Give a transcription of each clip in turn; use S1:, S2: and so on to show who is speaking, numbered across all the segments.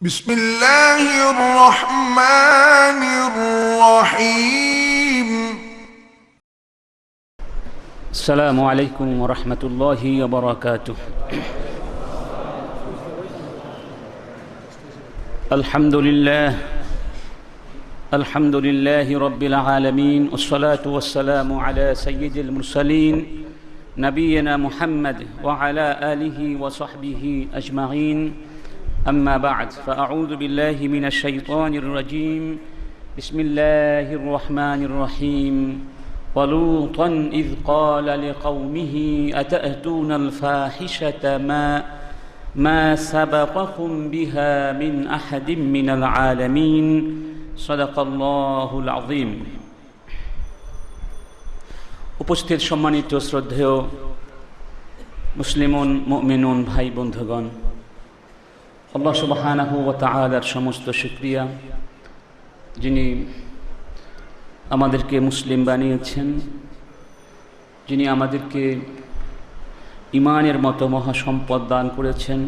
S1: بسم الله الرحمن الرحيم
S2: السلام عليكم ورحمة الله وبركاته. الحمد لله رب العالمين، والصلاة والسلام على سيد المرسلين نبينا محمد وعلى آله وصحبه أجمعين. أما بعد، فأعوذ بالله من الشيطان الرجيم. بسم الله الرحمن الرحيم. ولوطا إذ قال لقومه أتأتون الفاحشة ما سبقكم بها من أحد من العالمين. صدق الله العظيم. উপস্থিত সম্মানিত শ্রদ্ধেয় মুসলিমুন মুমিনুন ভাই বন্ধুগণ, আল্লাহ সুবহানাহু ওয়া তাআলার সমস্ত শুকরিয়া, যিনি আমাদেরকে মুসলিম বানিয়েছেন, যিনি আমাদেরকে ঈমানের মতো মহাসম্পদ দান করেছেন,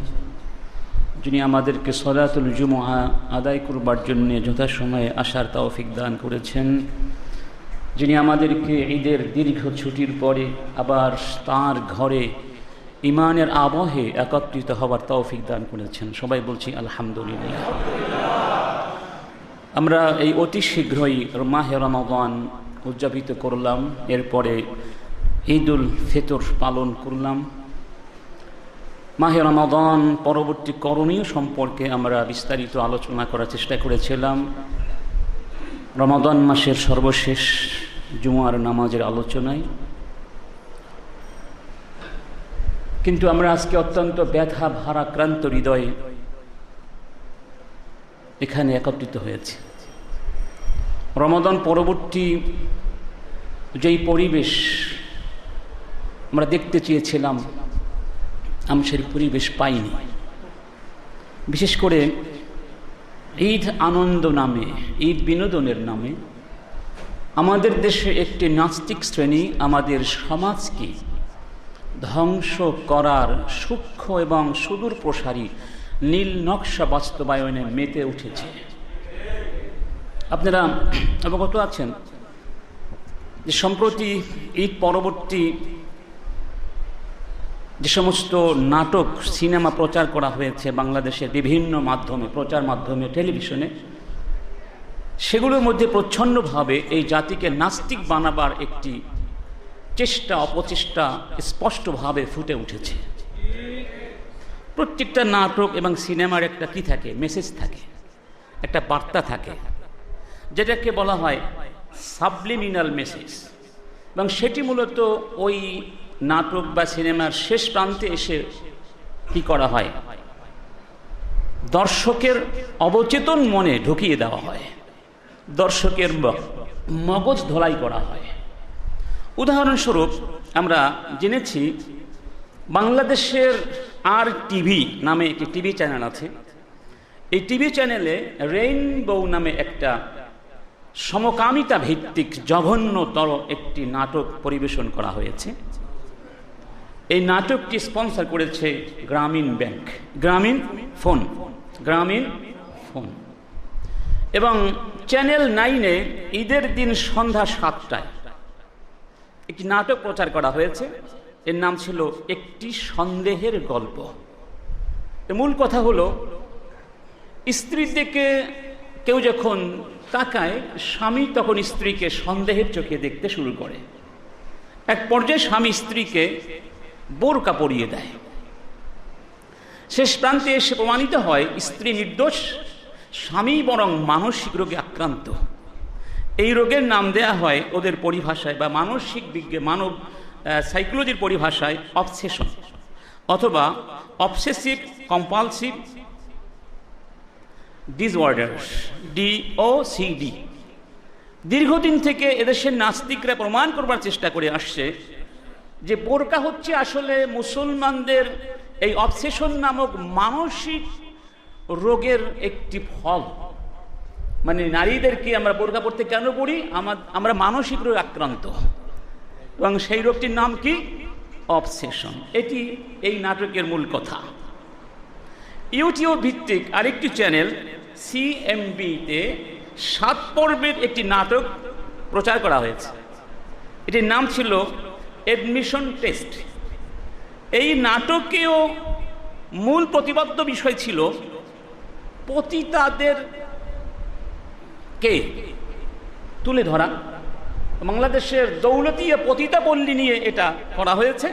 S2: যিনি আমাদেরকে সলাতুল জুমআ আদায় করবার জন্য যথাসময়ে আসার তৌফিক দান করেছেন, যিনি আমাদেরকে ঈদের দীর্ঘ ছুটির পরে আবার তাঁর ঘরে ঈমানের আবহে একত্রিত হওয়ার তৌফিক দান করেছেন। সবাই বলছি আলহামদুলিল্লাহ। আমরা এই অতি শীঘ্রই মাহে রমাদান উদযাপিত করলাম, এরপরে ঈদুল ফিতর পালন করলাম। মাহে রমাদান পরবর্তী করণীয় সম্পর্কে আমরা বিস্তারিত আলোচনা করার চেষ্টা করেছিলাম। রমাদান মাসের সর্বশেষ জুমার নামাজের আলোচনায়, কিন্তু আমরা আজকে অত্যন্ত ব্যথা ভারাক্রান্ত হৃদয়ে এখানে একত্রিত হয়েছি। রমাদান পরবর্তী যেই পরিবেশ আমরা দেখতে চেয়েছিলাম, আমরা সেই পরিবেশ পাইনি। বিশেষ করে ঈদ আনন্দ নামে, ঈদ বিনোদনের নামে আমাদের দেশে একটি নাস্তিক শ্রেণী আমাদের সমাজকে ধ্বংস করার সূক্ষ্ম এবং সুদূর প্রসারী নীল নকশা বাস্তবায়নে মেতে উঠেছে। আপনারা অবগত আছেন যে সম্প্রতি ঈদ পরবর্তী যে সমস্ত নাটক সিনেমা প্রচার করা হয়েছে বাংলাদেশের বিভিন্ন মাধ্যমে, প্রচার মাধ্যমে, টেলিভিশনে, সেগুলোর মধ্যে প্রচ্ছন্নভাবে এই জাতিকে নাস্তিক বানাবার একটি চেষ্টা অপচেষ্টা স্পষ্টভাবে ফুটে উঠেছে। প্রত্যেকটা নাটক এবং সিনেমার একটা কি থাকে, মেসেজ থাকে, একটা বার্তা থাকে, যেটাকে বলা হয় সাবলিমিনাল মেসেজ। এবং সেটি মূলত ওই নাটক বা সিনেমার শেষ প্রান্তে এসে কি করা হয়, দর্শকের অবচেতন মনে ঢুকিয়ে দেওয়া হয়, দর্শকের মগজ ধোলাই করা হয়। উদাহরণস্বরূপ আমরা জেনেছি বাংলাদেশের আর টিভি নামে একটি টিভি চ্যানেল আছে। এই টিভি চ্যানেলে রেইনবো নামে একটা সমকামিতা ভিত্তিক জঘন্যতর একটি নাটক পরিবেশন করা হয়েছে। এই নাটকটি স্পন্সর করেছে গ্রামীণ ব্যাংক, গ্রামীণ ফোন। এবং চ্যানেল 9-এ ঈদের দিন সন্ধ্যা 7টায় একটি নাটক প্রচার করা হয়েছে। এর নাম ছিল একটি সন্দেহের গল্প। মূল কথা হলো, স্ত্রীর দিকে কেউ যখন তাকায়, স্বামী তখন স্ত্রীকে সন্দেহের চোখে দেখতে শুরু করে। এক পর্যায়ে স্বামী স্ত্রীকে বোরকা পরিয়ে দেয়। শেষ প্রান্তে এসে প্রমাণিত হয় স্ত্রী নির্দোষ, স্বামী বরং মানসিক রোগে আক্রান্ত। এই রোগের নাম দেয়া হয় ওদের পরিভাষায় বা মানসিক মানব সাইকোলজির পরিভাষায় অবসেশন অথবা অবসেসিভ কম্পালসিভ ডিসঅর্ডার, DOCD। দীর্ঘদিন থেকে এদেশের নাস্তিকরা প্রমাণ করবার চেষ্টা করে আসছে যে বোরকা হচ্ছে আসলে মুসলমানদের এই অবসেশন নামক মানসিক রোগের একটি ফল। মানে নারীদেরকে আমরা বোরকা পরতে কেন পড়ি, আমরা মানসিক রোগ আক্রান্ত, এবং সেই রোগটির নাম কি, অবসেশন। এটি এই নাটকের মূল কথা। ইউটিউব ভিত্তিক আরেকটি চ্যানেল CMB-তে 7 পর্বের একটি নাটক প্রচার করা হয়েছে। এটির নাম ছিল অ্যাডমিশন টেস্ট। এই নাটকেও মূল প্রতিপাদ্য বিষয় ছিল পতিতাদেরকে তুলে ধরা। বাংলাদেশের দৌলতিয়া পতিতা পল্লী নিয়ে এটা করা হয়েছে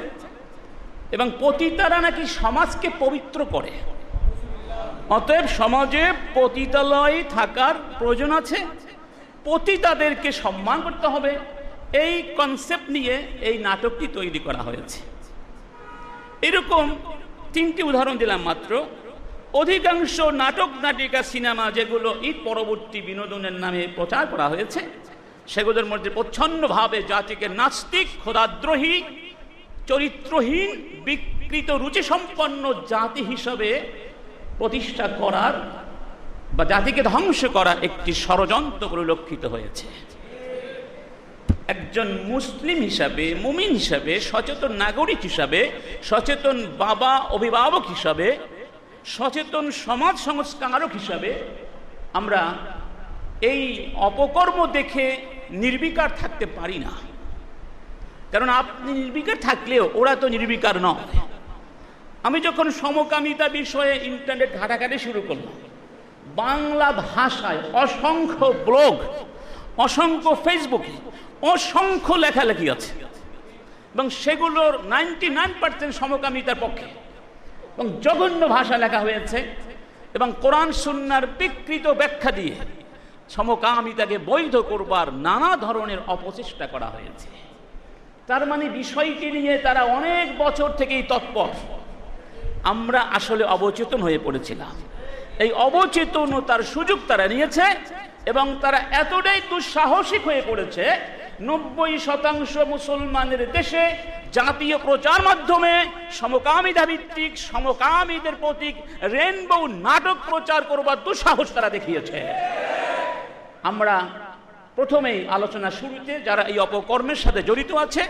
S2: এবং পতিতারা নাকি সমাজকে পবিত্র করে, অতএব সমাজে পতিতালয় থাকার প্রয়োজন আছে, পতিতাদেরকে সম্মান করতে হবে। এই কনসেপ্ট নিয়ে এই নাটকটি তৈরি করা হয়েছে। এরকম 3টি উদাহরণ দিলাম মাত্র। অধিকাংশ নাটক, নাটিকা, সিনেমা যেগুলো ঈদ পরবর্তী বিনোদনের নামে প্রচার করা হয়েছে, সেগুলোর মধ্যে প্রচ্ছন্নভাবে জাতিকে নাস্তিক, খোদাদ্রোহী, চরিত্রহীন, বিকৃত রুচিসম্পন্ন জাতি হিসাবে প্রতিষ্ঠা করার বা জাতিকে ধ্বংস করা একটি ষড়যন্ত্র পরিলক্ষিত হয়েছে। একজন মুসলিম হিসাবে, মুমিন হিসাবে, সচেতন নাগরিক হিসাবে, সচেতন বাবা, অভিভাবক হিসাবে, সচেতন সমাজ সংস্কারক হিসাবে আমরা এই অপকর্ম দেখে নির্বিকার থাকতে পারি না। কারণ আপনি নির্বিকার থাকলেও ওরা তো নির্বিকার নয়। আমি যখন সমকামিতা বিষয়ে ইন্টারনেট ঘাটাঘাটি শুরু করলাম, বাংলা ভাষায় অসংখ্য ব্লগ, অসংখ্য ফেসবুকে অসংখ্য লেখালেখি আছে এবং সেগুলোর 99% সমকামিতার পক্ষে এবং জঘন্য ভাষা লেখা হয়েছে এবং কোরআন সুন্নাহর বিকৃত ব্যাখ্যা দিয়ে সমকামিতাকে বৈধ করবার নানা ধরনের অপচেষ্টা করা হয়েছে। তার মানে বিষয়টি নিয়ে তারা অনেক বছর থেকেই তৎপর। আমরা আসলে অবচেতন হয়ে পড়েছিলাম। এই অবচেতনতার সুযোগ তারা নিয়েছে এবং তারা এতটাই দুঃসাহসিক হয়ে পড়েছে, 90% মুসলমানের দেশে জাতীয় প্রচার মাধ্যমে সমকামিতা ভিত্তিক, সমকামীদের প্রতীক রেইনবো নাটক প্রচার করবার দুঃসাহস তারা দেখিয়েছে। আমরা প্রথমেই আলোচনা শুরুতে যারা এই অপকর্মের সাথে জড়িত আছে,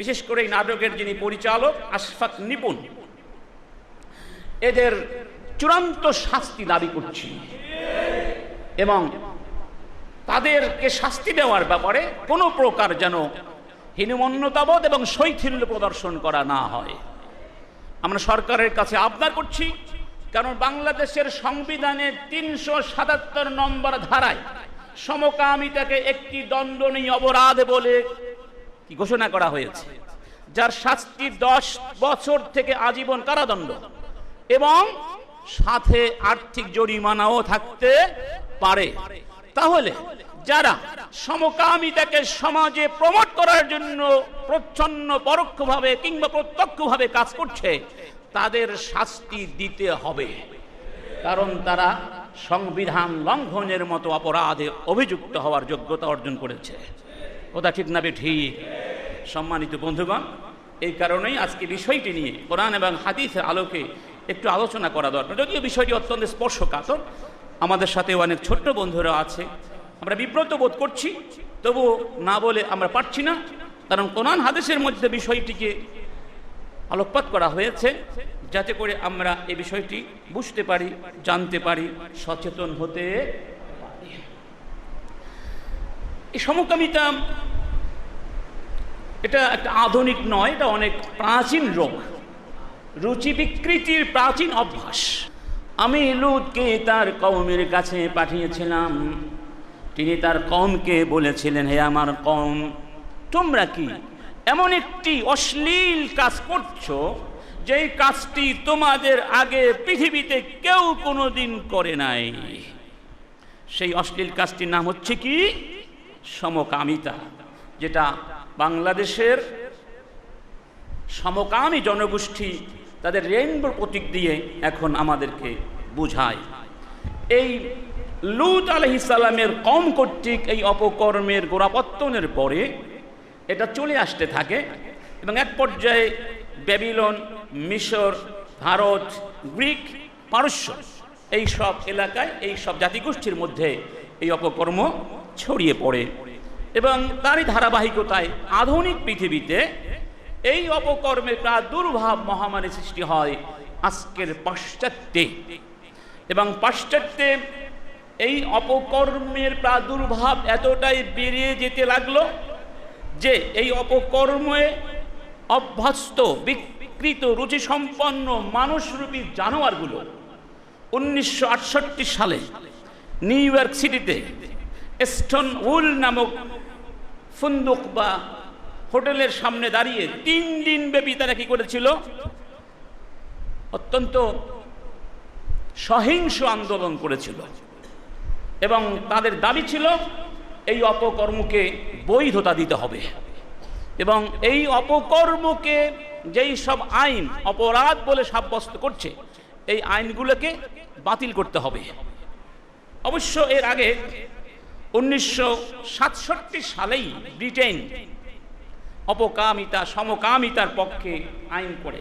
S2: বিশেষ করে এই নাটকের যিনি পরিচালক আশফাক নিপুণ, এদের চূড়ান্ত শাস্তি দাবি করছি এবং তাদেরকে শাস্তি দেওয়ার ব্যাপারে কোনো প্রকার যেন হীনমন্যতাবোধ এবং শৈথিল্য প্রদর্শন করা না হয়। আমরা সরকারের কাছে আবদার করছি, কারণ বাংলাদেশের সংবিধানের 377 নম্বর ধারায় সমকামিতাকে একটি দণ্ডনীয় অপরাধ বলে কি ঘোষণা করা হয়েছে, যার শাস্তি 10 বছর থেকে আজীবন কারাদণ্ড এবং সাথে আর্থিক জরিমানাও থাকতে পারে। তাহলে যারা সমকামিতাকে সমাজে প্রমোট করার জন্য প্রচ্ছন্ন পরোক্ষভাবে কিংবা প্রত্যক্ষভাবে কাজ করছে, তাদের শাস্তি দিতে হবে, কারণ তারা সংবিধান লঙ্ঘনের মতো অপরাধে অভিযুক্ত হওয়ার যোগ্যতা অর্জন করেছে। ওটা ঠিক না ঠিক? সম্মানিত বন্ধুগণ, এই কারণেই আজকে বিষয়টি নিয়ে কোরআন এবং হাদিসের আলোকে একটু আলোচনা করা দরকার। যদিও বিষয়টি অত্যন্ত স্পর্শকাতর, আমাদের সাথে অনেক ছোট্ট বন্ধুরা আছে, আমরা বিব্রত বোধ করছি, তবু না বলে আমরা পারছি না, কারণ কোরআন হাদিসের মধ্যে বিষয়টিকে আলোকপাত করা হয়েছে যাতে করে আমরা এই বিষয়টি বুঝতে পারি, জানতে পারি, সচেতন হতে পারি। এই সমকামিতা এটা একটা আধুনিক নয়, এটা অনেক প্রাচীন রোগ, রুচি বিকৃতির প্রাচীন অভ্যাস। আমি লূতকে তার কওমের কাছে পাঠিয়েছিলাম, তিনি তার কওমকে বলেছিলেন, হে আমার কওম, তোমরা কি এমন একটি অশ্লীল কাজ করছো যেই কাজটি তোমাদের আগে পৃথিবীতে কেউ কোনোদিন করে নাই। সেই অশ্লীল কাজটির নাম হচ্ছে কি? সমকামিতা, যেটা বাংলাদেশের সমকামী জনগোষ্ঠী তাদের রেইনবো প্রতীক দিয়ে এখন আমাদেরকে বুঝায়। এই লূত আলাইহিস সালামের কওম কর্তৃক এই অপকর্মের গোড়াপত্তনের পরে এটা চলে আসতে থাকে এবং এক পর্যায়ে ব্যাবিলন, মিশর, ভারত, গ্রিক, পারস্য এই সব এলাকায়, এই সব জাতিগোষ্ঠীর মধ্যে এই অপকর্ম ছড়িয়ে পড়ে এবং তারই ধারাবাহিকতায় আধুনিক পৃথিবীতে এই অপকর্মের প্রাদুর্ভাব মহামারী সৃষ্টি হয় আজকের পাশ্চাত্যে। এবং পাশ্চাত্যে এই অপকর্মের প্রাদুর্ভাব এতটাই বেড়ে যেতে লাগলো যে এই অপকর্মে অভ্যস্ত বিকৃত রুচিসম্পন্ন মানুষরূপী জানোয়ারগুলো 1968 সালে নিউ ইয়র্ক সিটিতে স্টোন উল নামক ফুন্দুক বা হোটেলের সামনে দাঁড়িয়ে 3 দিন ব্যাপী তারা কি করেছিল, অত্যন্ত সহিংস আন্দোলন করেছিল। এবং তাদের দাবি ছিল এই অপকর্মকে বৈধতা দিতে হবে এবং এই অপকর্মকে যেই সব আইন অপরাধ বলে সাব্যস্ত করছে এই আইনগুলোকে বাতিল করতে হবে। অবশ্য এর আগে 1967 সালেই ব্রিটেন অপকামিতা সমকামিতার পক্ষে আইন করে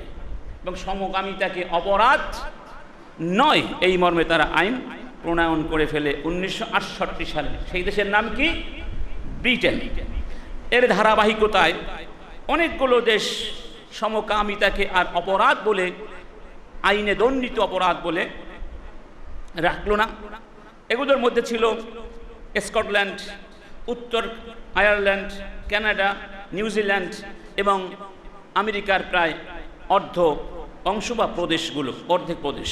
S2: এবং সমকামিতাকে অপরাধ নয় এই মর্মে তারা আইন প্রণয়ন করে ফেলে 1968 সালে। সেই দেশের নাম কি? ব্রিটেন। এর ধারাবাহিকতায় অনেকগুলো দেশ সমকামিতাকে আর অপরাধ বলে, আইনে দণ্ডিত অপরাধ বলে রাখলো না। এগুলোর মধ্যে ছিল স্কটল্যান্ড, উত্তর আয়ারল্যান্ড, কানাডা, নিউজিল্যান্ড এবং আমেরিকার প্রায় অর্ধ অংশ বা প্রদেশগুলো, অর্ধেক প্রদেশ।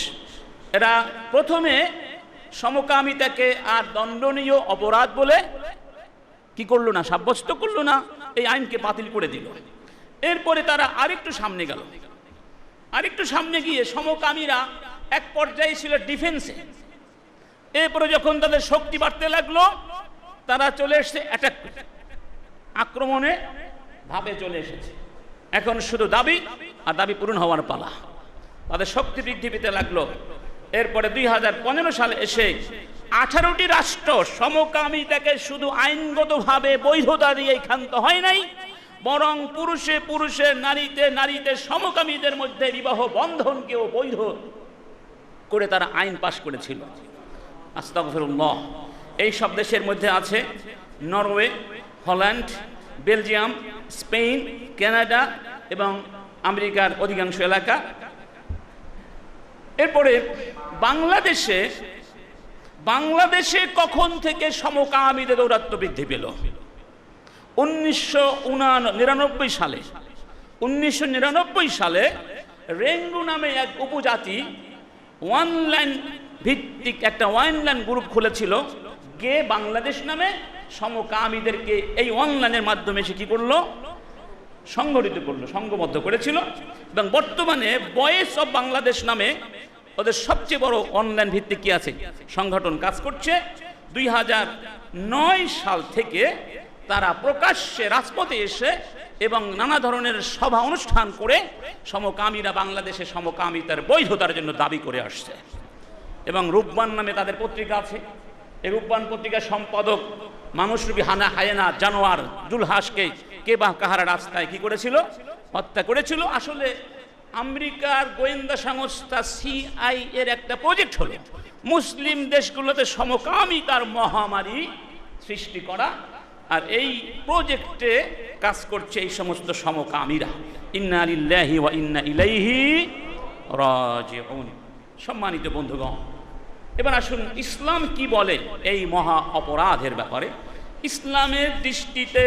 S2: এরা প্রথমে সমকামিতাকে আর দণ্ডনীয় অপরাধ বলে কি করলো না, সাব্যস্ত করলো না, এই আইনকে বাতিল করে দিল। এরপরে তারা আরেকটু সামনে গেল, আরেকটু সামনে গিয়ে সমকামীরা এক পর্যায়ে ছিল ডিফেন্সে। এরপরে যখন তাদের শক্তি বাড়তে লাগলো তারা চলে এসেছে অ্যাটাক, আক্রমণে ভাবে চলে এসেছে। এখন শুধু দাবি আর দাবি পূরণ হওয়ার পালা। তাদের শক্তি বৃদ্ধি পেতে লাগলো। এরপরে 2015 সালে এসে 18টি রাষ্ট্র সমকামিতাকে শুধু আইনগতভাবে বৈধতা দিয়ে ক্ষান্ত হয় নাই, বরং পুরুষে পুরুষে, নারীতে নারীতে সমকামীদের মধ্যে বিবাহ বন্ধনকেও বৈধ করে তারা আইন পাশ করেছিল। আস্তাগফিরুল্লাহ। এই সব দেশের মধ্যে আছে Norway, Holland, Belgium, Spain, Canada এবং আমেরিকার অধিকাংশ এলাকা। এরপরে বাংলাদেশে কখন থেকে সমকামীদের দৌরাত্ম্য বৃদ্ধি পেল? 1999 সালে। 1999 সালে রেঙ্গু নামে এক উপজাতি অনলাইন ভিত্তিক একটা অনলাইন গ্রুপ খুলেছিল, গে বাংলাদেশ নামে। সমকামীদেরকে এই অনলাইনের মাধ্যমে সে কি করলো, সংগঠিত করলো, সংঘবদ্ধ করেছিল। এবং বর্তমানে ভয়েস অফ বাংলাদেশ নামে ওদের সবচেয়ে বড় অনলাইন ভিত্তিক কি আছে সংগঠন কাজ করছে। 2009 সাল থেকে তারা প্রকাশ্যে রাজপথে এসে এবং নানা ধরনের সভা অনুষ্ঠান করে সমকামীরা বাংলাদেশে সমকামিতার বৈধতার জন্য দাবি করে আসছে। এবং রূপবান নামে তাদের পত্রিকা আছে। এই রূপবান পত্রিকার সম্পাদক মানুষরূপী হায়েনা জানোয়ার জুলহাসকে কে বা কাহারা রাস্তায় কি করেছিল, হত্যা করেছিল। আসলে আমেরিকার গোয়েন্দা সংস্থা সিআই এর একটা প্রজেক্ট হলো মুসলিম দেশগুলোতে সমকামিতার মহামারী সৃষ্টি করা, আর এই প্রজেক্টে কাজ করছে এই সমস্ত সমকামীরা। ইন্না লিল্লাহি ওয়া ইন্না ইলাইহি রাজিউন। সম্মানিত বন্ধুগণ, এবার আসুন ইসলাম কি বলে এই মহা অপরাধের ব্যাপারে। ইসলামের দৃষ্টিতে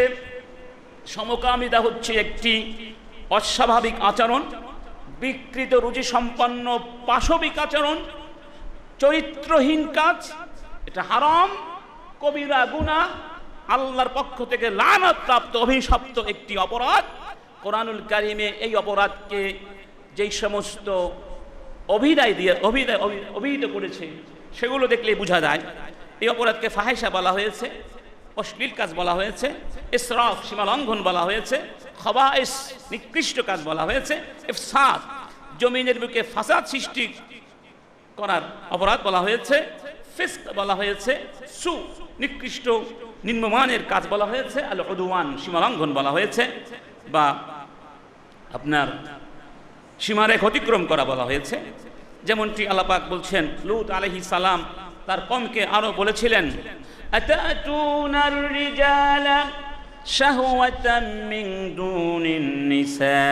S2: সমকামিতা হচ্ছে একটি অস্বাভাবিক আচরণ, বিকৃত রুচি সম্পন্ন পাশবিক আচরণ, চরিত্রহীন কাজ। এটা হারাম, কবিরা গুনাহ, আল্লাহর পক্ষ থেকে লানাতপ্রাপ্ত অভিশপ্ত একটি অপরাধ। কোরআনুল কারিমে এই অপরাধকে যেই সমস্ত অভিহিত করেছে সেগুলো দেখলেই বোঝা যায়। এই অপরাধকে ফাহিশা বলা হয়েছে, অশ্লীল কাজ বলা হয়েছে, ইসরাফ সীমা লঙ্ঘন বলা হয়েছে, খবাইস নিকৃষ্ট কাজ বলা হয়েছে, ইফসাদ জমিনের বুকে ফাসাদ সৃষ্টি করার অপরাধ বলা হয়েছে, ফিস্ক বলা হয়েছে, সু নিকৃষ্ট নিম্নমানের কাজ বলা হয়েছে, আল উদওয়ান সীমা লঙ্ঘন বলা হয়েছে, বা আপনার সীমারেখা অতিক্রম করা বলা হয়েছে। যেমনটি আল্লাহ পাক বলছেন, লূত আলাইহিস সালাম তার কওমকে আরো বলেছিলেন, আতাতুনার রিজালা শাহওয়াতাম মিন দুনিন নিসা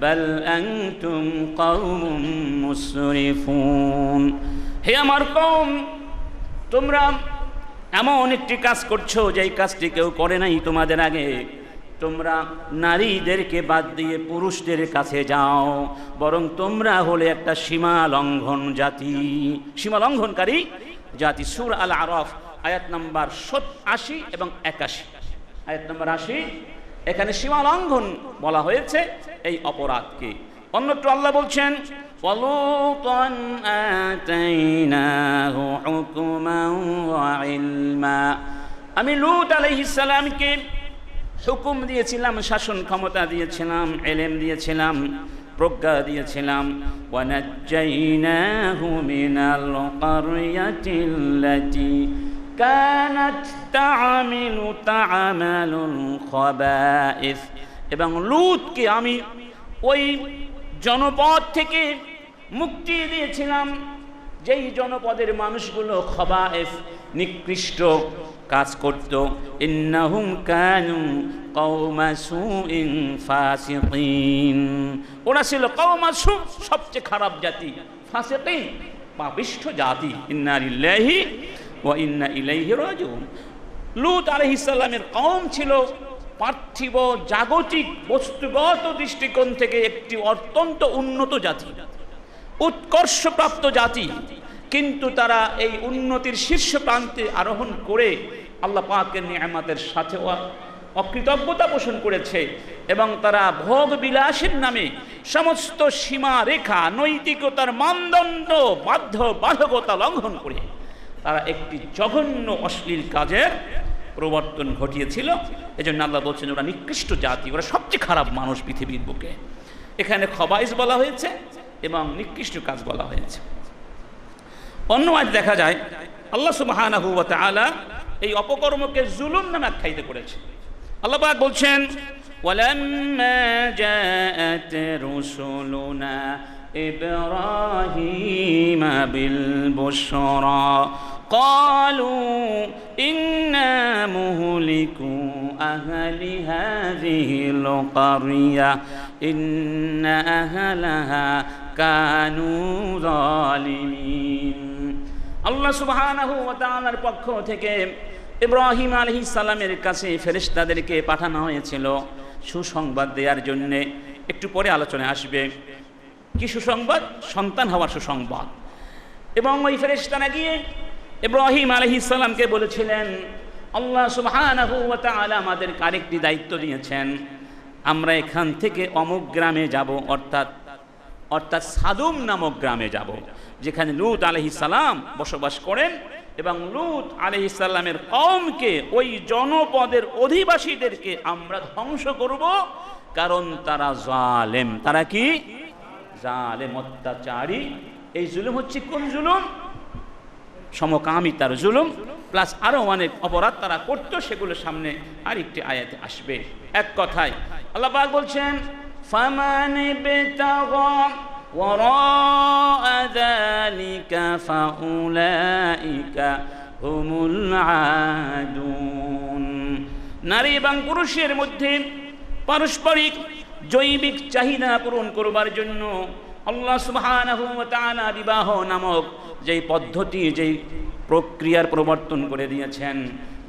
S2: বাল আনতুম কওমুম মুসরিফুন। হে আমার কওম, তোমরা এমন একটি কাজ করছো যেই কাজটি কেউ করে নাই তোমাদের আগে। তোমরা নারীদেরকে বাদ দিয়ে পুরুষদের কাছে যাও, বরং তোমরা হলে একটা সীমা লঙ্ঘন জাতি, সীমা লঙ্ঘনকারী জাতি। সূরা আল আরাফ আয়াত নাম্বার 80 এবং 81। আয়াত নাম্বার 80, এখানে সীমা লঙ্ঘন বলা হয়েছে এই অপরাধকে। অন্যত্র আল্লাহ বলছেন ওয়ালুতান আতাইনাহু হুকমান ওয়া ইলমা। আমি লূত আলাইহিস সালামকে হুকুম দিয়েছিলাম, শাসন ক্ষমতা দিয়েছিলাম, ইলম দিয়েছিলাম, প্রজ্ঞা দিয়েছিলাম। ওয়া নাজ্জাইনাহু মিনাল কারয়াতিল্লাতী কানাত তা'মালুল খাবাইস। এবং লূতকে আমি ওই জনপদ থেকে মুক্তি দিয়েছিলাম যেই জনপদের মানুষগুলো খাবাইস, নিকৃষ্ট কাজ করত। ইন্নাহুম কানু কওমা সুইন ফাসিকিন। ওরা ছিল কওমা সু, সবচেয়ে খারাপ জাতি, ফাসিকিন, পাপিষ্ঠ জাতি। ইন্না লিল্লাহি ওয়া ইন্না ইলাইহি রাজিউন। লূত আলাইহিস সালামের কওম ছিল পার্থিব জাগতিক বস্তুগত দৃষ্টিকোণ থেকে একটি অত্যন্ত উন্নত জাতি, উৎকর্ষপ্রাপ্ত জাতি। কিন্তু তারা এই উন্নতির শীর্ষ প্রান্তে আরোহণ করে আল্লাহ পাকের নিয়ামতের সাথে অকৃতজ্ঞতা পোষণ করেছে এবং তারা ভোগ বিলাসের নামে সমস্ত সীমা রেখা, নৈতিকতার মানদণ্ড, বাধ্যবাধকতা লঙ্ঘন করে তারা একটি জঘন্য অশ্লীল কাজের প্রবর্তন ঘটিয়েছিল। এজন্য আল্লাহ বলছেন ওরা নিকৃষ্ট জাতি, ওরা সবচেয়ে খারাপ মানুষ পৃথিবীর বুকে। এখানে খবাইস বলা হয়েছে এবং নিকৃষ্ট কাজ বলা হয়েছে। অন্য আয়াতে দেখা যায় আল্লাহ সুবহানাহু ওয়া তাআলা এই অপকর্মকে জুলুম নামে আখ্যায়িত করেছে। আল্লাহ পাক বলছেন ওয়ালাম্মা জাআত রুসুলুনা ইব্রাহিমা বিল বুশরা ক্বালু ইন্না মুহলিকু আহলি হাযিহিল ক্বরিয়া ইন্না আহলাহা কানু যালিমিন। আল্লাহ সুবহানাহু ওয়া তাআলার পক্ষ থেকে ইব্রাহিম আলাইহিস সালামের কাছে ফেরেশতাদেরকে পাঠানো হয়েছিল সুসংবাদ দেওয়ার জন্য। একটু পরে আলোচনায় আসবে কি সুসংবাদ, সন্তান হওয়ার সুসংবাদ। এবং ওই ফেরেশতারা গিয়ে ইব্রাহিম আলাইহিস সালামকে বলেছিলেন আল্লাহ সুবহানাহু ওয়া তাআলা আমাদেরকে আরেকটি দায়িত্ব দিয়েছেন, আমরা এখান থেকে অমুক গ্রামে যাব, অর্থাৎ সাদুম নামক গ্রামে যাব, যেখানে লূত আলাইহিস সালাম বসবাস করেন। এবং লূত আলাইহিস সালামের কওমকে, ওই জনপদের অধিবাসীদেরকে আমরা ধ্বংস করব, কারণ তারা জালেম। তারা কি? জালেম, অত্যাচারী। এই জুলুম হচ্ছে কোন জুলুম? সমকামিতার জুলুম, প্লাস আরো অনেক অপরাধ তারা করতো, সেগুলো সামনে আরেকটি আয়াতে আসবে। এক কথায় আল্লাহ পাক বলছেন ফামান ইবতাগা ওয়ারাআ যালিকা ফাউলাইকা হুমুল আদুন। নারী এবং পুরুষের মধ্যে পারস্পরিক জৈবিক চাহিদা পূরণ করবার জন্য আল্লাহ সুবহানাহু ওয়া তাআলা বিবাহ নামক যেই পদ্ধতি, যেই প্রক্রিয়ার প্রবর্তন করে দিয়েছেন,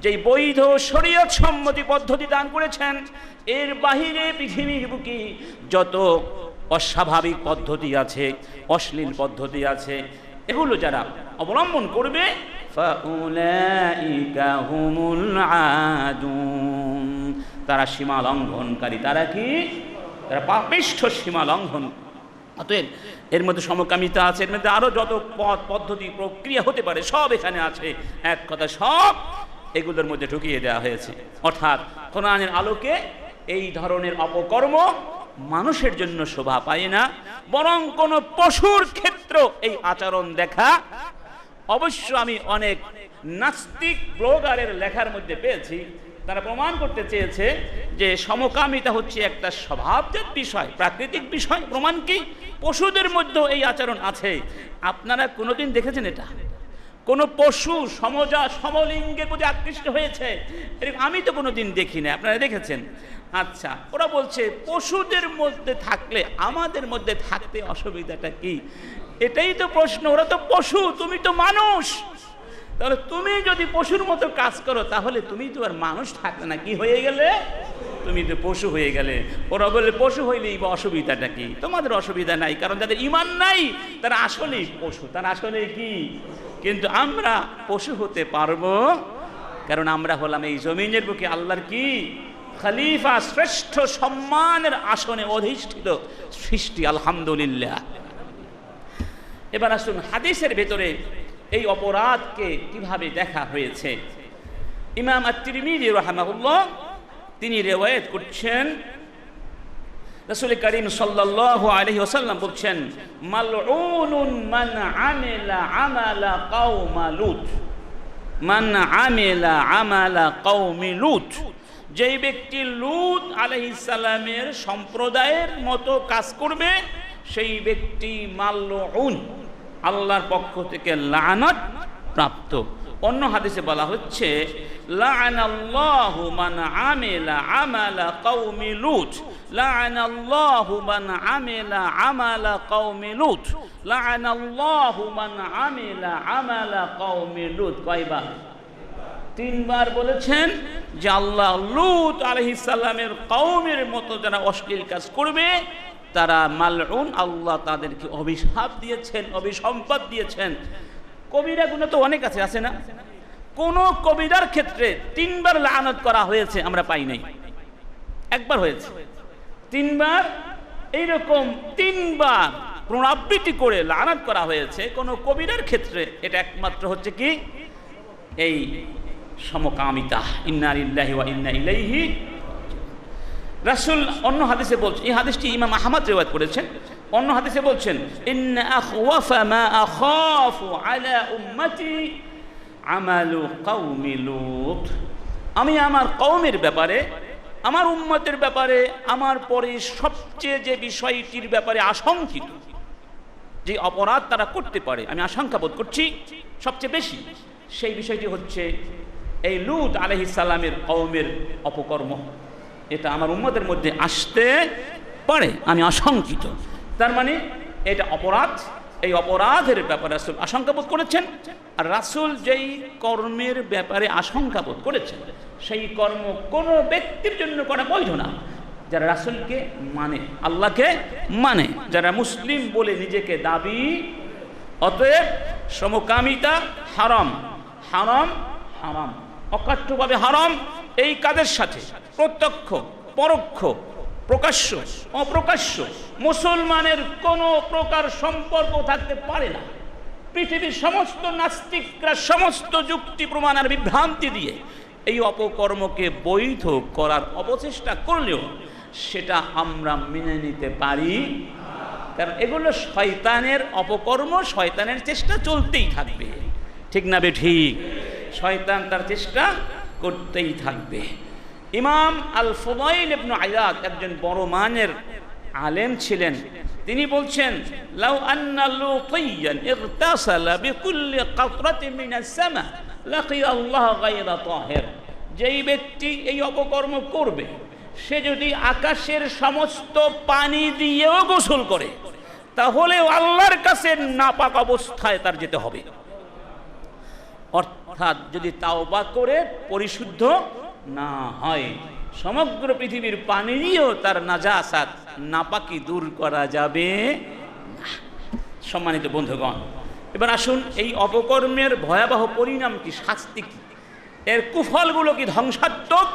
S2: যেই বৈধ শরীয়ত সম্মতি পদ্ধতি দান করেছেন, এর বাহিরে পৃথিবীর বুকে যত অস্বাভাবিক পদ্ধতি আছে, অশ্লীল পদ্ধতি আছে, এগুলো যারা অবলম্বন করবে ফাউলাইকা হুমুল আদুন, তারা সীমা লঙ্ঘনকারী। তারা কি? তারা পাপিষ্ঠ, সীমা লঙ্ঘন। অতএব এর মধ্যে সমকামিতা আছে, এর মধ্যে আরো যত পদ্ধতি প্রক্রিয়া হতে পারে সব এখানে আছে। এক কথা সব এগুলোর মধ্যে ঢুকিয়ে দেওয়া হয়েছে। অর্থাৎ কোরআনের আলোকে এই ধরনের অপকর্ম মানুষের জন্য শোভা পায় না, বরং কোন পশুর ক্ষেত্র এই আচরণ দেখা। অবশ্য আমি অনেক নাস্তিক ব্লগারের লেখার মধ্যে পেয়েছি, তারা প্রমাণ করতে চেয়েছে যে সমকামিতা হচ্ছে একটা স্বভাবজাত বিষয়, প্রাকৃতিক বিষয়। প্রমাণ কি? পশুদের মধ্যেও এই আচরণ আছে। আপনারা কোনোদিন দেখেছেন এটা? কোনো পশু সমলিঙ্গের প্রতি আকৃষ্ট হয়েছে এরকম আমি তো কোনোদিন দেখি না, আপনারা দেখেছেন? আচ্ছা, ওরা বলছে পশুদের মধ্যে থাকলে আমাদের মধ্যে থাকতে অসুবিধাটা কি? এটাই তো প্রশ্ন। ওরা তো পশু, তুমি তো মানুষ, তাহলে তুমি যদি পশুর মতো কাজ করো তাহলে তুমি তো আর মানুষ থাকলে না, কি হয়ে গেলে? তুমি তো পশু হয়ে গেলে। ওরা বলে পশু হইলেই বা অসুবিধাটা কি? তোমাদের অসুবিধা নাই, কারণ যাদের ঈমান নাই তারা আসলেই পশু, তারা আসলে কি? কিন্তু আমরা পশু হতে পারবো কারণ আমরা হলাম এই জমিনের বুকে আল্লাহর কি খলিফা, শ্রেষ্ঠ সম্মানের আসনে অধিষ্ঠিত সৃষ্টি। আলহামদুলিল্লাহ। এবার আসুন হাদিসের ভেতরে এই অপরাধকে কিভাবে দেখা হয়েছে। ইমাম আত-তিরমিজি রাহিমাহুল্লাহ তিনি রিওয়ায়াত করছেন, রাসূল করিম সাল্লাল্লাহু আলাইহি ওয়াসাল্লাম বলছেন, মালউনুন মান আমিলা আমালা কওমা লূত, মান আমিলা আমালা কওমি লূত, যেই ব্যক্তি লূত আলাইহিস সালামের সম্প্রদায়ের মতো কাজ করবে সেই ব্যক্তি মালউন, আল্লাহর পক্ষ থেকে লানত প্রাপ্ত। অন্য হাদিসে বলা হচ্ছে লাআনাল্লাহু মান আমিলা আমালা কওমি লূত, লাআনাল্লাহু মান আমিলা আমালা কওমি লূত, লাআনাল্লাহু মান আমিলা আমালা কওমি লূত। কয়বার? 3 বার বলেছেন যে আল্লাহ লূত আলাইহিস সালামের কওমের মতো যারা অশ্লীল কাজ করবে তারা মালউন, আল্লাহ তাদেরকে অভিশাপ দিয়েছেন, অভিসম্পাদ দিয়েছেন। কবিরা গুনাহ তো অনেক আছে না? কোন কবিরার ক্ষেত্রে 3 বার লানত করা হয়েছে আমরা পাই নাই, একবার হয়েছে। 3 বার এইরকম 3 বার পুনরাবৃত্তি করে লানত করা হয়েছে কোন কবিরার ক্ষেত্রে, এটা একমাত্র হচ্ছে কি এই সমকামিতা। ইন্না লিল্লাহি ওয়া ইন্না ইলাইহি। রাসূল অন্য হাদিসে বলছেন, এই হাদিসটি ইমাম আহমদ রিওয়ায়াত করেছেন, অন্য হাদিসে বলছেন ইন্না আখওয়াফা মা আখাফু আলা উম্মতি আমালু কওমি লূত, আমি আমার কওমের ব্যাপারে, আমার উম্মতের ব্যাপারে, আমার পরে সবচেয়ে যে বিষয়টির ব্যাপারে আশঙ্কিত, যে অপরাধ তারা করতে পারে আমি আশঙ্কা বোধ করছি সবচেয়ে বেশি, সেই বিষয়টি হচ্ছে এই লূত আলাইহিস সালামের কওমের অপকর্ম। এটা আমার উম্মতের মধ্যে আসতে পারে, আমি আশঙ্কিত। তার মানে এটা অপরাধ, এই অপরাধের ব্যাপারে রাসূল আশঙ্কা বোধ করেছেন। আর রাসূল যেই কর্মের ব্যাপারে আশঙ্কা বোধ করেছেন সেই কর্ম কোনো ব্যক্তির জন্য করা বৈধ না, যারা রাসূলকে মানে, আল্লাহকে মানে, যারা মুসলিম বলে নিজেকে দাবি। অতএব সমকামিতা হারাম, হারাম, হারাম, অকাট্যভাবে হারাম। এই কাজের সাথে প্রত্যক্ষ, পরোক্ষ, প্রকাশ্য, অপ্রকাশ্য মুসলমানের কোনো প্রকার সম্পর্ক থাকতে পারে না। পৃথিবীর সমস্ত নাস্তিকরা সমস্ত যুক্তি প্রমাণ আর বিভ্রান্তি দিয়ে এই অপকর্মকে বৈধ করার অপচেষ্টা করলেও সেটা আমরা মেনে নিতে পারি, কারণ এগুলো শয়তানের অপকর্ম, শয়তানের চেষ্টা চলতেই থাকবে। ঠিক না বেঠিক? শয়তান তার চেষ্টা করতেই থাকবে। ইমাম আল ফুদাইল ইবনে আয়াদ একজন বড় মানের আলেম ছিলেন, তিনি বলছেন লাউ আন্না লুতিয়ান ইগতাসালা বিকুল্লি কাতরাতিন মিনাস সামা লাকিয়া আল্লাহ গায়রা তাহির, যেই ব্যক্তি এই অপকর্ম করবে সে যদি আকাশের সমস্ত পানি দিয়েও গোসল করে তাহলেও আল্লাহর কাছে নাপাক অবস্থায় তার যেতে হবে। অর্থাৎ যদি তাওবা করে পরিশুদ্ধ না হয় সমগ্র পৃথিবীর পানি দিয়েও তার নাজাসাত নাপাকি দূর করা যাবে না। সম্মানিত বন্ধুগণ, এবার আসুন এই অপকর্মের ভয়াবহ পরিণাম কি, শাস্তি কি, এর কুফলগুলো কি, ধ্বংসাত্মক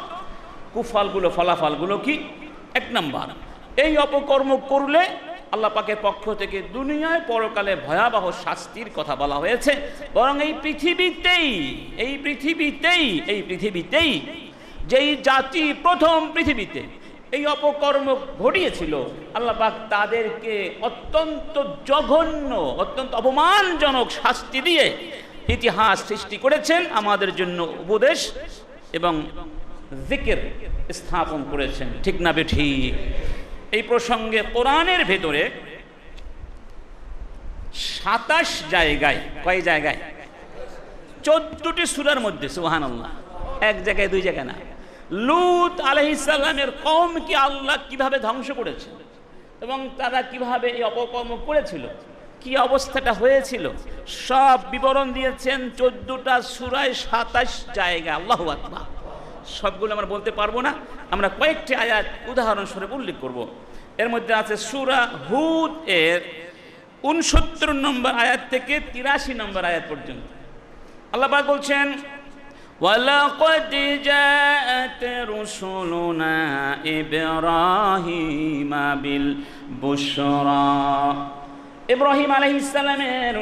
S2: কুফলগুলো, ফলাফলগুলো কি? 1 নম্বর, এই অপকর্ম করলে আল্লাহ পাকের পক্ষ থেকে দুনিয়ায় পরকালে ভয়াবহ শাস্তির কথা বলা হয়েছে। বরং এই পৃথিবীতেই যেই জাতি প্রথম পৃথিবীতে এই অপকর্ম ঘটিয়েছিল আল্লাহ পাক তাদেরকে অত্যন্ত জঘন্য, অত্যন্ত অপমানজনক শাস্তি দিয়ে ইতিহাস সৃষ্টি করেছেন, আমাদের জন্য উপদেশ এবং জিকির স্থাপন করেছেন। ঠিক না বেঠিক? এই প্রসঙ্গে কোরআনের ভেতরে 27 জায়গায়, কয় জায়গায়? 14টি সূরার মধ্যে, সুবহানাল্লাহ, এক জায়গায় দুই জায়গায় না। লূত আলাইহিস সালামের কওমকে আল্লাহ কিভাবে ধ্বংস করেছে এবং তারা কিভাবে এই অপকর্ম করেছিল, কি অবস্থাটা হয়েছিল, সব বিবরণ দিয়েছেন 14টা সূরায় 27 জায়গা। আল্লাহু আকবার। সবগুলো আমরা বলতে পারবো না, আমরা কয়েকটি আয়াত উদাহরণস্বরূপ উল্লেখ করব। এর মধ্যে আছে সূরা হুদ এর 69 নম্বর আয়াত থেকে 83 নম্বর আয়াত পর্যন্ত। আল্লাহ পাক বলছেন, وَلَقَدْ جَاءَتْ رُسُلُنَا إِبْرَاهِيمَ بِالْبُشْرَى। ইব্রাহিম আলাইহিস সালামের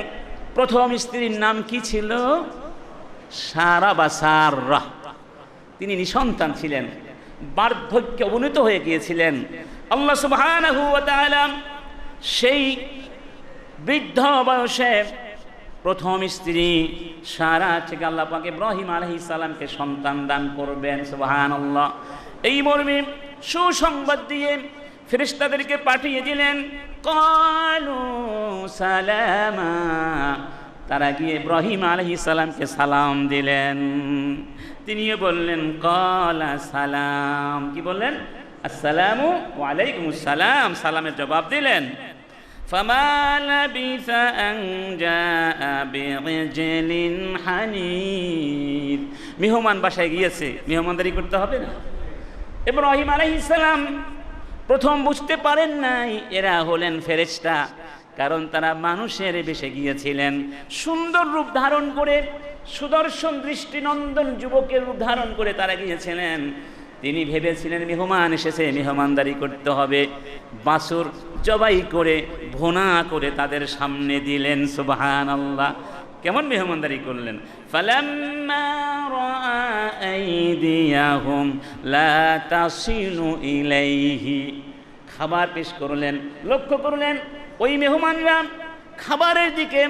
S2: প্রথম স্ত্রীর নাম কি ছিল? সারা বা সাররা। তিনি নিঃসন্তান ছিলেন, বার্ধক্যে অবনীত হয়ে গিয়েছিলেন। আল্লাহ সুবহানাহু ওয়া তাআলা সেই বৃদ্ধ বয়সে প্রথম স্ত্রী সারা থেকে আল্লাহ পাক ইব্রাহিম আলাইহিস সালামকে সন্তান দান করবেন। সুবহানাল্লাহ। এই মর্মে সুসংবাদ দিয়ে ফেরেশতাদেরকে পাঠিয়ে দিলেন। ক্বালু সালামা, তারা গিয়ে ইব্রাহিম আলাইহিস সালামকে সালাম দিলেন। তিনিও বললেন ক্বালা সালাম। কি বললেন? আসসালামু আলাইকুমুস সালাম, সালামের জবাব দিলেন। ফামা লাবিসা আন জাআ বিইজলিন হানিফ। মেহমান বাসায় গিয়েছে, মেহমানদারি করতে হবে না? ইব্রাহিম আলাইহিস সালাম প্রথম বুঝতে পারেন নাই এরা হলেন ফেরেশতা, কারণ তারা মানুষের বেশে গিয়েছিলেন। সুন্দর রূপ ধারণ করে, সুদর্শন দৃষ্টিনন্দন যুবকের রূপ ধারণ করে তারা গিয়েছিলেন। তিনি ভেবেছিলেন মেহমান এসেছে, মেহমানদারি করতে হবে। বাছুর জবাই করে ভুনা করে তাদের সামনে দিলেন। সুবহানাল্লাহ। কেমন মেহমানদারি করলেন? ফালাম্মা রাআ আইদিয়াহুম লা তাসিলু ইলাইহি। খাবার পেশ করলেন, লক্ষ্য করলেন ওই মেহমানরা খাবারের দিকে,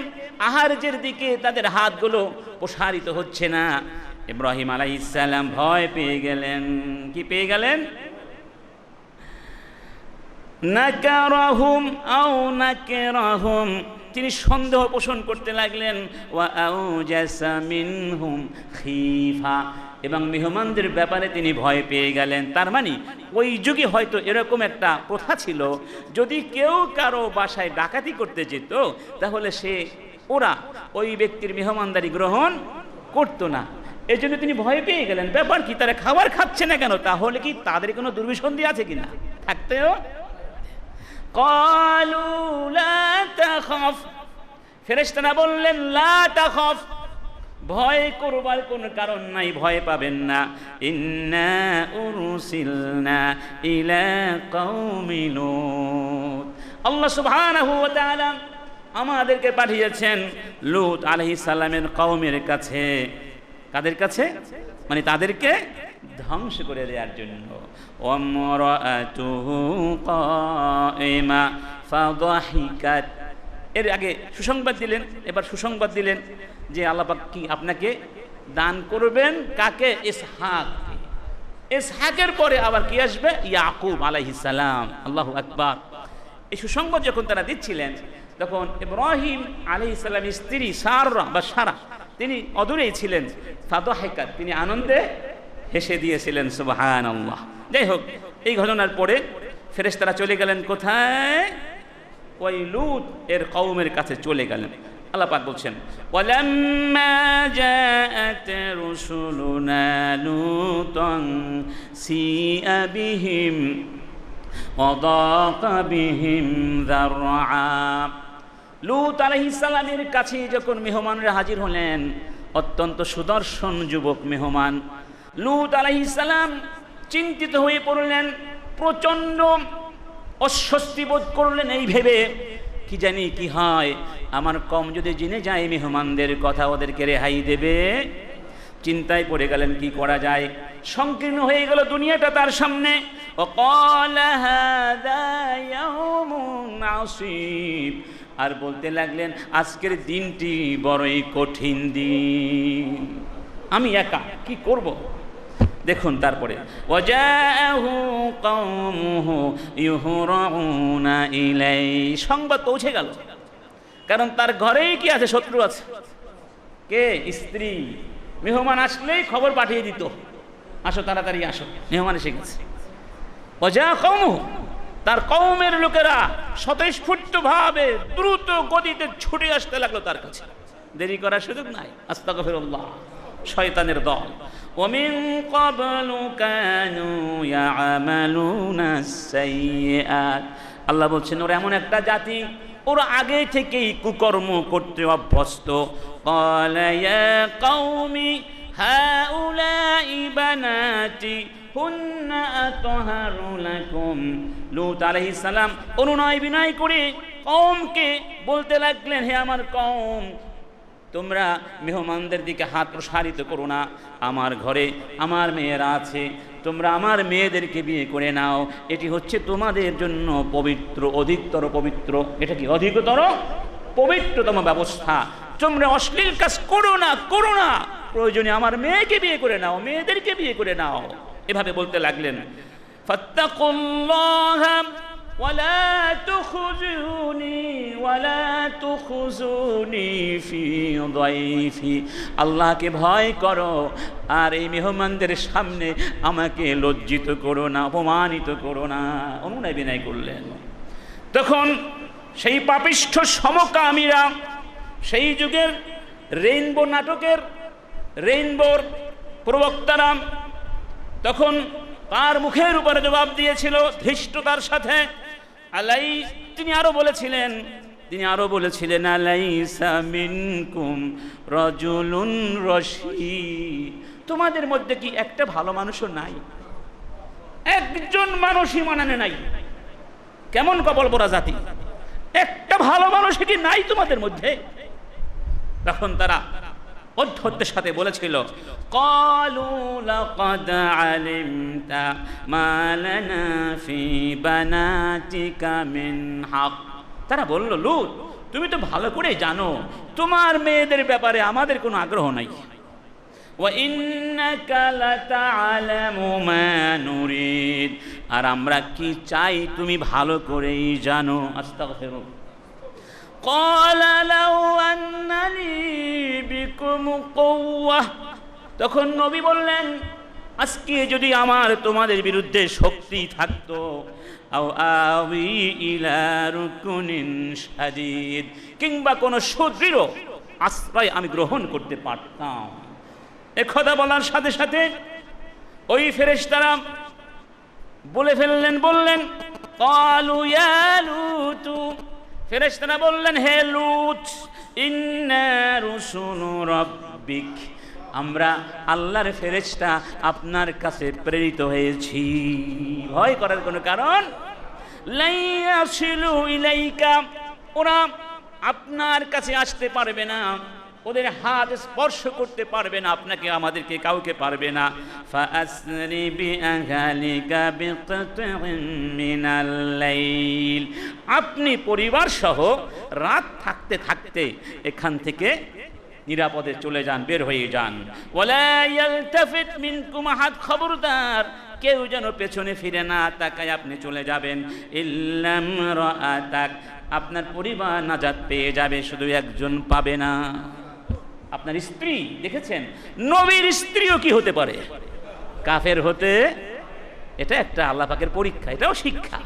S2: আহারের দিকে তাদের হাতগুলো প্রসারিত হচ্ছে না। ইব্রাহিম আলাইহিস সালাম ভয় পেয়ে গেলেন। কি পেয়ে গেলেন? নাকারাহুম আও নাকিরাহুম, তিনি সন্দেহ পোষণ করতে লাগলেন। ওয়া আউজাসা মিনহুম খিফা, এবং মেহমানদের ব্যাপারে তিনি ভয় পেয়ে গেলেন। তার মানে ওই যুগে হয়তো এরকম একটা প্রথা ছিল, যদি কেউ কারো বাসায় ডাকাতি করতে যেত তাহলে ওরা ওই ব্যক্তির মেহমানদারি গ্রহণ করতো না। এই জন্য তিনি ভয় পেয়ে গেলেন। ব্যাপার কি, তারা খাবার খাচ্ছে না কেন? তাহলে কি তাদের কোনো দুর্বিসন্ধি আছে কিনা? থাকতেও। ক্বালু লা তাখাফ, ফেরেশতারা বললেন লা তাখাফ, ভয় করবার কোনো কারণ নাই, ভয় পাবেন না। ইন্না উরসিলনা ইলা কওমি লূত, আল্লাহ সুবহানাহু ওয়া তাআলা আমাদেরকে পাঠিয়েছেন লূত আলাইহিস সালামের কওমের কাছে। কাদের কাছে? মানে তাদেরকে ধ্বংস করে দেওয়ার জন্য। ওয়ামরাআতুহু কাইমা ফাদাহিকাত, এর আগে সুসংবাদ দিলেন, এবার সুসংবাদ দিলেন যে আল্লাহ পাক কি আপনাকে দান করবেন। কাকে? ইসহাক। ইসহাকের পরে আবার কি আসবে? ইয়াকুব আলাইহিস সালাম। আল্লাহু আকবার। এই সুসংবাদ যখন তারা দিচ্ছিলেন তখন ইব্রাহিম আলাইহিস সালামের স্ত্রী সারা বা সারা, তিনি অদূরেই ছিলেন। ফাদাহিকাত, তিনি আনন্দে হেসে দিয়েছিলেন। সুবহানাল্লাহ। যাই হোক, এই ঘটনার পরে ফেরেশতারা চলে গেলেন কোথায়? ওই লূত এর কওমের কাছে চলে গেলেন। আল্লাহ পাক বলছেন ওয়ালাম্মা জাআত রুসুলুনা লুতান সিআ বিহিম ওয়া দাকা বিহিম যারআ। লূত আলাইহিস সালামের কাছে যখন মেহমানরা হাজির হলেন, অত্যন্ত সুদর্শন যুবক মেহমান, লূত আলাইহিস সালাম চিন্তিত হয়ে পড়লেন, প্রচণ্ড অস্বস্তি বোধ করলেন এই ভেবে কি জানি কি হয়, আমার কম যদি জেনে যায় মেহমানদের কথা, ওদেরকে রেহাই দেবে। চিন্তায় পড়ে গেলেন কি করা যায়। সংকীর্ণ হয়ে গেল দুনিয়াটা তার সামনে। ওয়াকালা হাযা ইয়াউমুন আসীব, আর বলতে লাগলেন আজকের দিনটি বড়ই কঠিন দিন, আমি একা কি করব। দেখুন তারপরে ওয়াজাহু কওমুহু ইউহরাউনা ইলাই, সংবাদ পৌঁছে গেল, কারণ তার ঘরেই কি আছে? শত্রু আছে। কে? স্ত্রী। মেহমান আসলেই খবর পাঠিয়ে দিত, আসো তাড়াতাড়ি আসো, মেহমান এসে গেছে। অজা কওমু, তার কওমের লোকেরা স্বতঃস্ফূর্তভাবে দ্রুত গতিতে ছুটে আসতে লাগলো তার কাছে, দেরি করার সুযোগ নাই। আস্তাগফিরুল্লাহ, শয়তানের দল। ওমিন ক্বাবলু কানু ইয়ামালুনাস সাইয়্যাত, আল্লাহ বলছেন ওরা এমন একটা জাতি, ওরা আগে থেকেই কুকর্ম করতে অভ্যস্ত। ক্বালা ইয়া কওমি হাউলাই বানাতি হুন্না আতহারু লাকুম। লূত আলাইহিস সালাম অনুনয় বিনয় করে কওমকে বলতে লাগলেন, হে আমার কওম, তোমরা মেহমানদের দিকে হাত প্রসারিত করো না, আমার ঘরে আমার মেয়েরা আছে, তোমরা আমার মেয়েদেরকে বিয়ে করে নাও, এটি হচ্ছে তোমাদের জন্য পবিত্র, অধিকতর পবিত্র। এটা কি? অধিকতর পবিত্রতম ব্যবস্থা। তোমরা অশ্লীল কাজ করো না, করো না, প্রয়োজনে আমার মেয়েকে বিয়ে করে নাও, মেয়েদেরকে বিয়ে করে নাও। এভাবে বলতে লাগলেন। ফাত্তাকুল্লাহা ওয়ালা তুখজুনি ওয়ালা তুখজুনি ফি দাইফি, আল্লাহকে ভয় করো আর এই মেহমানদের সামনে আমাকে লজ্জিত করো না, অপমানিত করো না। অনুনয় বিনয় করলেন। তখন সেই পাপিষ্ঠ সমকামীরা, সেই যুগের রেইনবো নাটকের রেইনবোর প্রবক্তারা, তখন তার মুখের উপরে জবাব দিয়েছিল ধৃষ্টতার সাথে। তিনি আরো বলেছিলেন আলাইসা মিনকুম রাজুলুন রশীদ, তোমাদের মধ্যে কি একটা ভালো মানুষও নাই? একজন মানুষই মানানে নাই। কেমন কপাল পোড়া জাতি, একটা ভালো মানুষ কি নাই তোমাদের মধ্যে? তখন তারা অধ্যত্বের সাথে বলেছিল, ক্বালু লাকাদ আলিমতা মা লানা ফি বানাতিকা মিন হক। তারা বলল, লূত, তুমি তো ভালো করে জানো তোমার মেয়েদের ব্যাপারে আমাদের কোনো আগ্রহ নাই। ওয়া ইন্নাকা লাতা'লামু মা নুরিদ, আর আমরা কি চাই তুমি ভালো করেই জানো। আস্তাগফিরুল্লাহ। ক্বালা লাউ আন্নালি বিকুম কুওয়াহ, তখন নবী বললেন, আজকে যদি আমার তোমাদের বিরুদ্ধে শক্তি থাকতো, আও আওই ইলা রুকুনিন শাদীদ, কিংবা কোনো সুদৃঢ় আশ্রয় আমি গ্রহণ করতে পারতাম। একথা বলার সাথে সাথে ওই ফেরেশতারা বললেন ক্বালু ইয়া লূত, ফেরেশতারা বললেন, হে লূত, ইন্না রুসুলু রাব্বিক, আমরা আল্লাহর ফেরেশতা আপনার কাছে প্রেরিত হয়েছি। ভয় করার কোনো কারণ লা ইয়াসিলু ইলাইকা, ওরা আপনার কাছে আসতে পারবে না, ওদের হাত স্পর্শ করতে পারবে না, আপনাকে আমাদেরকে কাউকে পারবে না। ফাআসরি বিআহলিকা বিকতইন মিনাল লাইল, আপনি পরিবার সহ রাত থাকতে থাকতে এখান থেকে নিরাপদে চলে যান, বের হয়ে যান। ওয়ালা ইয়ালতাফিত মিনকুম আহাদ, খবরদার কেউ যেন পেছনে ফিরে না তাকায় আপনি চলে যাবেন। ইল্লাম রাআতাক, আপনার পরিবার নাজাত পেয়ে যাবে, শুধু একজন পাবে না, আপনার স্ত্রী। দেখেছেন, নবীর স্ত্রীও কি হতে পারে? কাফের হতে। এটা একটা আল্লাহ পাকের পরীক্ষা, এটাও শিক্ষা।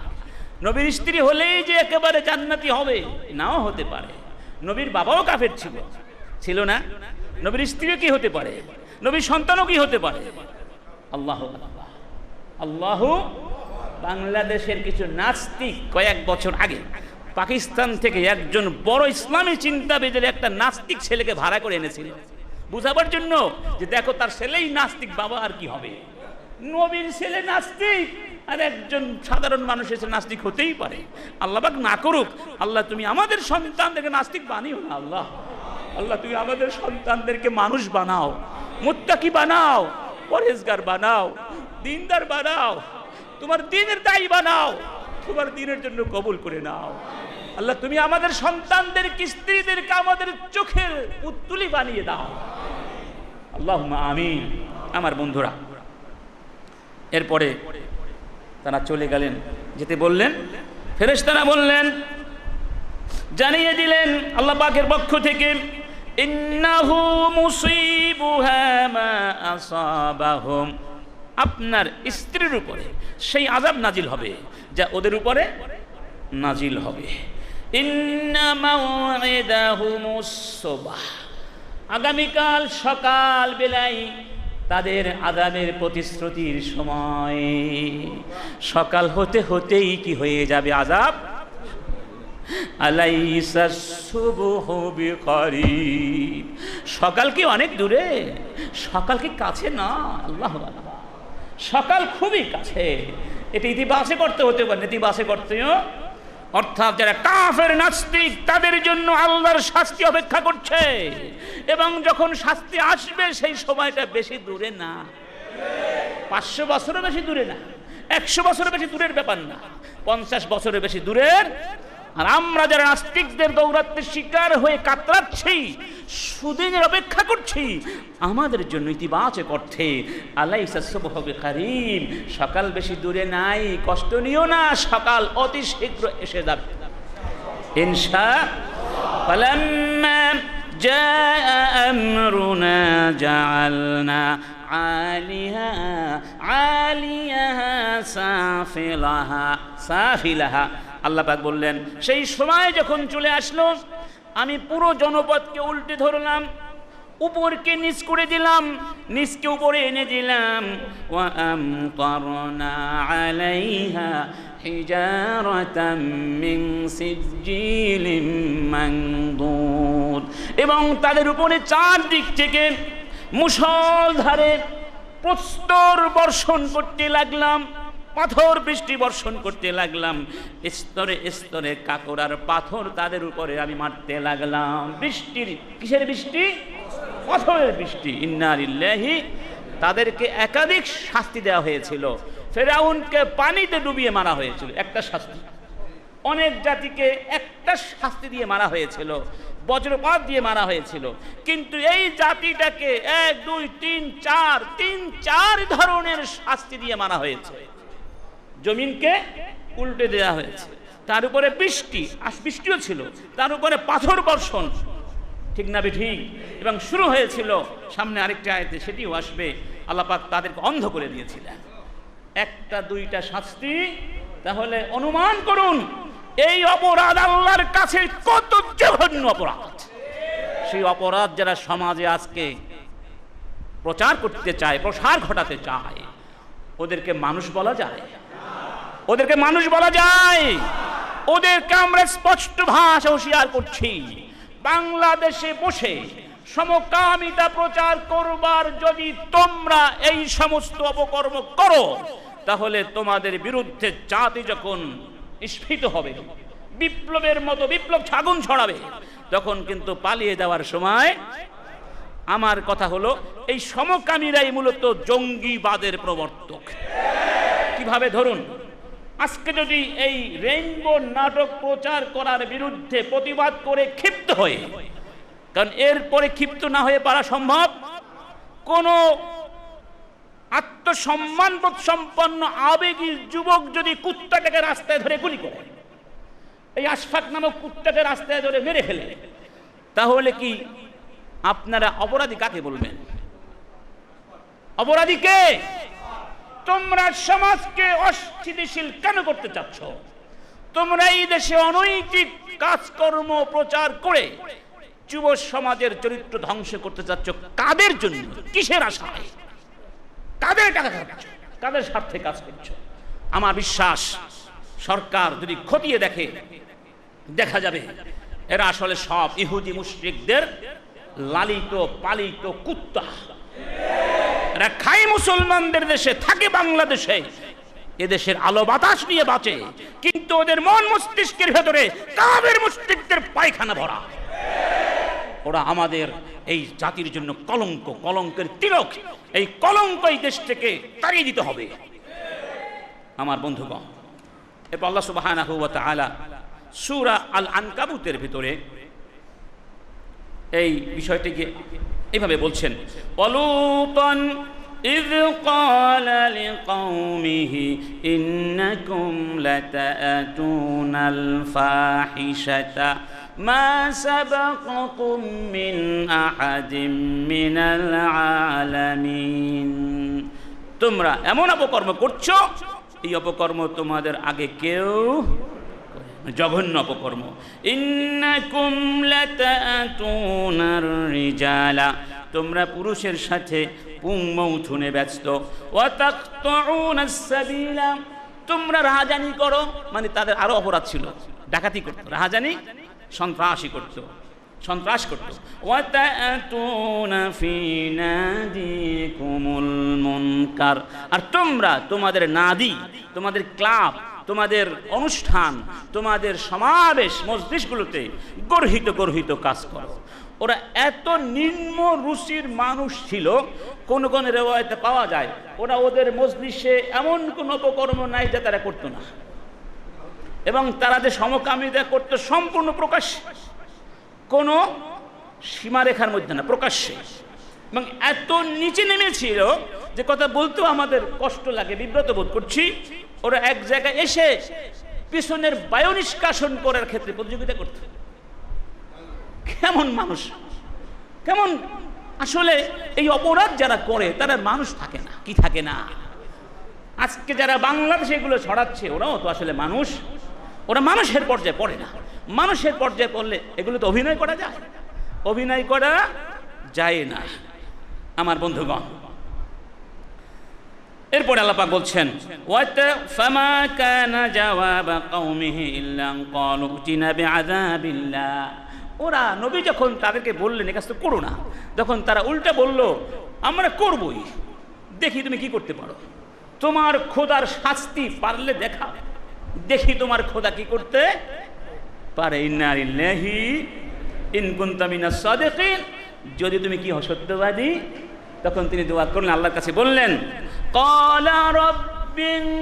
S2: নবীর স্ত্রী হলেই যে একেবারে জান্নাতি হবে নাও হতে পারে। নবীর বাবাও কাফের ছিল না? নবীর স্ত্রীও কি হতে পারে? নবীর সন্তানও কি হতে পারে? আল্লাহু আকবার, আল্লাহু। বাংলাদেশের কিছু নাস্তিক কয়েক বছর আগে পাকিস্তান থেকে একজন বড় ইসলামী চিন্তাবিদের একটা নাস্তিক ছেলেকে ভাড়া করে এনেছিল বুঝাবার জন্য, যে দেখো তার ছেলেই নাস্তিক, বাবা আর কি হবে। নবীর ছেলে নাস্তিক আর একজন সাধারণ মানুষের ছেলে নাস্তিক হতেই পারে। আল্লাহ পাক না করুক। আল্লাহ তুমি আমাদের সন্তানদেরকে নাস্তিক বানিও না। আল্লাহ, আল্লাহ তুমি আমাদের সন্তানদেরকে মানুষ বানাও, মুত্তাকি বানাও, পরহেজগার বানাও, দিনদার বানাও, তোমার দ্বীনের দায়ী বানাও, তোমার দ্বীনের জন্য কবুল করে নাও। আল্লাহ তুমি আমাদের সন্তানদেরকে, স্ত্রীদেরকে আমাদের চোখের পুতুলি বানিয়ে দাও। আল্লাহুম্মা আমিন। আমার বন্ধুরা, এরপরে তারা চলে গেলেন, যেতে বললেন, ফেরেশতারা বললেন, জানিয়ে দিলেন আল্লাহ পাকের পক্ষ থেকে, ইন্নাহু মুসিবুহা মা আসাবাহুম, আপনার স্ত্রীর উপরে সেই আযাব নাজিল হবে যা ওদের উপরে নাজিল হবে। ইন্না মাউইদাহুমুস সুবহ, আগামীকাল সকাল বেলায় তাদের আযাবের প্রতিশ্রুতির সময়। সকাল হতে হতেই কি হয়ে যাবে আযাব। আলাইসা সুবহু বিকারিব, সকাল কি অনেক দূরে, সকাল কি কাছে না। আল্লাহু আকবার, সকাল খুবই কাছে। এটা ইতিবাচক করতে হতে পারে, নেতিবাচক করতেও, অর্থাৎ যারা কাফের নাস্তিক তাদের জন্য আল্লাহর শাস্তি অপেক্ষা করছে, এবং যখন শাস্তি আসবে সেই সময়টা বেশি দূরে না। 500 বছরও বেশি দূরে না, 100 বছরের বেশি দূরের ব্যাপার না, 50 বছরের বেশি দূরের। আর আমরা যারা নাস্তিকদের দৌরাত্মের শিকার হয়ে কাতরাচ্ছি, সুদিনের অপেক্ষা করছি, আমাদের জন্য ইতিবাচক অর্থে আলাইসা সুবহু বিকারিব, সকাল বেশি দূরে নাই, কষ্ট নিও না, সকাল অতি শীঘ্র এসে যাবে ইনশাআল্লাহ। ফালাম্মা জাআ আমরুনা জাআলনা আলিয়াহা সাফিলাহা। আল্লাহ পাক বললেন, সেই সময় যখন চলে আসলো, আমি পুরো জনপদকে উল্টে ধরলাম, উপরকে নিচ করে দিলাম, নিচকে উপরে এনে দিলাম। ওয়া আমতারনা আলাইহা হিজারাতাম মিন সিজ্জিলিম মানদুদ, এবং তাদের উপরে চারদিক থেকে মুষলধারে প্রস্তর বর্ষণ করতে লাগলাম, পাথর বৃষ্টি বর্ষণ করতে লাগলাম, স্তরে স্তরে কাকড়ার পাথর তাদের উপরে আমি মারতে লাগলাম। বৃষ্টির, কিসের বৃষ্টি? পাথরের বৃষ্টি। ইন্না লিল্লাহি, তাদেরকে একাধিক শাস্তি দেওয়া হয়েছিল। ফেরাউনকে পানিতে ডুবিয়ে মারা হয়েছিল, একটা শাস্তি। অনেক জাতিকে একটা শাস্তি দিয়ে মারা হয়েছিল, বজ্রপাত দিয়ে মারা হয়েছিল। কিন্তু এই জাতিটাকে 1 2 3 4 3-4 ধরনের শাস্তি দিয়ে মারা হয়েছে। জমিনকে উল্টে দেওয়া হয়েছে, তার উপরে বৃষ্টি, বৃষ্টিও ছিল, তার উপরে পাথর বর্ষণ, ঠিক না ঠিক? এবং শুরু হয়েছিল, সামনে আরেকটা আয়াতে সেটিও আসবে, আল্লাহ পাক তাদেরকে অন্ধ করে দিয়েছিলেন। 1-2টা শাস্তি। তাহলে অনুমান করুন এই অপরাধ আল্লাহর কাছে কত জঘন্য অপরাধ। সেই অপরাধ যারা সমাজে আজকে প্রচার করতে চায়, প্রসার ঘটাতে চায়, ওদেরকে মানুষ বলা যায়? ওদেরকে মানুষ বলা যায়? ওদেরকে আমরা স্পষ্ট ভাষা হুঁশিয়ার করছি, বাংলাদেশে বসে সমকামিতা প্রচার করবার যদি তোমরা এই সমস্ত অপকর্ম করো, তাহলে তোমাদের বিরুদ্ধে জাতি যখন স্ফীত হবে, বিপ্লবের মতো বিপ্লব আগুন ছড়াবে, তখন কিন্তু পালিয়ে যাওয়ার সময়। আমার কথা হলো, এই সমকামীরাই মূলত জঙ্গিবাদের প্রবর্তক। কিভাবে? ধরুন, আজকে যদি এই রেইনবো নাটক প্রচার করার বিরুদ্ধে প্রতিবাদ করে ক্ষিপ্ত হয়ে, কারণ এরপরে ক্ষিপ্ত না হয়ে পারা সম্ভব, কোন আত্মসম্মানবোধ সম্পন্ন আবেগী যুবক যদি কুত্তাটাকে রাস্তায় ধরে গুলি করে, এই আশফাক নামক কুত্তাকে রাস্তায় ধরে মেরে ফেলে, তাহলে কি আপনারা অপরাধী কাকে বলবেন? অপরাধী কে? তোমরা সমাজকে অস্থিতিশীল কেন করতে চাচ্ছ? তোমরা এই দেশে অনৈতিক কাজকর্ম প্রচার করে যুব সমাজের চরিত্র ধ্বংস করতে চাচ্ছ। কাদের জন্য? কিসের আশায়? কাদের টাকা খাচ্ছ? কাদের স্বার্থে কাজ করছো? আমার বিশ্বাস, সরকার যদি খতিয়ে দেখে, দেখা যাবে এরা আসলে সব ইহুদি মুশরিকদের লালিত পালিত কুত্তা। এরা খায় মুসলমানদের দেশে, থাকে বাংলাদেশে, এদেশের আলো বাতাস নিয়ে বাঁচে, কিন্তু ওদের মন মস্তিষ্কের ভেতরে কাফের মুশরিকদের পায়খানা ভরা। ওরা আমাদের এই জাতির জন্য কলঙ্ক, কলঙ্কের তিলক। এই কলঙ্ক এই দেশ থেকে তাড়িয়ে দিতে হবে। আমার বন্ধুগণ, এরপর আল্লাহ সুবহানাহু ওয়া তাআলা সূরা আল আনকাবুতের ভিতরে এই বিষয়টিকে এইভাবে বলছেন, ওয়ালুতান إذ قال لقومه إنكم لتأتون الفاحشة ما سبقكم من أحد من العالمين তোমরা এমন অপকর্ম করছো, এই অপকর্ম তোমাদের আগে কেউ, জঘন্য অপকর্ম। ইন্নাকুম লাতাতুনার রিজালা, তোমরা পুরুষের সাথে পুংমৌথুনে ব্যস্ত। ওয়া তাকতুনাস সাবিলা, তোমরা রাহাজানি করো, মানে তাদের আরো অপরাধ ছিল, ডাকাতি করতো, রাহাজানি সন্ত্রাস করতো। ওয়া তাতুনা ফি নাদিকুমুল মুনকার, আর তোমরা তোমাদের নাদি, তোমাদের ক্লাব, তোমাদের অনুষ্ঠান, তোমাদের সমাবেশ মজলিসগুলোতে গর্হিত কাজ করো। ওরা এত নিম্ন রুচির মানুষ ছিল, কোন কোন রেওয়ায়েতে পাওয়া যায় ওরা ওদের মজলিসে এমন কোনো অপকর্ম নাই যা তারা করতো না, এবং তারা যে সমকামিতা করতো সম্পূর্ণ প্রকাশ্যে, কোনো সীমারেখার মধ্যে না, প্রকাশ্যে। এবং এত নিচে নেমেছিল যে কথা বলতেও আমাদের কষ্ট লাগে, বিব্রত বোধ করছি। ওরা এক জায়গায় এসে পিছনের বায়ু নিষ্কাশন করার ক্ষেত্রে প্রতিযোগিতা করত। কেমন মানুষ, কেমন আসলে এই অপরাধ যারা করে তারা মানুষ থাকে না, কি থাকে না। আজকে যারা বাংলাদেশে এগুলো ছড়াচ্ছে ওরাও তো আসলে মানুষ, ওরা মানুষের পর্যায়ে পড়ে না। মানুষের পর্যায়ে পড়লে এগুলো তো অভিনয় করা যায়, অভিনয় করা যায় না আমার বন্ধুগণ। এরপরে আল্লাহ পাক বলছেন ফামা কানা জাওয়াবা কওমিহি ইল্লা ক্বালু উতিনা বিআযাবিল্লাহ, ওরা নবী যখন তাদেরকে বললেন এই কাজটা করো না, তখন তারা উল্টা বলল আমরা করবই, দেখি তুমি কি করতে পারো, তোমার খোদার শাস্তি পারলে দেখাও, দেখি তোমার খোদা কি করতে পারে। ইন্না লিল্লাহি ইন কুনতা মিনাস সাদিকিন, যদি তুমি কি হও সত্যবাদী। তখন তিনি দোয়া করলেন, আল্লাহর কাছে বললেন ক্বালা রাব্বিনসুরনি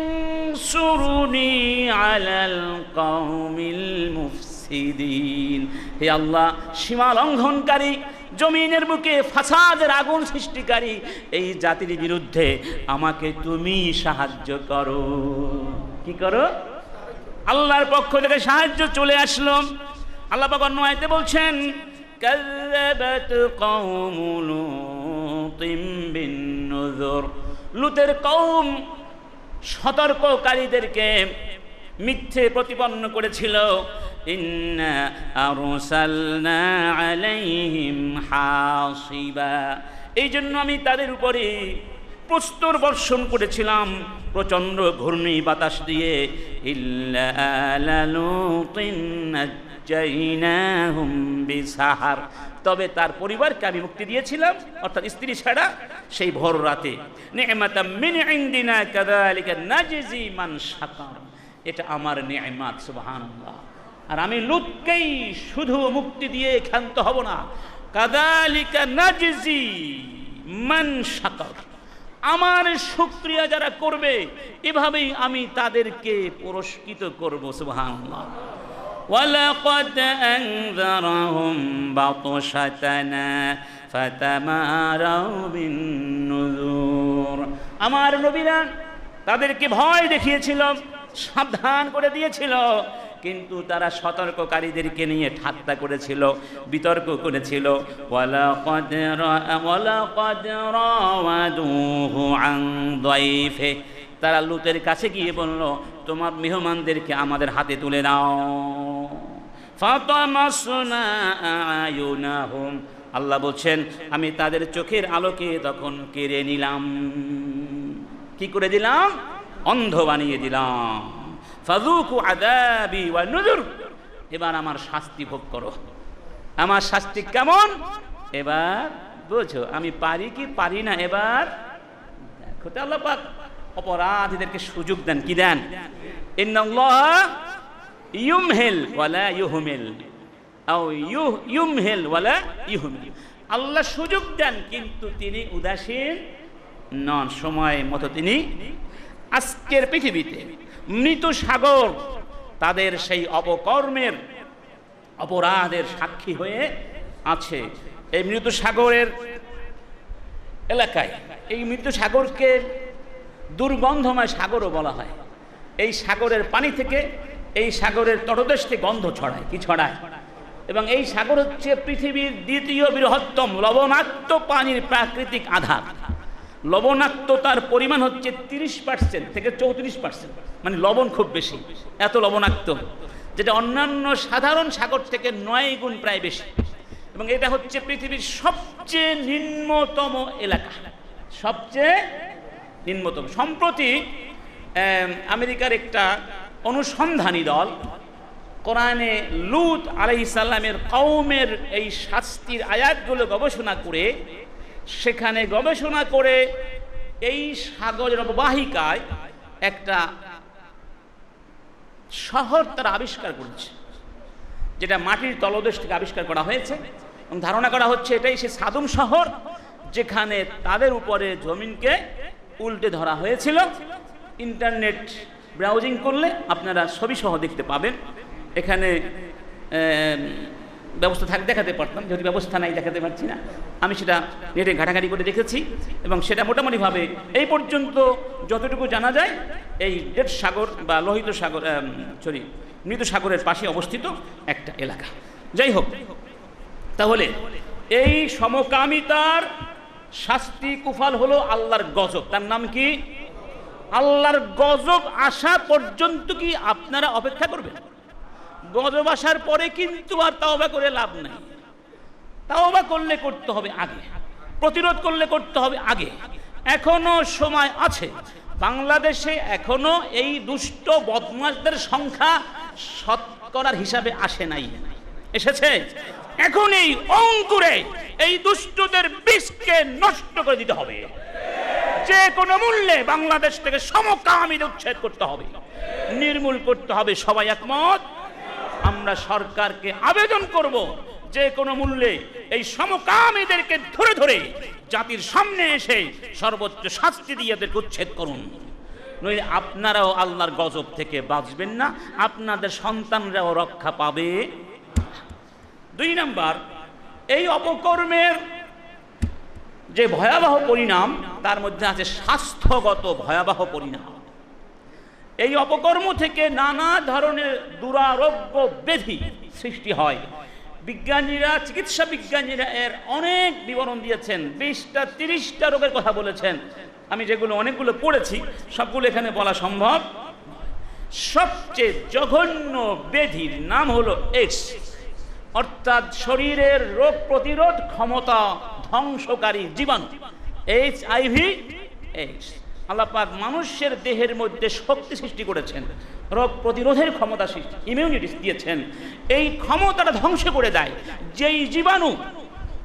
S2: আলাল কওমিল মুফসিদিন, হে আল্লাহ সীমা লঙ্ঘনকারী, জমিনের বুকে ফাসাদের আগুন সৃষ্টিকারী এই জাতির বিরুদ্ধে আমাকে তুমি সাহায্য করো। কি করো? আল্লাহর পক্ষ থেকে সাহায্য চলে আসলো। আল্লাহ পাক অন্য আয়াতে বলছেন কাযযাবাত কওমু লূতিন বিন-নুযুর, লূতের কওম সতর্ককারীদেরকে মিথ্যে প্রতিপন্ন করেছিল। ইন্না আরসালনা আলাইহিম হাসিবা, এই জন্য আমি তাদের উপরে প্রস্তর বর্ষণ করেছিলাম প্রচণ্ড ঘূর্ণি বাতাস দিয়ে। ইল্লা আলা লূতিন নাজ্জাইনাহুম বিসাহার, তবে তার পরিবারকে আমি মুক্তি দিয়েছিলাম, অর্থাৎ স্ত্রী ছাড়া, সেই ভোর রাতে। নি'মাতাম মিন ইনদিনা কাযালিকা নাজজি মান শাকার, এটা আমার নিয়ামত, সুবহানাল্লাহ। আর আমি লূতকেই শুধু মুক্তি দিয়ে ক্ষান্ত হব না, কাযালিকা নাজজি মান শাকার, আমার শুকরিয়া যারা করবে এভাবেই আমি তাদেরকে পুরস্কৃত করব, সুবহানাল্লাহ। ওয়ালাকাদ আনযারাহুম বাতশাতানা ফাতামারাউ বিন-নুযুর, আমার নবীরা তাদেরকে ভয় দেখিয়েছিল, সাবধান করে দিয়েছিল, কিন্তু তারা সতর্ককারীদেরকে নিয়ে ঠাট্টা করেছিল, বিতর্ক করেছিল। ওয়ালাকাদ রাওয়াদুহু আন দাইফে, তারা লূতের কাছে গিয়ে বলল তোমার মেহমানদেরকে আমাদের হাতে তুলে দাও। ফাতামাসনা আয়ুনাহুম, আল্লাহ বলছেন আমি তাদের চোখের আলোকে তখন কেড়ে নিলাম। কি করে দিলাম? অন্ধ বানিয়ে দিলাম। ফাযুকু আযাবি ওয়া নুযুর, এবার আমার শাস্তি ভোগ করো। আমার শাস্তি কেমন এবার বুঝো, আমি পারি কি পারি না এবার দেখো। আল্লাহ পাক অপরাধীদেরকে সুযোগ দেন, কি দেন? ইন্নাল্লাহা ইউমহিল ওয়ালা ইউহমিল, আও ইউমহিল ওয়ালা ইউহমিল, আল্লাহ সুযোগ দেন কিন্তু তিনি উদাসীন নন, সময় মতো তিনি। আজকের পৃথিবীতে মৃত সাগর তাদের সেই অপকর্মের অপরাধের সাক্ষী হয়ে আছে। এই মৃত সাগরের এলাকায় এই মৃত্যু সাগরকে দুর্গন্ধময় সাগরও বলা হয়। এই সাগরের পানি থেকে, এই সাগরের তটদেশ থেকে গন্ধ ছড়ায়। কি ছড়ায়? এবং এই সাগর হচ্ছে পৃথিবীর দ্বিতীয় বৃহত্তম লবণাক্ত পানির প্রাকৃতিক আধার। লবণাক্ততার পরিমাণ হচ্ছে 30% থেকে 34%, মানে লবণ খুব বেশি, এত লবণাক্ত, যেটা অন্যান্য সাধারণ সাগর থেকে 9 গুণ প্রায় বেশি। এবং এটা হচ্ছে পৃথিবীর সবচেয়ে নিম্নতম এলাকা, সবচেয়ে নিম্নতম। সম্প্রতি আমেরিকার একটা অনুসন্ধানী দল কোরআনে লূত আলাইহিস সালামের কওমের এই শাস্তির আয়াতগুলো গবেষণা করে, সেখানে গবেষণা করে এই সাগরের অববাহিকায় একটা শহর তারা আবিষ্কার করেছে, যেটা মাটির তলদেশ থেকে আবিষ্কার করা হয়েছে। এবং ধারণা করা হচ্ছে এটাই সে সাদুম শহর, যেখানে তাদের উপরে জমিনকে উল্টে ধরা হয়েছিল। ইন্টারনেট ব্রাউজিং করলে আপনারা ছবি সহ দেখতে পাবেন। এখানে ব্যবস্থা দেখাতে পারতাম, যেহেতু ব্যবস্থা নাই দেখাতে পারছি না। আমি সেটা নেটে ঘাটাঘাটি করে দেখেছি এবং সেটা মোটামুটিভাবে এই পর্যন্ত যতটুকু জানা যায়, এই ডেড সাগর বা লোহিত সাগর, মৃত সাগরের পাশে অবস্থিত একটা এলাকা। যাই হোক, তাহলে এই সমকামিতার শাস্তি কুফল হলো আল্লাহর গজব। তার নাম কি? আল্লাহর গজব আসা পর্যন্ত কি আপনারা অপেক্ষা করবেন? গজব আসার পরে কিন্তু আর তাওবা করে লাভ নাই। তাওবা করলে করতে হবে আগে, প্রতিরোধ করলে করতে হবে আগে। এখনো সময় আছে। বাংলাদেশে এখনো এই দুষ্ট বদমাশদের সংখ্যা শতকরার হিসাবে আসে নাই, এসেছে। এখন এই অঙ্কুরে এই দুষ্টদের বিষকে নষ্ট করে দিতে হবে। যে কোনো মূল্যে বাংলাদেশ থেকে সমকামীদের উচ্ছেদ করতে হবে, নির্মূল করতে হবে। সবাই একমত? আমরা সরকারকে আবেদন করব, যে কোনো মূল্যে এই সমকামীদেরকে ধরে ধরে জাতির সামনে এসে সর্বোচ্চ শাস্তি দিয়ে এদেরকে উচ্ছেদ করুন। নইলে আপনারাও আল্লাহর গজব থেকে বাঁচবেন না, আপনাদের সন্তানরাও রক্ষা পাবে। 2 নাম্বার, এই অপকর্মের যে ভয়াবহ পরিণাম, তার মধ্যে আছে স্বাস্থ্যগত ভয়াবহ পরিণাম। এই অপকর্ম থেকে নানা ধরনের দুরারোগ্য ব্যাধি সৃষ্টি হয়। বিজ্ঞানীরা, চিকিৎসা বিজ্ঞানীরা এর অনেক বিবরণ দিয়েছেন। 20টা 30টা রোগের কথা বলেছেন। আমি যেগুলো অনেকগুলো পড়েছি সবগুলো এখানে বলা সম্ভব। সবচেয়ে জঘন্য ব্যাধির নাম হলো এইডস, অর্থাৎ শরীরের রোগ প্রতিরোধ ক্ষমতা ধ্বংসকারী জীবাণু, HIV এইডস। আল্লাহ পাক মানুষের দেহের মধ্যে শক্তি সৃষ্টি করেছেন, রোগ প্রতিরোধের ক্ষমতা সৃষ্টি, ইমিউনিটি দিয়েছেন। এই ক্ষমতাটা ধ্বংস করে দেয় যেই জীবাণু,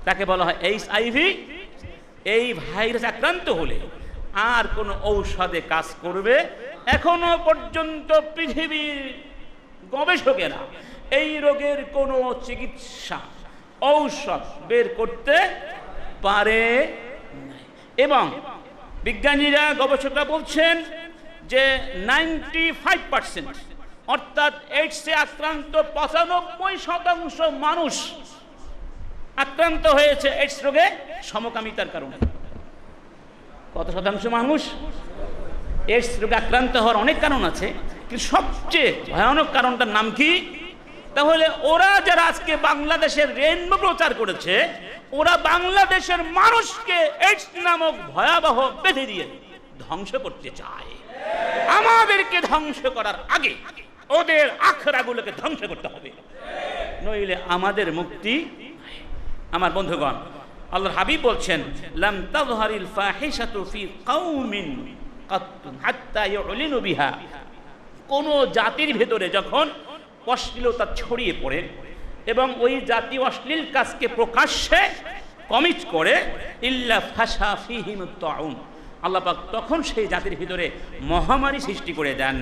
S2: তাকে বলা হয় HIV। এই ভাইরাস আক্রান্ত হলে আর কোনো ঔষধে কাজ করবে? এখনো পর্যন্ত পৃথিবীর গবেষকেরা এই রোগের কোনো চিকিৎসা, ঔষধ বের করতে পারে নাই। এবং বিজ্ঞানীরা, গবেষকরা বলছেন যে 95%, অর্থাৎ এইডসে আক্রান্ত 95% মানুষ আক্রান্ত হয়েছে এইডস রোগে সমকামিতার কারণে। কত শতাংশ মানুষ? এইডস রোগে আক্রান্ত হওয়ার অনেক কারণ আছে, কিন্তু সবচেয়ে ভয়ানক কারণটার নাম কি? তাহলে ওরা যারা আজকে বাংলাদেশের রেইনবো প্রচার করেছে, ওরা বাংলাদেশের মানুষকে এইডস নামক ভয়াবহ ব্যাধি দিয়ে ধ্বংস করতে চায়। আমাদেরকে ধ্বংস করার আগে ওদের আখড়াগুলোকে ধ্বংস করতে হবে, নইলে আমাদের মুক্তি। আমার বন্ধুগণ, আল্লাহর হাবিব বলছেন, লাম তাযহারিল ফাহিশাতু ফি কওমিন কাত্তু হাত্তা ইউলিনু বিহা। কোন জাতির ভেতরে যখন অশ্লীলতা ছড়িয়ে পড়ে এবং ওই জাতি অশ্লীল কাজকে প্রকাশ্যে কমিট করে, ইল্লা ফাশা ফীহিমুত তাউন, আল্লাহ পাক তখন সেই জাতির ভিতরে মহামারী সৃষ্টি করে দেন।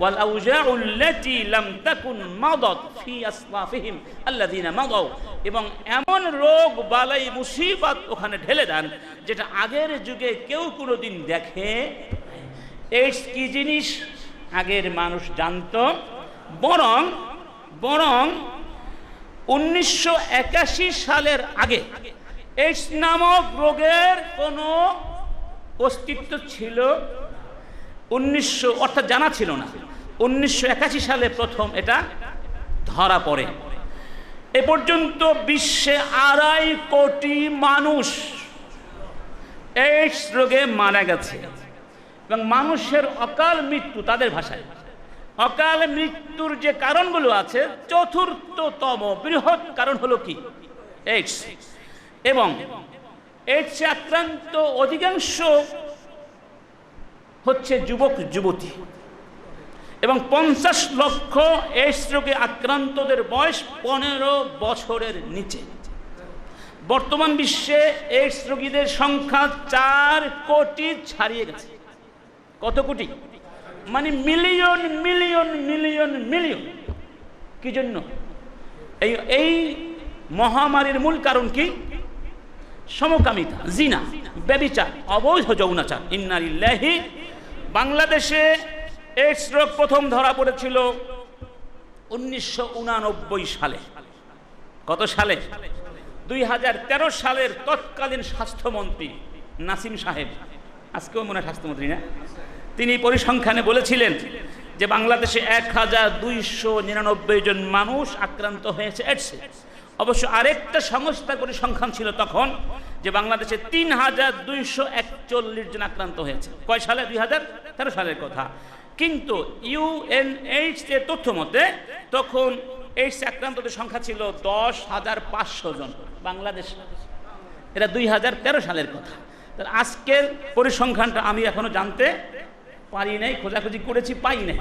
S2: ওয়াল আউজাউল্লাতী লাম তাকুন মাদাত ফি আসলাফিহিম আল্লাযীনা মাদাউ, এবং এমন রোগ বালাই মুসিবত ওখানে ঢেলে দেন যেটা আগের যুগে কেউ কোনোদিন দেখে। এইডস কি জিনিস আগের মানুষ জানতো, বরং 1981 সালের আগে এইডস নামক রোগের কোনো অস্তিত্ব ছিল 1900, অর্থাৎ জানা ছিল না। 1981 সালে প্রথম এটা ধরা পড়ে। এ পর্যন্ত বিশ্বে 2.5 কোটি মানুষ এইডস রোগে মারা গেছে এবং মানুষের অকাল মৃত্যু, তাদের ভাষায় অকাল মৃত্যুর যে কারণগুলো আছে, চতুর্থতম বৃহৎ কারণ হলো কি? এইডস। এবং এইডসে আক্রান্ত অধিকাংশ হচ্ছে যুবক যুবতী এবং 50 লক্ষ এইডস রোগে আক্রান্তদের বয়স 15 বছরের নিচে। বর্তমান বিশ্বে এইডস রোগীদের সংখ্যা 4 কোটি ছাড়িয়ে গেছে। কত কোটি? মানে মিলিয়ন মিলিয়ন মিলিয়ন মিলিয়ন। কি জন্য? এই মহামারীর মূল কারণ কি? সমকামিতা, জিনা, ব্যভিচার, অবৈধ যৌনাচার। ইন্না লিল্লাহি। বাংলাদেশে এইডস রোগ প্রথম ধরা পড়েছিল 1989 সালে। কত সালে? 2013 সালের তৎকালীন স্বাস্থ্যমন্ত্রী নাসিম সাহেব, আজকেও মনে হয় স্বাস্থ্যমন্ত্রী না, তিনি পরিসংখ্যানে বলেছিলেন যে বাংলাদেশে 1299 জন মানুষ আক্রান্ত হয়েছে এইডসে। অবশ্য আরেকটা সংস্থা পরিসংখ্যান ছিল তখন যে বাংলাদেশে 3241 জন আক্রান্ত হয়েছে। কয় সালে? 2013 সালের কথা। কিন্তু ইউএনএইডস এর তথ্য মতে তখন এইডস আক্রান্তদের সংখ্যা ছিল 10,500 জন বাংলাদেশ। এটা 2013 সালের কথা। তাহলে আজকের পরিসংখ্যানটা আমি এখনো জানতে পারি নাই, খোঁজাখুঁজি করেছি, পাই নাই।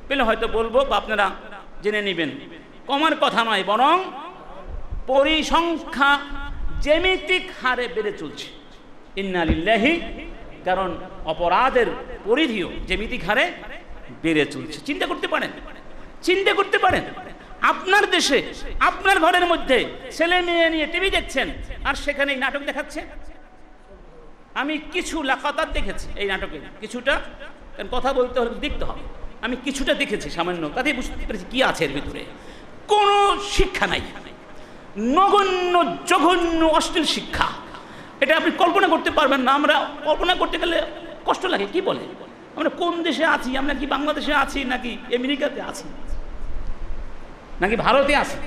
S2: পেলে হয়তো বলবো বা আপনারা জেনে নেবেন। কমার কথা নয়, বরং পরিসংখ্যা জ্যামিতিক হারে বেড়ে চলছে। ইন্না লিল্লাহি। কারণ অপরাধের পরিধিও জ্যামিতিক হারে বেড়ে চলছে। চিন্তা করতে পারেন, চিন্তা করতে পারেন আপনার দেশে আপনার ঘরের মধ্যে ছেলে মেয়ে নিয়ে টিভি দেখছেন আর সেখানে এই নাটক দেখাচ্ছে। আমি কিছু লাকাতার দেখেছি এই নাটকে, কিছুটা, কারণ কথা বলতে হলে দেখতে হবে। আমি কিছুটা দেখেছি সামান্য, তাতেই বুঝতে পেরেছি কি আছে এর ভিতরে। কোনো শিক্ষা নাই, নগণ্য জঘন্য অশ্লীল শিক্ষা। এটা আপনি কল্পনা করতে পারবেন না। আমরা কল্পনা করতে গেলে কষ্ট লাগে। কি বলে আমরা কোন দেশে আছি? আমরা কি বাংলাদেশে আছি, নাকি আমেরিকাতে আছি, নাকি ভারতে আছি?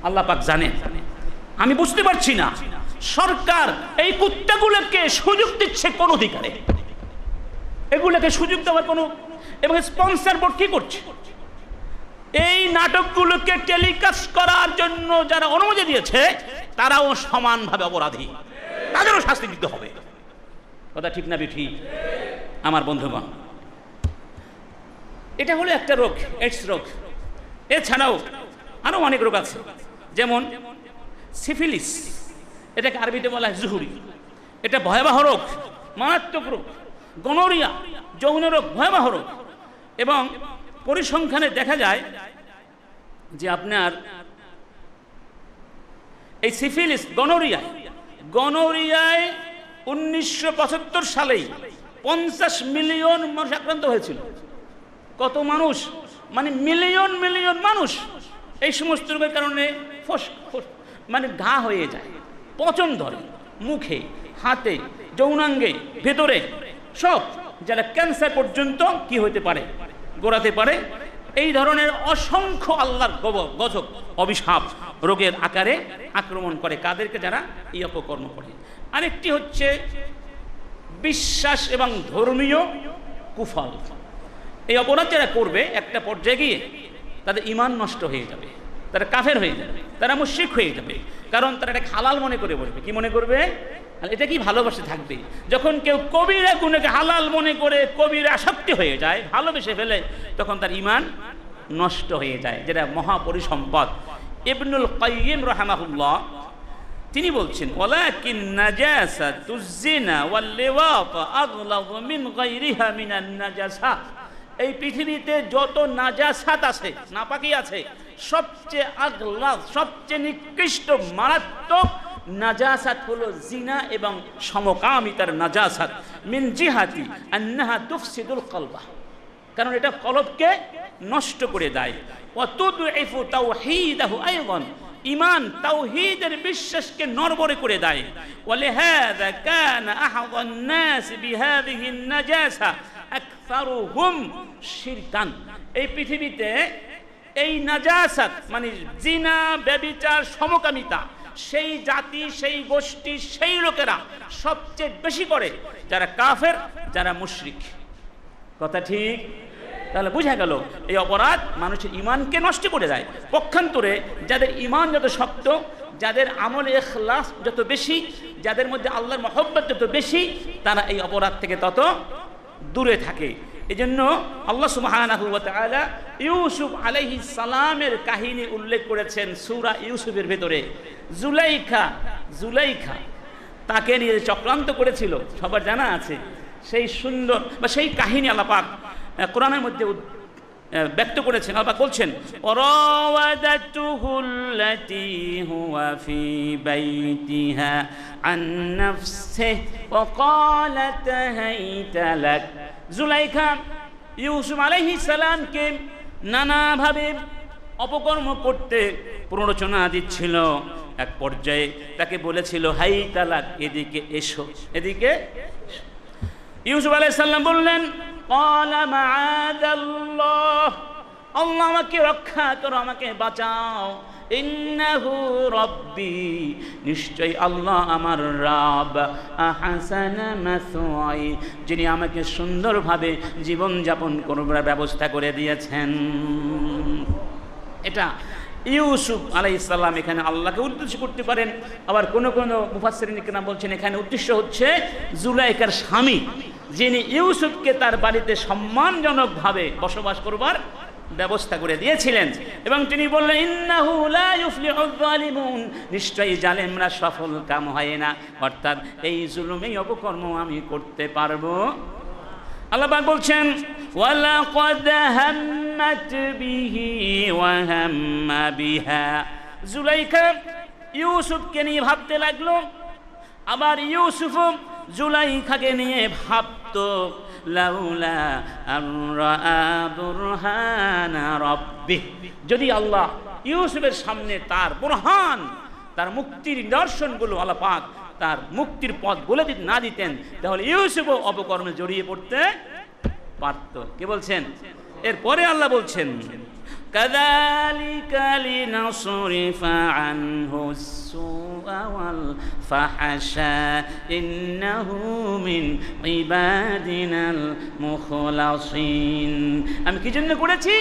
S2: আল্লাহ পাক জানে। আমি বুঝতে পারছি না সরকার এই কুত্তাগুলোকে সুযোগ দিচ্ছে কোন অধিকারে? এগুলোকে সুযোগ দেওয়ার কোনো, এবং স্পন্সর বোর্ড কি করছে? এই নাটকগুলোকে টেলিকাস্ট করার জন্য যারা অনুমতি দিয়েছে তারাও সমানভাবে অপরাধী, তাদেরও শাস্তি দিতে হবে। কথা ঠিক না বেঠি আমার বন্ধুগণ? এটা হলো একটা রোগ, এইডস রোগ। এছাড়াও আরো অনেক রোগ আছে, যেমন সিফিলিস, এটাকে আরবিতে বলা হয় জুহুরি। এটা ভয়াবহ রোগ, মারাত্মক রোগ। গনোরিয়া, যৌন রোগ, ভয়াবহ রোগ। এবং পরিসংখ্যানে দেখা যায় যে আপনার এই সিফিলিস, গনোরিয়ায় 1975 সালেই 50 মিলিয়ন মানুষ আক্রান্ত হয়েছিল। কত মানুষ? মানে মিলিয়ন মিলিয়ন মানুষ এই সমস্ত রোগের কারণে মানে ঘা হয়ে যায়, পচন ধরে মুখে, হাতে, যৌনাঙ্গে, ভেতরে সব, যারা ক্যান্সার পর্যন্ত কি হতে পারে, গোড়াতে পারে। এই ধরনের অসংখ্য আল্লাহর গজব, অভিশাপ রোগের আকারে আক্রমণ করে কাদেরকে? যারা এই অপকর্ম করে। আরেকটি হচ্ছে বিশ্বাস এবং ধর্মীয় কুফল। এই অপরাধ যারা করবে একটা পর্যায়ে গিয়ে তাদের ঈমান নষ্ট হয়ে যাবে, তারা কাফের হয়ে যাবে, তারা মুশরিক হয়ে যাবে। কারণ তারা এটা হালাল মনে করে বসবে। কি মনে করবে? এটা কি ভালোবাসে থাকবে। যখন কেউ কবিরা গুনাহকে হালাল মনে করে কবিরা আসক্তি হয়ে যায়, ভালোবেসে ফেলে, তখন তার ঈমান নষ্ট হয়ে যায়, যেটা মহাপরিসম্পদ। ইবনুল কাইয়িম রাহিমাহুল্লাহ তিনি বলছেন, ওয়ালাকিন নাজাসাতুজ জিনা ওয়াল লিওয়াত আগলাযু মিন গায়রিহা মিনান নাজাসা। এই পৃথিবীতে যত নাজাসাত আছে, নাপাকি আছে, সবচেয়ে আগলায, সবচেয়ে নিকৃষ্ট মারাত্মক নাজাসাত হলো জিনা এবং সমকামিতার নাজাসাত। মিন জিহাতি আন্নাহা তুফসিদুল কলবা, কারণ এটা কলবকে নষ্ট করে দেয়। ওয়া তুদঈফু তাওহীদাহু আইদান, ইমান তাওহীদের বিশ্বাসকে নড়বড়ে করে দেয়। ওয়ালিহাযা কানা আহদান নাস বিহাযিহি নাজাসা আকসারুহুম শিরকান। এই পৃথিবীতে এই নাজাসাত মানে জিনা, ব্যভিচার, সমকামিতা সেই জাতি, সেই গোষ্ঠী, সেই লোকেরা সবচেয়ে বেশি করে যারা কাফের, যারা মুশরিক। কথা ঠিক? তাহলে বোঝা গেল এই অপরাধ মানুষের ঈমানকে নষ্ট করে দেয়। পক্ষান্তরে যাদের ঈমান যত শক্ত, যাদের আমলে ইখলাস যত বেশি, যাদের মধ্যে আল্লাহর মহব্বত যত বেশি, তারা এই অপরাধ থেকে তত দূরে থাকে। এজন্য আল্লাহ সুবহানাহু ওয়া তাআলা ইউসুফ আলাইহিস সালামের কাহিনী উল্লেখ করেছেন সূরা ইউসুফের ভেতরে। জুলাইখা তাকে নিয়ে চক্রান্ত করেছিল, সবার জানা আছে। সেই সুন্দর বা সেই কাহিনী আল্লাহ পাক কোরআনের মধ্যে ব্যক্ত করেছেন। আল্লাহ পাক বলছেন, ওয়ারাওয়াদাতুহুল্লাতী হুয়া ফি বাইতিহা আন নাফসিহি ওয়া ক্বালাত হাইতা লাক। জুলাইখা ইউসুফ আলাইহিস সালামকে নানাভাবে অপকর্ম করতে প্ররোচনা দিচ্ছিল। এক পর্যায়ে তাকে বলেছিল, হাই তালাক, এদিকে এসো, এদিকে। ইউসুফ আলাইহিস সালাম বললেন, ক্বালা মাআযাল্লাহ, আল্লাহ আমাকে রক্ষা করো, আমাকে বাঁচাও। ইন্নাহু রাব্বি, নিশ্চয় আল্লাহ আমার রব। আহসানা মাসওয়াই, যিনি আমাকে সুন্দরভাবে জীবনযাপন করবার ব্যবস্থা করে দিয়েছেন। এটা ইউসুফ আলাইহিস সালাম এখানে আল্লাহকে উদ্দেশ্য করতে পারেন। আবার কোন কোন মুফাসসিরিন কিরাম বলছেন এখানে উদ্দেশ্য হচ্ছে জুলাইখার স্বামী, যিনি ইউসুফকে তার বাড়িতে সম্মানজনকভাবে বসবাস করবার ব্যবস্থা করে দিয়েছিলেন। এবং তিনি বললেন, ইন্নাহু লা ইউফলিহুয যালিমুন, নিশ্চয়ই জালেমরা সফল কাম হয় না। অর্থাৎ এই জুলুম, এই অপকর্ম আমি করতে পারবো। আল্লাহ পাক বলছেন, ওয়ালাকাদ হাম্মাত বিহি ওয়া হাম্মা বিহা। জুলাইখা ইউসুফকে নিয়ে ভাবতে লাগলো, আবার ইউসুফ জুলাইখাকে নিয়ে ভাবতো, লাউলা আন রাআ বুরহানা রাব্বিহ, যদি আল্লাহ ইউসুফের সামনে তার বুরহান, তার মুক্তির নিদর্শনগুলো আল্লাহ পাক তার মুক্তির পথ বলে না দিতেন, তাহলে ইউসুফও অপকর্মে জড়িয়ে পড়তে পারত। কে বলছেন? এরপরে আল্লাহ বলছেন, কাযালিকা লিনাসরিফা আনহুস সুআ ওয়াল ফাহশা ইন্নাহু মিন ইবাদিনাল মুখলাসিন। আমি কি জন্য করেছি?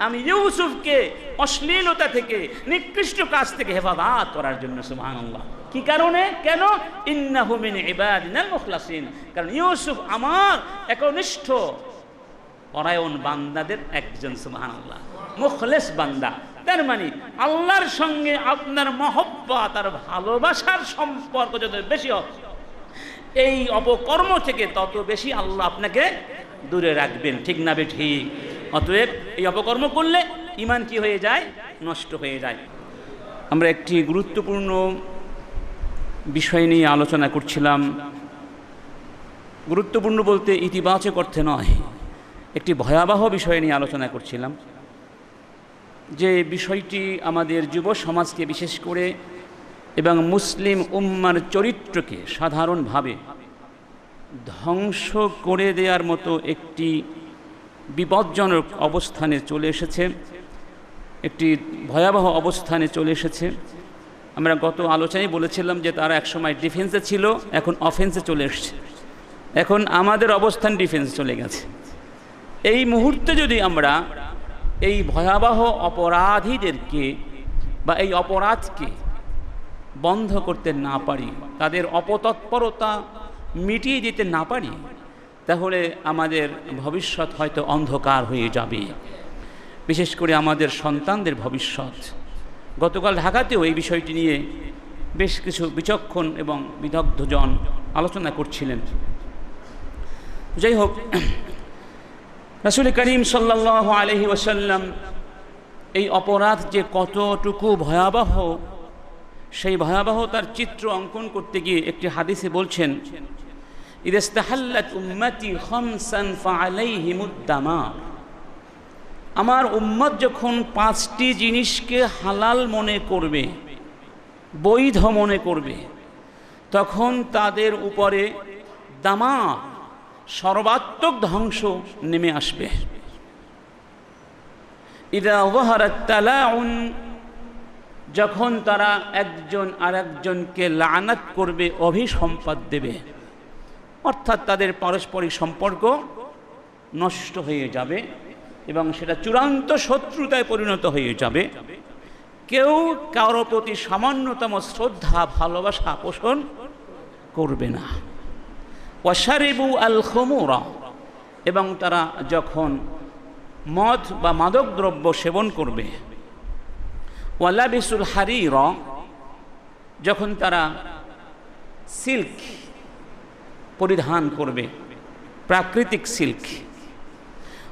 S2: আমি ইউসুফকে অশ্লীলতা থেকে, নিকৃষ্ট কাজ থেকে হেফাজত করার জন্য। সুবহানাল্লাহ। কি কারণে? কেন? ইন্নাহু মিন ইবাদিনাল মুখলাসিন, কারণ ইউসুফ আমার একনিষ্ঠ পরায়ণ বান্দাদের একজন। সুবহানাল্লাহ। মুখলেস বান্দা, তার মানে আল্লাহর সঙ্গে আপনার মহব্বত আর ভালোবাসার সম্পর্ক যত বেশি হবে, এই অপকর্ম থেকে তত বেশি আল্লাহ আপনাকে দূরে রাখবেন। ঠিক না বে ঠিক? অতএব এই অপকর্ম করলে ঈমান কি হয়ে যায়? নষ্ট হয়ে যায়। আমরা একটি গুরুত্বপূর্ণ বিষয় নিয়ে আলোচনা করছিলাম। গুরুত্বপূর্ণ বলতে ইতিবাচক অর্থে নয়, একটি ভয়াবহ বিষয় নিয়ে আলোচনা করছিলাম, যে বিষয়টি আমাদের যুব সমাজকে বিশেষ করে এবং মুসলিম উম্মার চরিত্রকে সাধারণভাবে ধ্বংস করে দেওয়ার মতো একটি বিপজ্জনক অবস্থানে চলে এসেছে, একটি ভয়াবহ অবস্থানে চলে এসেছে। আমরা গত আলোচনায় বলেছিলাম যে তারা একসময় ডিফেন্সে ছিল, এখন অফেন্সে চলে এসছে। এখন আমাদের অবস্থান ডিফেন্সে চলে গেছে। এই মুহূর্তে যদি আমরা এই ভয়াবহ অপরাধীদেরকে বা এই অপরাধকে বন্ধ করতে না পারি, তাদের অপতৎপরতা মিটিয়ে দিতে না পারি, তাহলে আমাদের ভবিষ্যৎ হয়তো অন্ধকার হয়ে যাবে, বিশেষ করে আমাদের সন্তানদের ভবিষ্যৎ। গতকাল ঢাকাতেও এই বিষয়টি নিয়ে বেশ কিছু বিচক্ষণ এবং বিদগ্ধজন আলোচনা করছিলেন। যাই হোক, রাসূল করিম সাল্লাল্লাহু আলাইহি ওয়াসাল্লাম এই অপরাধ যে কতটুকু ভয়াবহ, সেই ভয়াবহতার চিত্র অঙ্কন করতে গিয়ে একটি হাদিসে বলছেন, ইযা ইসতাহাল্লাত উম্মতি খামসান ফাআলাইহিমুদ দামার। আমার উম্মত যখন 5টি জিনিসকে হালাল মনে করবে, বৈধ মনে করবে, তখন তাদের উপরে দামা সর্বাত্মক ধ্বংস নেমে আসবে। ইদা ওয়াহারাত তালাউন, যখন তারা একজন আর একজনকে লানাত করবে, অভিসম্পাদ দেবে, অর্থাৎ তাদের পারস্পরিক সম্পর্ক নষ্ট হয়ে যাবে এবং সেটা চূড়ান্ত শত্রুতায় পরিণত হয়ে যাবে। কেউ কারো প্রতি সামান্যতম শ্রদ্ধা ভালোবাসা পোষণ করবে না। ওয়াশারিবু আল খুমুরা, এবং তারা যখন মদ বা মাদক দ্রব্য সেবন করবে। ওয়ালাবিসুল হারিরা, যখন তারা সিল্ক পরিধান করবে, প্রাকৃতিক সিল্ক।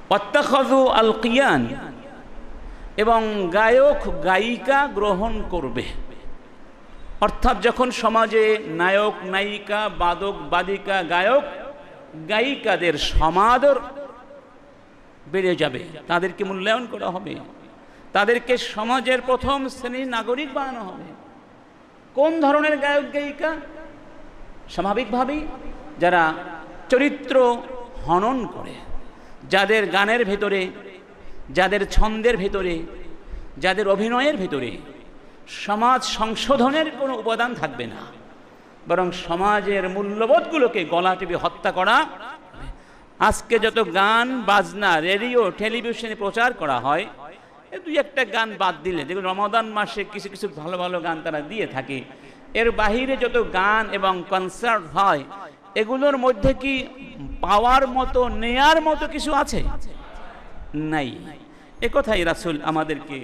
S2: ওয়াত্তাখাযু আল কিয়ান, এবং গায়ক গায়িকা গ্রহণ করবে, অর্থাৎ যখন সমাজে নায়ক নায়িকা বাদক বাদিকা গায়ক গায়িকাদের সমাদর বেড়ে যাবে, তাদেরকে মূল্যায়ন করা হবে, তাদেরকে সমাজের প্রথম শ্রেণীর নাগরিক বানানো হবে। কোন ধরনের গায়ক গায়িকা? স্বাভাবিকভাবেই যারা চরিত্র হনন করে, যাদের গানের ভেতরে, যাদের ছন্দের ভেতরে, যাদের অভিনয়ের ভেতরে সমাজ সংশোধনের কোনো উপাদান থাকবে না, বরং সমাজের মূল্যবোধগুলোকে গলা টিপে হত্যা করা। আজকে যত গান বাজনা রেডিও টেলিভিশনে প্রচার করা হয়, দুই একটা গান বাদ দিলে, যেগুলো রমাদান মাসে কিছু কিছু ভালো ভালো গান তারা দিয়ে থাকে, এর বাহিরে যত গান এবং কনসার্ট হয়, এগুলোর মধ্যে কি পাওয়ার মতো নেয়ার মতো কিছু আছে? নাই। একথাই রাসূল আমাদেরকে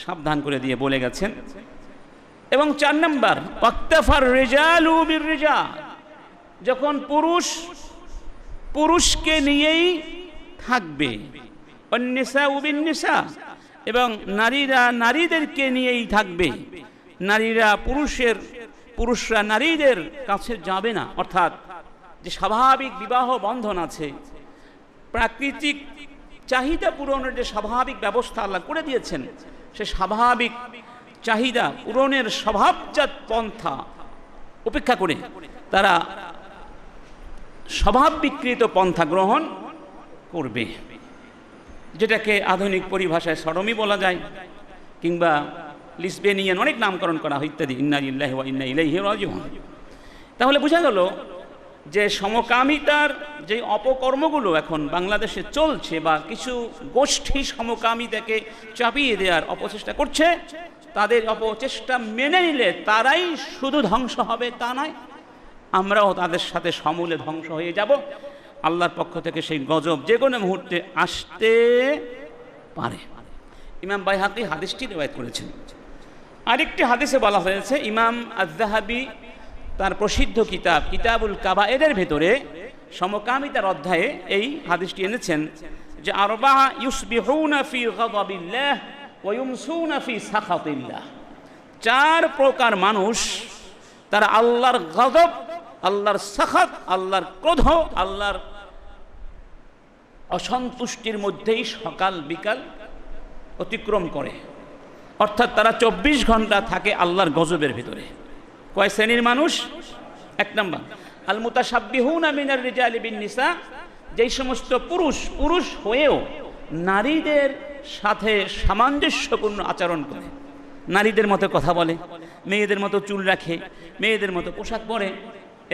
S2: সাবধান করে দিয়ে বলে গেছেন। এবং 4 নম্বর, ওয়াক্তাফার রিজালু বির রিজাল, যখন পুরুষ পুরুষকে নিয়েই থাকবে, অন্নিসাউ বিন নিসা, এবং নারীরা নারীদেরকে নিয়েই থাকবে, নারীরা পুরুষরা নারীদের কাছে যাবে না। অর্থাৎ যে স্বাভাবিক বিবাহ বন্ধন আছে, প্রাকৃতিক চাহিদা পূরণের যে স্বাভাবিক ব্যবস্থা আল্লাহ করে দিয়েছেন, সে স্বাভাবিক চাহিদা পূরণের স্বভাবজাত পন্থা উপেক্ষা করে তারা স্বভাব বিকৃত পন্থা গ্রহণ করবে, যেটাকে আধুনিক পরিভাষায় সডমি বলা যায়, কিংবা লিসবেনিয়ান অনেক নামকরণ করা হয় ইত্যাদি। ইন্না লিল্লাহি ওয়া ইন্না ইলাইহি রাজিউন। তাহলে বোঝা গেল যে সমকামিতার যে অপকর্মগুলো এখন বাংলাদেশে চলছে, বা কিছু গোষ্ঠী সমকামিতাকে চাপিয়ে দেওয়ার অপচেষ্টা করছে, তাদের অপচেষ্টা মেনে নিলে তারাই শুধু ধ্বংস হবে তা নয়, আমরাও তাদের সাথে সমূলে ধ্বংস হয়ে যাব। আল্লাহর পক্ষ থেকে সেই গজব যে কোনো মুহূর্তে আসতে পারে। ইমাম বাইহাকি হাদিসটি রিওয়ায়াত করেছেন। আরেকটি হাদিসে বলা হয়েছে, ইমাম আয-যাহাবী তার প্রসিদ্ধ কিতাব কিতাবুল কাবায়েরের ভেতরে সমকামিতার অধ্যায়ে এই হাদিসটি এনেছেন যে আরবা ইউসবিহুনা ফি গাদাবিল্লাহ ওয়া ইউমসুনা ফি সাখাতিল্লাহ, 4 প্রকার মানুষ তারা আল্লাহর গজব, আল্লাহর সাখাত, আল্লাহর ক্রোধ, আল্লাহর অসন্তুষ্টির মধ্যেই সকাল বিকাল অতিক্রম করে। অর্থাৎ তারা 24 ঘন্টা থাকে আল্লাহর গজবের ভিতরে। কয় শ্রেণীর মানুষ? 1 নম্বর, আল মুতাশাব্বিহুনা মিনার রিজালি বিন নিসা, যেই সমস্ত পুরুষ হয়েও নারীদের সাথে সামঞ্জস্যপূর্ণ আচরণ করে, নারীদের মতো কথা বলে, মেয়েদের মতো চুল রাখে, মেয়েদের মতো পোশাক পরে,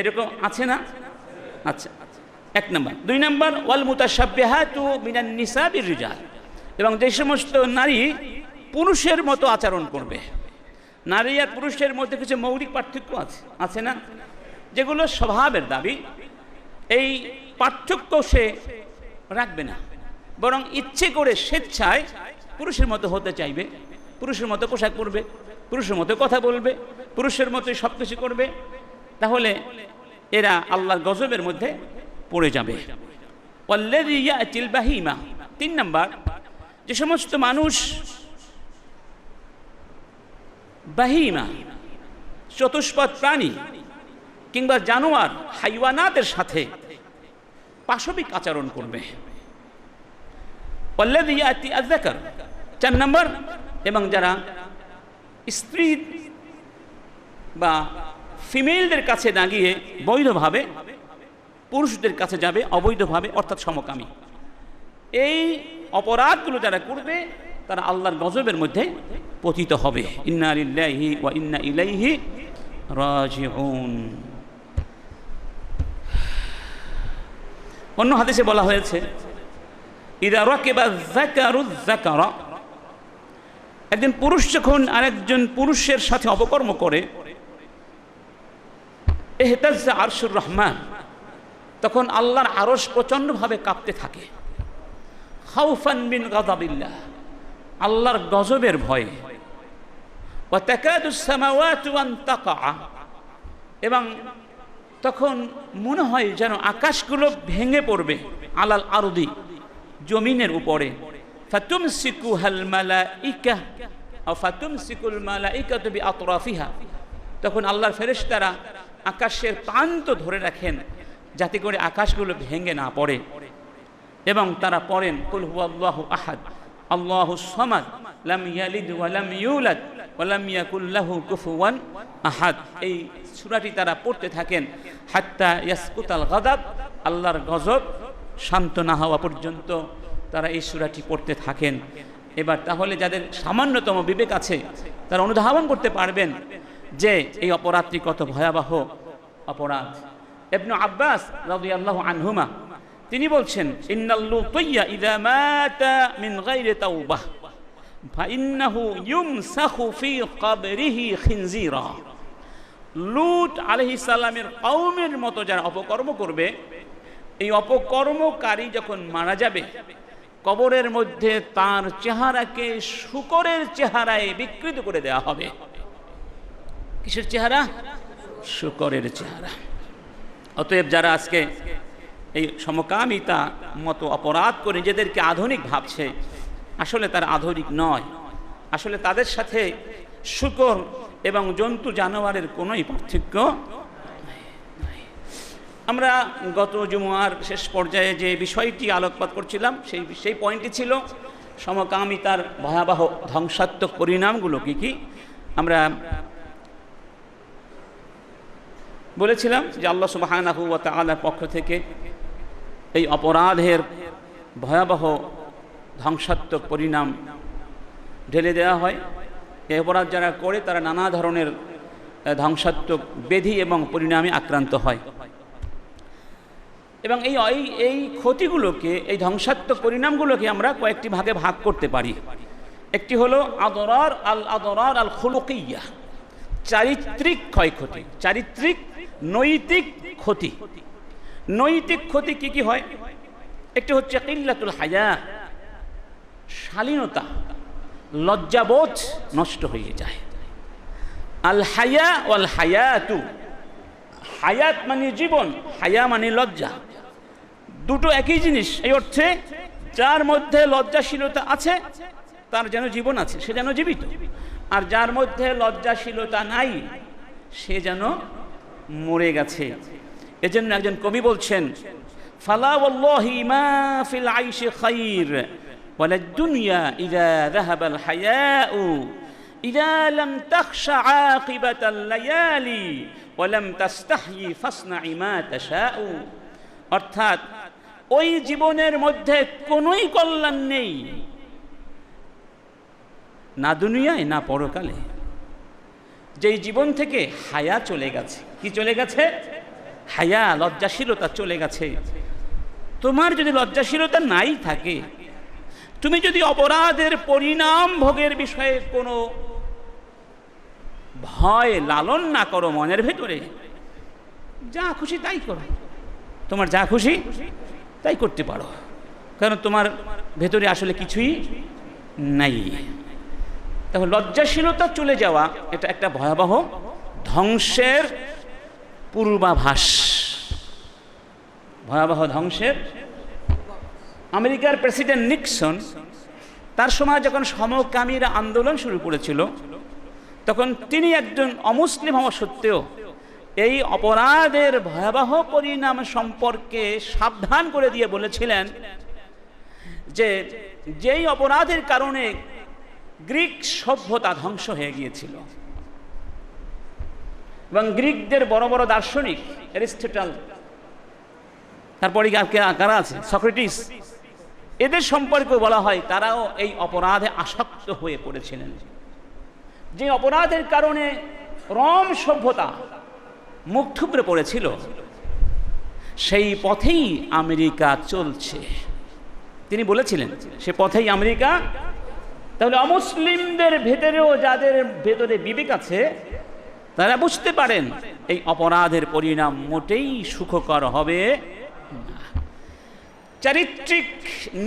S2: এরকম আছে না? আচ্ছা, 1 নম্বর। 2 নম্বর, ওয়াল মুতাশাব্বিহাতু মিনান নিসা বির রিজাল, এবং যে সমস্ত নারী পুরুষের মতো আচরণ করবে। নারী আর পুরুষের মধ্যে কিছু মৌলিক পার্থক্য আছে না, যেগুলো স্বভাবের দাবি, এই পার্থক্য সে রাখবে না, বরং ইচ্ছে করে স্বেচ্ছায় পুরুষের মতো হতে চাইবে, পুরুষের মতো পোশাক পরবে, পুরুষের মতো কথা বলবে, পুরুষের মতোই সব কিছু করবে। তাহলে এরা আল্লাহর গজবের মধ্যে পড়ে যাবে। ওয়াল্লাযী ইয়াতিল বাহিমা, 3 নম্বর, যে সমস্ত মানুষ বাহিমা চতুষ্পদ প্রাণী কিংবা জানোয়ার হাইওয়ানাতের সাথে পাশবিক আচরণ করবে। ওয়াল্লাযী ইয়াতি আয-যাকার, 4 নম্বর, এবং যারা স্ত্রী বা ফিমেলদের কাছে না গিয়ে বৈধভাবে পুরুষদের কাছে যাবে অবৈধভাবে, অর্থাৎ সমকামী। এই অপরাধগুলো যারা করবে তারা আল্লাহর গজবের মধ্যে পতিত হবে। ইন্না লিল্লাহি ওয়া ইন্না ইলাইহি রাজিউন। অন্য হাদিসে বলা হয়েছে, ইদা রাকিবা যাকারু যাকারা, একজন পুরুষ যখন আরেকজন পুরুষের সাথে অপকর্ম করে, ইহতাজ্জা আরশুর রহমান, তখন আল্লাহর আরশ প্রচণ্ডভাবে কাঁপতে থাকে। খাউফান মিন গাযাবিল্লাহ, আল্লাহর গজবের ভয়ে। ওয়া তাকাদুস সামাওয়াতু আন তাকা, এবং তখন মনে হয় যেন আকাশগুলো ভেঙে পড়বে। আলাল আরদি, জমিনের উপরে। ফাতুমসিকুহাল মালাইকা আও ফাতুমসিকুল মালাইকাতু বিআতরাফিহা, তখন আল্লাহর ফেরেশতারা আকাশের প্রান্ত ধরে রাখেন যাতে করে আকাশগুলো ভেঙে না পড়ে। এবং তারা পড়েন কুল হুয়াল্লাহু আহাদ আল্লাহুস সামাদ লাম ইয়ালিদ ওয়া লাম ইউলাদ ওয়া লাম ইয়াকুল লাহু কুফুয়ান আহাদ। এই সূরাটি তারা পড়তে থাকেন হাত্তা ইয়াসকুতাল গাদাব, আল্লাহর গজব শান্ত না হওয়া পর্যন্ত তারা এই সূরাটি পড়তে থাকেন। এবার তাহলে যাদের সামান্যতম বিবেক আছে তারা অনুধাবন করতে পারবেন যে এই অপরাধটি কত ভয়াবহ অপরাধ। ইবনে আব্বাস রাদিয়াল্লাহু আনহুমা তিনি বলছেন, ইন্নাল লুতইয়া ইযা মাতা মিন গায়রি তাওবাহ ফাইন্নাহু ইউমসাখু ফি কবরিহি খিনজিরা। লূত আলাইহিস সালামের কওমের মতো যারা অপকর্ম করবে, এই অপকর্মকারী যখন মারা যাবে কবরের মধ্যে তার চেহারাকে শূকরের চেহারায় বিকৃত করে দেওয়া হবে। কিসের চেহারা? শূকরের চেহারা। অতএব যারা আজকে এই সমকামিতা মতো অপরাধ করে নিজেদেরকে আধুনিক ভাবছে, আসলে তারা আধুনিক নয়। আসলে তাদের সাথে শূকর এবং জন্তু জানোয়ারের কোনোই পার্থক্য নাই। আমরা গত জুমুয়ার শেষ পর্যায়ে যে বিষয়টি আলোকপাত করছিলাম সেই পয়েন্টটি ছিল সমকামিতার ভয়াবহ ধ্বংসাত্মক পরিণামগুলো কি কি। আমরা বলেছিলাম যে আল্লাহ সুবহানাহু ওয়া তাআলার পক্ষ থেকে এই অপরাধের ভয়াবহ ধ্বংসাত্মক পরিণাম ঢেলে দেওয়া হয়। এই অপরাধ যারা করে তারা নানা ধরনের ধ্বংসাত্মক ব্যাধি এবং পরিণামে আক্রান্ত হয়। এবং এই ক্ষতিগুলোকে, এই ধ্বংসাত্মক পরিণামগুলোকে আমরা কয়েকটি ভাগে ভাগ করতে পারি। একটি হলো আদরার আল খুলুকিয়া, চারিত্রিক ক্ষয়ক্ষতি, চারিত্রিক নৈতিক ক্ষতি। নৈতিক ক্ষতি কি কি হয়? একটি হচ্ছে কিল্লাতুল হায়া, শালীনতা, লজ্জাবোধ নষ্ট হয়ে যায়। আল হায়া ওয়াল হায়াতু, হায়াত মানে জীবন, হায়া মানে লজ্জা, দুটো একই জিনিস। এই অর্থে যার মধ্যে লজ্জাশীলতা আছে তার যেন জীবন আছে, সে যেন জীবিত। আর যার মধ্যে লজ্জাশীলতা নাই সে যেন মরে গেছে। এজন্য একজন কবি বলছেন, ফালা ওয়াল্লাহি মা ফিল আইশি খাইর ওয়ালা দুনিয়া ইযা যাহাবাল হায়াউ ইযা লাম তাখশা আকিবাতাল লায়ালি ওয়া লাম তাস্তাহয়ি ফাসনাই মা তাশাউ। অর্থাৎ ওই জীবনের মধ্যে কোনোই কল্যাণ নেই, না দুনিয়ায় না পরকালে। যেই জীবন থেকে হায়া চলে গেছে। কি চলে গেছে? হায়া, লজ্জাশীলতা চলে গেছে। তোমার যদি লজ্জাশীলতা নাই থাকে, তুমি যদি অপরাধের পরিণাম ভোগের বিষয়ে কোনো ভয় লালন না করো মনের ভেতরে, যা খুশি তাই করো, তোমার যা খুশি তাই করতে পারো, কারণ তোমার ভেতরে আসলে কিছুই নাই। তখন লজ্জাশীলতা চলে যাওয়া এটা একটা ভয়াবহ ধ্বংসের পূর্বাভাস, ভয়াবহ ধ্বংসের। আমেরিকার প্রেসিডেন্ট নিক্সন তার সময় যখন সমকামীরা আন্দোলন শুরু করেছিল, তখন তিনি একজন অমুসলিম হওয়া সত্ত্বেও এই অপরাধের ভয়াবহ পরিণাম সম্পর্কে সাবধান করে দিয়ে বলেছিলেন যে যেই অপরাধের কারণে গ্রিক সভ্যতা ধ্বংস হয়ে গিয়েছিল, এবং গ্রিকদের বড় বড় দার্শনিক অ্যারিস্টটল, তারপরে কারা আছে, সক্রেটিস, এদের সম্পর্কে বলা হয় তারাও এই অপরাধে আসক্ত হয়ে পড়েছিলেন। যে অপরাধের কারণে রোম সভ্যতা মুখ থুবড়ে পড়েছিল, সেই পথেই আমেরিকা চলছে। তিনি বলেছিলেন সে পথেই আমেরিকা। তাহলে অমুসলিমদের ভেতরেও, যাদের ভেতরে বিবেক আছে, তারা বুঝতে পারেন এই অপরাধের পরিণাম মোটেই সুখকর হবে না। চারিত্রিক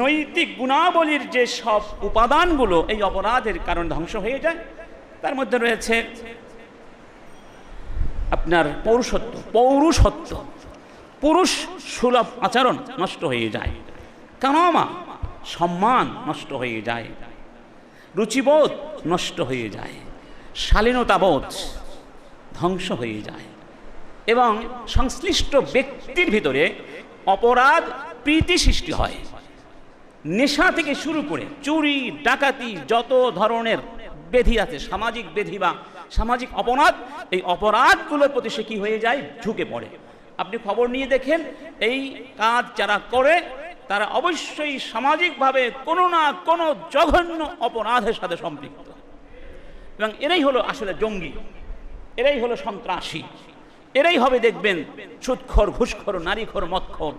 S2: নৈতিক গুণাবলীর যে সব উপাদানগুলো এই অপরাধের কারণে ধ্বংস হয়ে যায়, তার মধ্যে রয়েছে আপনার পৌরুষত্ব, পুরুষ সুলভ আচরণ নষ্ট হয়ে যায়, কারণা সম্মান নষ্ট হয়ে যায়, রুচিবোধ নষ্ট হয়ে যায়, শালীনতাবোধ ধ্বংস হয়ে যায়, এবং সংশ্লিষ্ট ব্যক্তির ভিতরে অপরাধ প্রীতি সৃষ্টি হয়। নেশা থেকে শুরু করে চুরি, ডাকাতি, যত ধরনের বেধি আছে, সামাজিক বেধি বা সামাজিক অপরাধ, এই অপরাধগুলোর প্রতি সে কি হয়ে যায়, ঝুঁকে পড়ে। আপনি খবর নিয়ে দেখেন, এই কাজ যারা করে তারা অবশ্যই সামাজিকভাবে কোনো না কোনো জঘন্য অপরাধের সাথে সম্পৃক্ত, এবং এরাই হলো আসলে জঙ্গি, এরাই হলো সন্ত্রাসী, এরাই হবে দেখবেন সুদখোর, ঘুষখোর, নারীখোর, মদখোর।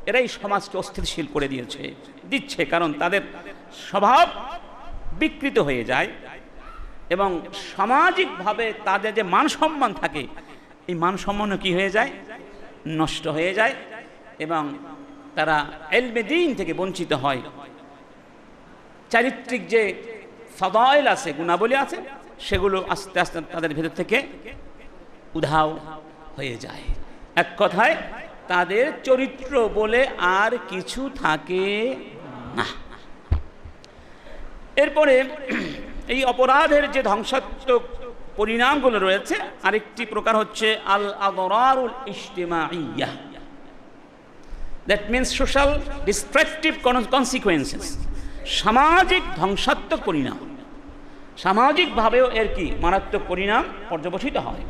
S2: এরাই সমাজকে অস্থিতিশীল করে দিচ্ছে, কারণ তাদের স্বভাব বিকৃত হয়ে যায় এবং সামাজিকভাবে তাদের যে মান সম্মান থাকে, এই মান সম্মানও কি হয়ে যায়, নষ্ট হয়ে যায়, এবং তারা ইলমে দ্বীন থেকে বঞ্চিত হয়। চারিত্রিক যে ফাদাইল আছে, গুণাবলী আছে, সেগুলো আস্তে আস্তে তাদের ভেতর থেকে উধাও হয়ে যায়। এক কথায় তাদের চরিত্র বলে আর কিছু থাকে না। এরপরে এই অপরাধের যে ধ্বংসাত্মক পরিণামগুলো রয়েছে, আরেকটি প্রকার হচ্ছে আল আদরারুল ইজতিমাইয়া, that means social destructive consequences, সামাজিক ধ্বংসাত্মক পরিণাম। সামাজিকভাবেও এর কি মারাত্মক পরিণাম পর্যবসিত হয়,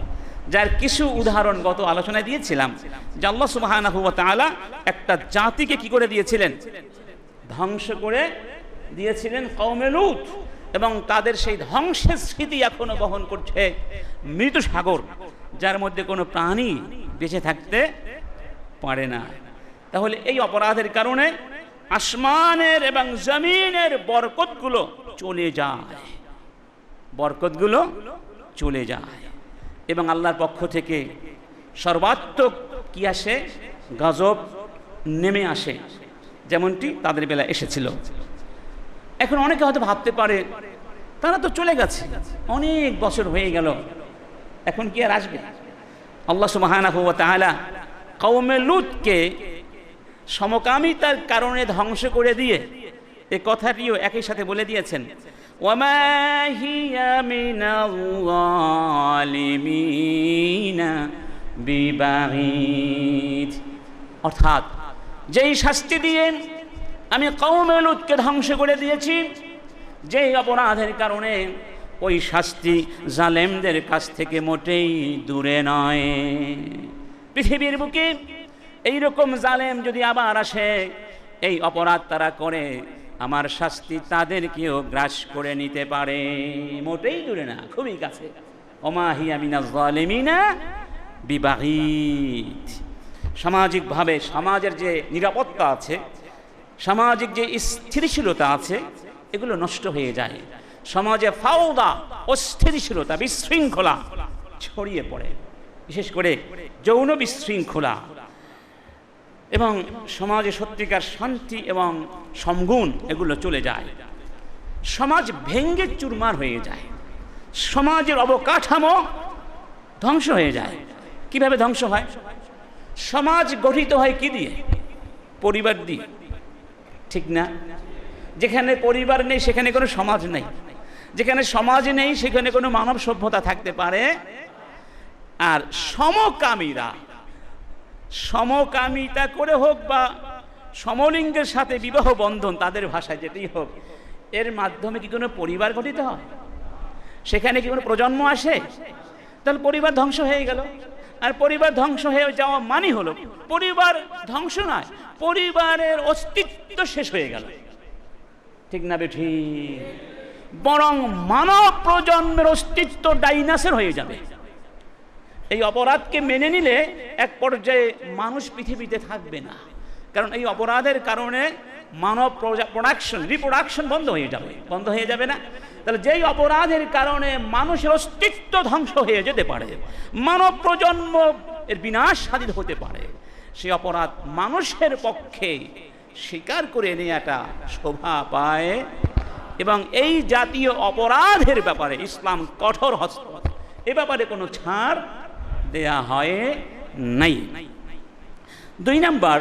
S2: যার কিছু উদাহরণ গত আলোচনায় দিয়েছিলাম। যে আল্লাহ সুবহানাহু ওয়া তাআলা একটা জাতিকে কি করে দিয়েছিলেন, ধ্বংস করে দিয়েছিলেন, কওমে লূত, এবং তাদের সেই ধ্বংসের স্মৃতি এখনো বহন করছে মৃত সাগর, যার মধ্যে কোনো প্রাণী বেঁচে থাকতে পারে না। তাহলে এই অপরাধের কারণে আসমানের এবং জমিনের বরকতগুলো চলে যায়, বরকতগুলো চলে যায়, এবং আল্লাহর পক্ষ থেকে সর্বাত্মক কি আসে, গজব নেমে আসে, যেমনটি তাদের বেলা এসেছিল। এখন অনেকে হয়তো ভাবতে পারে তারা তো চলে গেছে, অনেক বছর হয়ে গেল, এখন কি আর আসবে? আল্লাহ সুবহানাহু ওয়া তাআলা কওমে লূতকে সমকামিতার কারণে ধ্বংস করে দিয়ে এই কথাটিও একই সাথে বলে দিয়েছেন, ওয়ামা হিয়া মিনাল যালিমিনা বিবাঈদ, অর্থাৎ যেই শাস্তি দিয়ে আমি কওমে লূতকে ধ্বংস করে দিয়েছি, যেই অপরাধের কারণে, ওই শাস্তি জালেমদের কাছ থেকে মোটেই দূরে নয়। পৃথিবীর বুকে এইরকম জালেম যদি আবার আসে, এই অপরাধ তারা করে, আমার শাস্তি তাদেরকেও গ্রাস করে নিতে পারে, মোটেই দূরে না, খুবই কাছে। ওমা হিয়া মিনাজ যালিমিনা বিবাঈদ। সামাজিকভাবে সমাজের যে নিরাপত্তা আছে, সামাজিক যে স্থিতিশীলতা আছে, এগুলো নষ্ট হয়ে যায়। সমাজে ফাওদা, অস্থিতিশীলতা, বিশৃঙ্খলা ছড়িয়ে পড়ে, বিশেষ করে যৌন বিশৃঙ্খলা, এবং সমাজে সত্যিকার শান্তি এবং সমগুণ এগুলো চলে যায়। সমাজ ভেঙ্গে চুরমার হয়ে যায়, সমাজের অবকাঠামো ধ্বংস হয়ে যায়। কিভাবে ধ্বংস হয়? সমাজ গঠিত হয় কি দিয়ে? পরিবার দিয়ে, ঠিক না? যেখানে পরিবার নেই সেখানে কোনো সমাজ নেই, যেখানে সমাজ নেই সেখানে কোনো মানব সভ্যতা থাকতে পারে। আর সমকামিতা করে হোক বা সমলিঙ্গের সাথে বিবাহ বন্ধন, তাদের ভাষায় যেতেই হোক, এর মাধ্যমে কি কোনো পরিবার গঠিত হয়? সেখানে কি কোনো প্রজন্ম আসে? তাহলে পরিবার ধ্বংস হয়ে গেল। আর পরিবার ধ্বংস হয়ে যাওয়া মানে হলো পরিবার ধ্বংস নয়, পরিবারের অস্তিত্ব শেষ হয়ে গেল। ঠিক না বেঠিক? বরং মানব প্রজন্মের অস্তিত্ব ডাইনাসের হয়ে যাবে। এই অপরাধকে মেনে নিলে এক পর্যায়ে মানুষ পৃথিবীতে থাকবে না, কারণ এই অপরাধের কারণে মানব রিপ্রোডাকশন বন্ধ হয়ে যাবে না। তাহলে যেই অপরাধের কারণে মানুষের অস্তিত্ব ধ্বংস হয়ে যেতে পারে, মানব প্রজন্ম এর বিনাশ সাধিত হতে পারে, সেই অপরাধ মানুষের পক্ষে স্বীকার করে নেওয়াটা শোভা পায়। এবং এই জাতীয় অপরাধের ব্যাপারে ইসলাম কঠোর হস্ত, এ ব্যাপারে কোনো ছাড় দেয়া হয় নাই। 2 নাম্বার,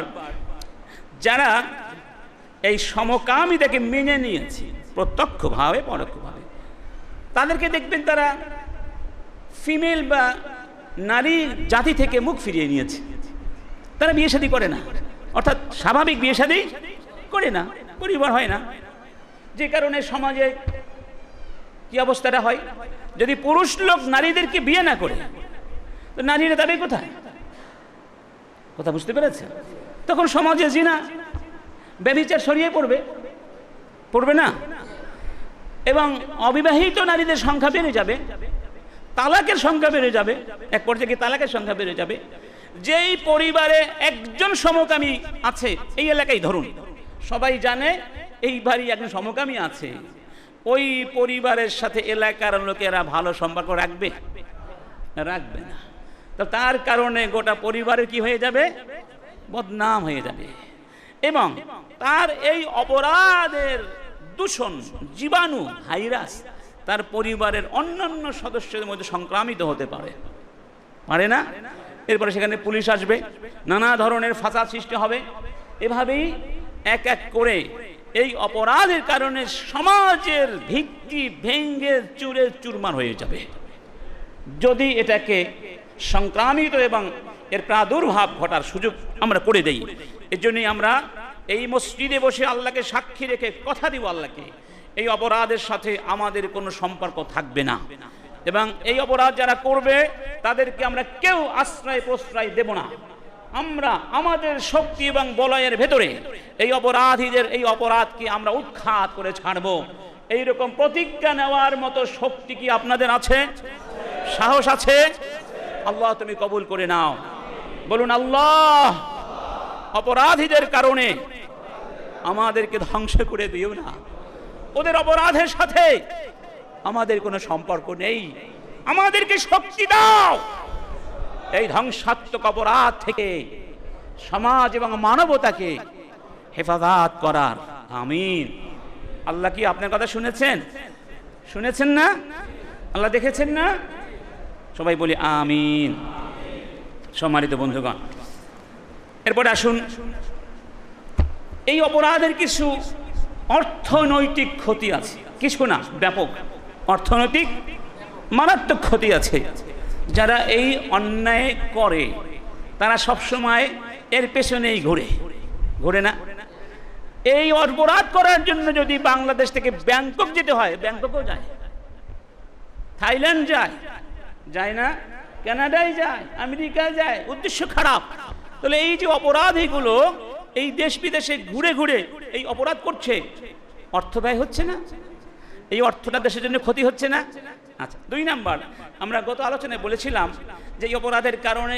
S2: যারা এই সমকামিতাকে মেনে নিয়েছে প্রত্যক্ষভাবে পরোক্ষভাবে, তাদেরকে দেখবেন তারা ফিমেল বা নারী জাতি থেকে মুখ ফিরিয়ে নিয়েছে। তারা বিয়ে শাদী করে না, অর্থাৎ স্বাভাবিক বিয়ে শাদী করে না, পরিবার হয় না। যে কারণে সমাজে কি অবস্থাটা হয়, যদি পুরুষ লোক নারীদেরকে বিয়ে না করে তো নারীরা যাবে কোথায়? কথা বুঝতে পেরেছে? তখন সমাজে জিনা ব্যভিচার ছড়িয়ে পড়বে না? এবং অবিবাহিত নারীদের সংখ্যা বেড়ে যাবে, তালাকের সংখ্যা বেড়ে যাবে, এক পর্যায়ে তালাকের সংখ্যা বেড়ে যাবে। যেই পরিবারে একজন সমকামী আছে, এই এলাকায় ধরুন সবাই জানে এই বাড়ি একজন সমকামী আছে, ওই পরিবারের সাথে এলাকার লোকেরা ভালো সম্পর্ক রাখবে না। তো তার কারণে গোটা পরিবারের কি হয়ে যাবে? বদনাম হয়ে যাবে। এবং তার এই অপরাধের দূষণ, জীবাণু, ভাইরাস তার পরিবারের অন্যান্য সদস্যদের মধ্যে সংক্রামিত হতে পারে না? এরপরে সেখানে পুলিশ আসবে, নানা ধরনের ফাসাদ সৃষ্টি হবে। এভাবেই এক এক করে এই অপরাধের কারণে সমাজের ভিত্তি ভেঙে চুরে চুরমার হয়ে যাবে যদি এটাকে সংক্রামিত এবং এর প্রাদুর্ভাব ঘটার সুযোগ আমরা করে দেই। এর জন্যই আমরা এই মসজিদে বসে আল্লাহকে সাক্ষী রেখে কথা দিব আল্লাহকে, এই অপরাধের সাথে আমাদের কোনো সম্পর্ক থাকবে না। এবং এই অপরাধ যারা করবে তাদেরকে আমরা কেউ আশ্রয় প্রশ্রয় দেব না। আমরা আমাদের শক্তি এবং বলয়ের ভেতরে এই অপরাধীদের এই অপরাধকে আমরা উৎখাত করে ছাড়ব। এইরকম প্রতিজ্ঞা নেওয়ার মতো শক্তি কি আপনাদের আছে? সাহস আছে? আল্লাহ তুমি কবুল করে নাও। বলুন আল্লাহ, অপরাধীদের কারণে আমাদেরকে ধ্বংস করে দিও না। ওদের অপরাধের সাথে আমাদের কোনো সম্পর্ক নেই, আমাদেরকে শক্তি দাও এই ধ্বংসাত্মক অপরাধ থেকে সমাজ এবং মানবতাকে হেফাজত করার। আমিন। আল্লাহ কি আপনার কথা শুনেছেন না? আল্লাহ দেখেছেন না? সবাই বলি আমিন। সম্মানিত বন্ধুগণ, এরপরে আসুন, এই অপরাধের কিছু অর্থনৈতিক ক্ষতি আছে, কিছু না, ব্যাপক অর্থনৈতিক মারাত্মক ক্ষতি আছে। যারা এই অন্যায় করে তারা সবসময় এর পেছনেই ঘোরে না। এই অপরাধ করার জন্য যদি বাংলাদেশ থেকে ব্যাংকক যেতে হয়, ব্যাংককও যায়, থাইল্যান্ড যায় না, কানাডায় যায়, আমেরিকা যায়, উদ্দেশ্য খারাপ। তাহলে এই যে অপরাধীগুলো এই দেশ বিদেশে ঘুরে এই অপরাধ করছে, অর্থ ব্যয় হচ্ছে না? এই অর্থটা দেশের জন্য ক্ষতি হচ্ছে না? আচ্ছা, 2 নাম্বার, আমরা গত আলোচনায় বলেছিলাম যে এই অপরাধের কারণে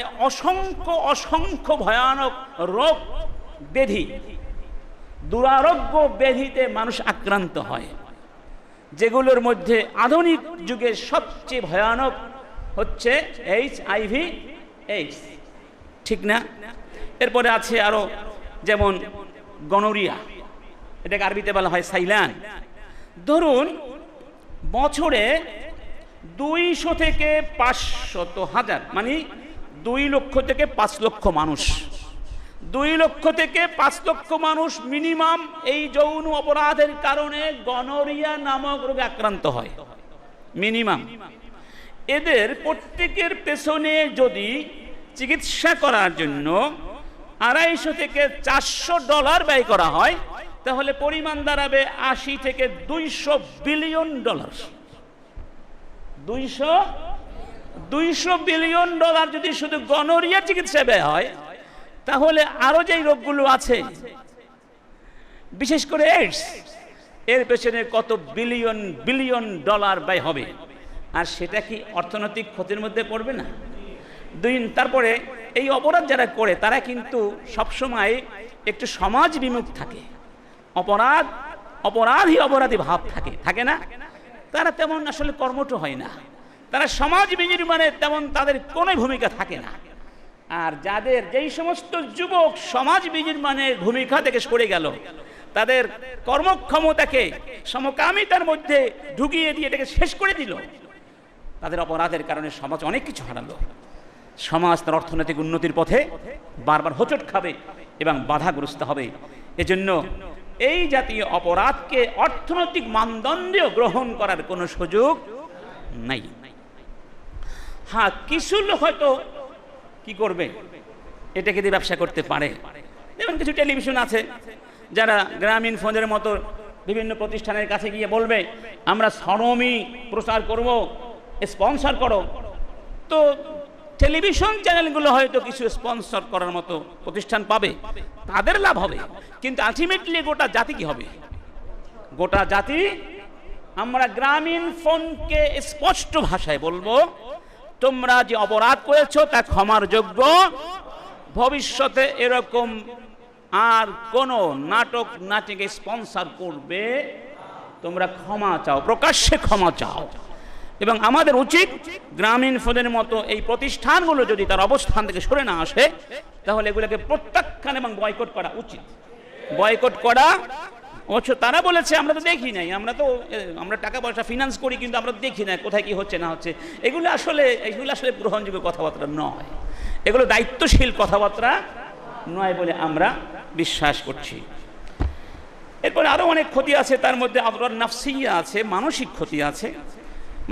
S2: অসংখ্য ভয়ানক রোগ ব্যাধি, দুরারোগ্য ব্যাধিতে মানুষ আক্রান্ত হয়, যেগুলোর মধ্যে আধুনিক যুগের সবচেয়ে ভয়ানক হচ্ছে HIV/AIDS, ঠিক না? এরপরে আছে আরো, যেমন গনোরিয়া, এটাকে আরবিতে বলা হয় সাইলান। ধরুন বছরে 200 থেকে 500,000, মানে 2 লক্ষ থেকে 5 লক্ষ মানুষ, 2 লক্ষ থেকে 5 লক্ষ মানুষ মিনিমাম এই যৌন অপরাধের কারণে গনোরিয়া নামক রোগে আক্রান্ত হয়, মিনিমাম। এদের প্রত্যেকের পেছনে যদি চিকিৎসা করার জন্য $250 থেকে $400 ব্যয় করা হয়, তাহলে পরিমাণ দাঁড়াবে $80 থেকে $200 বিলিয়ন। 200 $200 বিলিয়ন যদি শুধু গনোরিয়া চিকিৎসা ব্যয় হয়, তাহলে আরো যেই রোগগুলো আছে, বিশেষ করে এইডস, এর পেছনে কত বিলিয়ন বিলিয়ন ডলার ব্যয় হবে, আর সেটা কি অর্থনৈতিক ক্ষতির মধ্যে পড়বে না? তারপরে এই অপরাধ যারা করে তারা কিন্তু সবসময় একটু সমাজ বিমুখ থাকে, অপরাধী ভাব থাকে না? তারা তেমন আসলে কর্মঠ হয় না, তারা সমাজ বিনির্মাণে তেমন তাদের কোনো ভূমিকা থাকে না। আর যেই সমস্ত যুবক সমাজ বিনির্মাণের ভূমিকা থেকে সরে গেল, তাদের কর্মক্ষমতাকে সমকামিতার মধ্যে ঢুকিয়ে দিয়ে এটাকে শেষ করে দিল, তাদের অপরাধের কারণে সমাজ অনেক কিছু হারালো। সমাজ তার অর্থনৈতিক উন্নতির পথে বারবার হোঁচট খাবে এবং বাধাগ্রস্ত হবে। এজন্য এই জাতীয় অপরাধকে অর্থনৈতিক মানদণ্ডেও গ্রহণ করার কোনো সুযোগ নাই। হ্যাঁ, কিছু লোক হয়তো কি করবে, এটাকে দিয়ে ব্যবসা করতে পারে। যেমন কিছু টেলিভিশন আছে যারা গ্রামীণ ফোনের মতো বিভিন্ন প্রতিষ্ঠানের কাছে গিয়ে বলবে আমরা শ্রমী প্রচার করব, স্পন্সর করো। তো টেলিভিশন চ্যানেলগুলো হয়তো কিছু স্পন্সর করার মতো প্রতিষ্ঠান পাবে, তাদের লাভ হবে, কিন্তু আলটিমেটলি গোটা জাতি কি হবে? গোটা জাতি। আমরা গ্রামীণ ফোনকে স্পষ্ট ভাষায় বলবো, তোমরা যে অপরাধ করেছো তা ক্ষমার যোগ্য। ভবিষ্যতে এরকম আর কোন নাটকে স্পন্সর করবে, তোমরা ক্ষমা চাও, প্রকাশ্যে ক্ষমা চাও। এবং আমাদের উচিত গ্রামীণ ফোনের মতো এই প্রতিষ্ঠানগুলো যদি তার অবস্থান থেকে সরে না আসে, তাহলে এগুলোকে প্রত্যাখ্যান এবং বয়কট করা উচিত। বয়কট করা, অবশ্য তারা বলেছে আমরা তো দেখি নাই, আমরা টাকা পয়সা ফিনান্স করি, কিন্তু আমরা দেখি না কোথায় কি হচ্ছে না হচ্ছে। এগুলো আসলে গ্রহণযোগ্য কথাবার্তা নয়, এগুলো দায়িত্বশীল কথাবার্তা নয় বলে আমরা বিশ্বাস করছি। এরপরে আরো অনেক ক্ষতি আছে, তার মধ্যে আবরার নাফসিয়া আছে, মানসিক ক্ষতি আছে।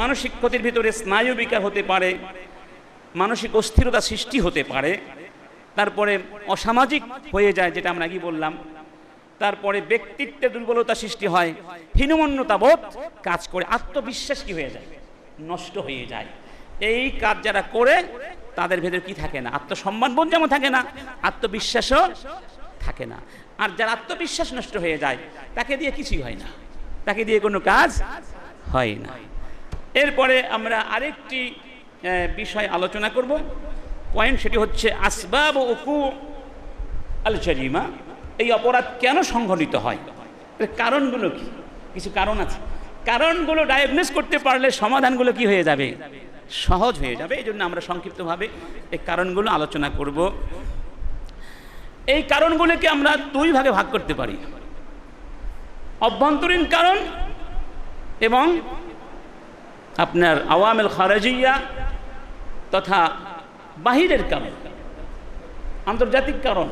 S2: মানসিক ক্ষতির ভিতরে স্নায়ু বিকার হতে পারে, মানসিক অস্থিরতা সৃষ্টি হতে পারে, তারপরে অসামাজিক হয়ে যায়, যেটা আমরা আগে বললাম। তারপরে ব্যক্তিত্বের দুর্বলতা সৃষ্টি হয়, হীনমন্যতা বোধ কাজ করে, আত্মবিশ্বাস কি হয়ে যায়, নষ্ট হয়ে যায়। এই কাজ যারা করে তাদের ভেতরে কি থাকে না, আত্মসম্মান বোধ যেমন থাকে না, আত্মবিশ্বাসও থাকে না। আর যার আত্মবিশ্বাস নষ্ট হয়ে যায় তাকে দিয়ে কিছুই হয় না, তাকে দিয়ে কোনো কাজ হয় না। এরপরে আমরা আরেকটি বিষয় আলোচনা করব, পয়েন্ট, সেটি হচ্ছে আসবাব উকু আল জারিমা। এই অপরাধ কেন সংঘটিত হয়, এর কারণগুলো কি? কিছু কারণ আছে, কারণগুলো ডায়াগনোস করতে পারলে সমাধানগুলো কি হয়ে যাবে, সহজ হয়ে যাবে। এই জন্য আমরা সংক্ষিপ্তভাবে এই কারণগুলো আলোচনা করব। এই কারণগুলোকে আমরা দুই ভাগে ভাগ করতে পারি, অভ্যন্তরীণ কারণ এবং আপনার আওয়ামিল খারাজিয়া তথা বাহিরের কারণ, আন্তর্জাতিক কারণ।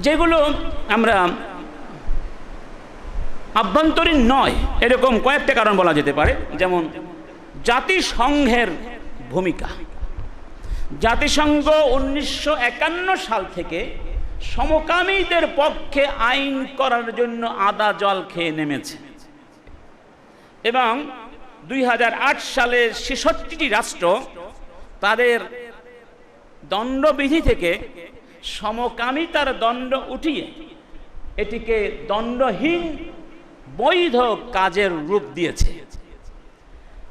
S2: যেগুলো আমরা আভ্যন্তরীণ নয় এরকম কয়েকটা কারণ বলা যেতে পারে। যেমন জাতিসংঘের ভূমিকা। জাতিসংঘ 1951 সাল থেকে সমকামীদের পক্ষে আইন করার জন্য আদা জল খেয়ে নেমেছে এবং 2008 সালে 66টি রাষ্ট্র তাদের দণ্ডবিধি থেকে সমকামিতার দণ্ড উঠিয়ে এটিকে দণ্ডহীন বৈধ কাজের রূপ দিয়েছে।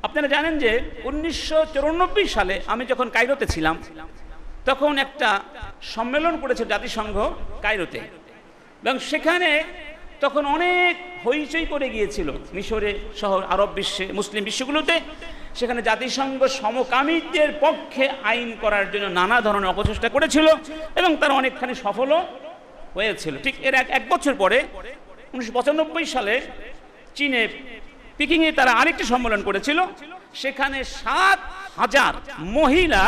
S2: আপনারা জানেন যে 1994 সালে আমি যখন কায়রোতে ছিলাম তখন একটা সম্মেলন করেছে জাতিসংঘ কায়রোতে, এবং সেখানে তখন অনেক হইচই করে গিয়েছিল মিশরে সহ আরব বিশ্বে, মুসলিম বিশ্বগুলোতে। সেখানে জাতিসংঘ সমকামীদের পক্ষে আইন করার জন্য নানা ধরনের অপচেষ্টা করেছিল এবং তারা অনেকখানি সফলও হয়েছিল। ঠিক এর এক বছর পরে 1995 সালে চীনে পিকিংয়ে তারা আরেকটি সম্মেলন করেছিল। সেখানে 7,000 মহিলা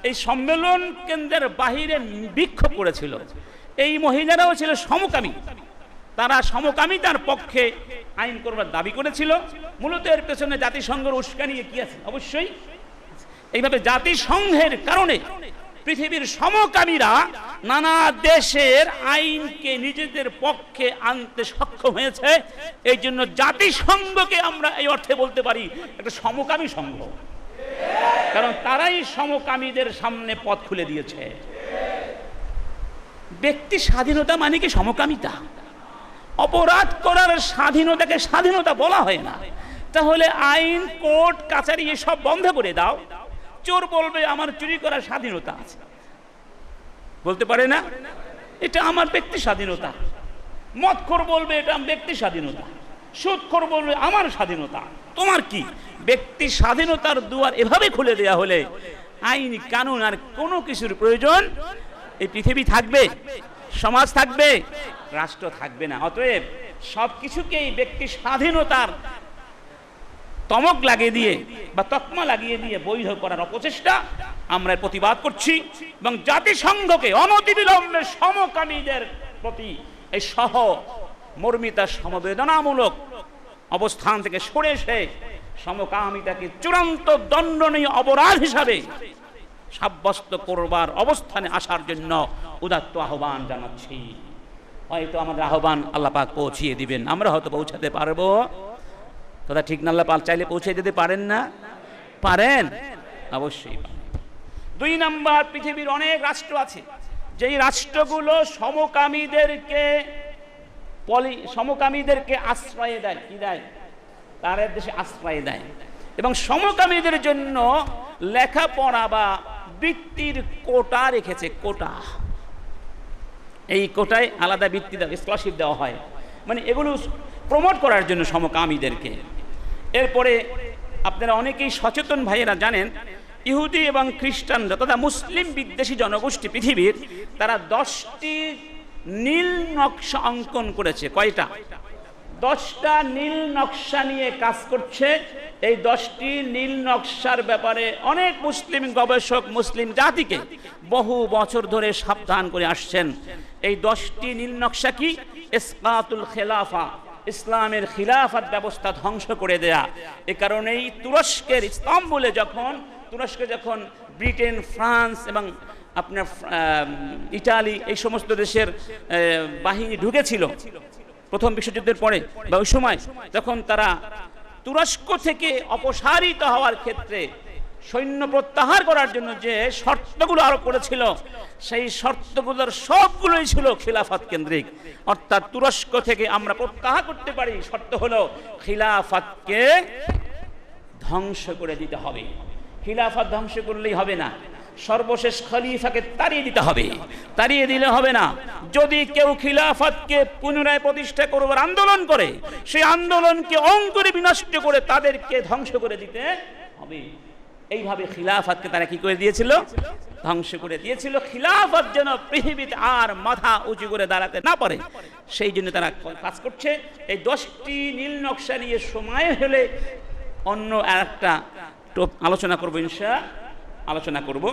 S2: এই সম্মেলন কেন্দ্রের বাহিরে বিক্ষোভ করেছিল। এই মহিলারাও ছিল সমকামী, তারা সমকামিতার পক্ষে আইন করবার দাবি করেছিল। মূলত এর পেছনে জাতিসংঘের উস্কানি কি আছে? অবশ্যই এইভাবে জাতিসংঘের কারণে পৃথিবীর সমকামীরা নানা দেশের আইনকে নিজেদের পক্ষে আনতে সক্ষম হয়েছে। এই জন্য জাতিসংঘকে আমরা এই অর্থে বলতে পারি একটা সমকামী সংঘ, কারণ তারাই সমকামীদের সামনে পথ খুলে দিয়েছে। ব্যক্তি স্বাধীনতা মানে কি সমকামিতা? অপরাধ করার স্বাধীনতাকে স্বাধীনতা বলা হয় না। তাহলে আইন, কোর্ট, কাছারি এসব বন্ধ করে দাও। চোর বলবে আমার চুরি করার স্বাধীনতা আছে, বলতে পারে না, এটা আমার ব্যক্তি স্বাধীনতা। মদখোর বলবে এটা ব্যক্তি স্বাধীনতা। সুদখোর বলবে আমার স্বাধীনতা। তোমার কি? ব্যক্তি স্বাধীনতার দুয়ার এভাবে খুলে দেয়া হলে আইন, কানুন আর কোনো কিছুর প্রয়োজন এই পৃথিবী থাকবে, সমাজ থাকবে, রাষ্ট্র থাকবে না। অতএব সবকিছুকেই ব্যক্তি স্বাধীনতার তমক লাগিয়ে দিয়ে বা তকমা লাগিয়ে দিয়ে বৈধ করার অপচেষ্টা আমরা প্রতিবাদ করছি এবং জাতিসংঘকে অনতিবিলম্বে সমকামীদের প্রতি এই সহ মর্মিতা সমবেদনামূলক অবস্থান থেকে সরে এসে সমকামিতাকে চূড়ান্ত দণ্ডনীয় অপরাধ হিসাবে সাব্যস্ত করবার অবস্থানে আসার জন্য উদাত্ত আহ্বান জানাচ্ছি। হয়তো আমাদের আহ্বান আল্লাহ পাক পৌঁছিয়ে দিবেন, আমরা হয়তো পৌঁছাতে পারবো। কথা ঠিক না? আল্লাহ পাক চাইলে পৌঁছে দিতে পারেন না? পারেন, অবশ্যই। 2 নাম্বার, পৃথিবীর অনেক রাষ্ট্র আছে যেই রাষ্ট্রগুলো সমকামীদেরকে আশ্রয় দেয়। কি দেয়? তাদের দেশে আশ্রয় দেয় এবং সমকামীদের জন্য লেখাপড়া বা বৃত্তির কোটা রেখেছে। কোটা, এই কোটায় আলাদা বৃত্তি দেওয়া, স্কলারশিপ দেওয়া হয়, মানে এগুলো প্রমোট করার জন্য সমকামীদেরকে। এরপরে আপনারা অনেকেই সচেতন ভাইয়েরা জানেন, ইহুদি এবং খ্রিস্টানরা তথা মুসলিম বিদ্বেষী জনগোষ্ঠী পৃথিবীর, তারা 10টি নীল নকশা অঙ্কন করেছে। কয়টা? 10টা নীল নকশা নিয়ে কাজ করছে। এই 10টি নীল নকশার ব্যাপারে অনেক মুসলিম গবেষক মুসলিম জাতিকে বহু বছর ধরে সাবধান করে আসছেন। এই 10টি নীল নকশা কি? ইসকাতুল খেলাফা, ইসলামের খিলাফত ব্যবস্থা ধ্বংস করে দেয়া। এ কারণেই তুরস্কের ইস্তাম্বুলে তুরস্কে যখন ব্রিটেন, ফ্রান্স এবং আপনার ইটালি এই সমস্ত দেশের বাহিনী ঢুকেছিল প্রথম বিশ্বযুদ্ধের পরে বা ওই সময়, তখন তারা তুরস্ক থেকে অপসারিত হওয়ার ক্ষেত্রে সৈন্য প্রত্যাহার করার জন্য যে শর্তগুলো আরোপ করেছিল, সেই শর্তগুলোর সবগুলোই ছিল খিলাফত কেন্দ্রিক। অর্থাৎ তুরস্ক থেকে আমরা প্রত্যাহার করতে পারি, শর্ত হলো খিলাফতকে ধ্বংস করে দিতে হবে। খিলাফত ধ্বংস করলেই হবে না, সর্বশেষ খলিফাকে তাড়িয়ে দিতে হবে। তাড়িয়ে দিলে হবে না। যদি কেউ খিলাফতকে পুনরায় প্রতিষ্ঠা করবার আন্দোলন করে, সেই আন্দোলনকে অঙ্কুরে বিনষ্ট করে তাদেরকে ধ্বংস করে দিতে হবে। এইভাবে খিলাফতকে তারা কি করে দিয়েছিল? ধ্বংস করে দিয়েছিল। খিলাফত যেন পৃথিবীতে আর মাথা উঁচু করে দাঁড়াতে না পারে, সেই জন্য তারা কাজ করছে। এই 10টি নীল নকশা নিয়ে সময় হলে অন্য আরেকটা আলোচনা করবো, আলোচনা করব।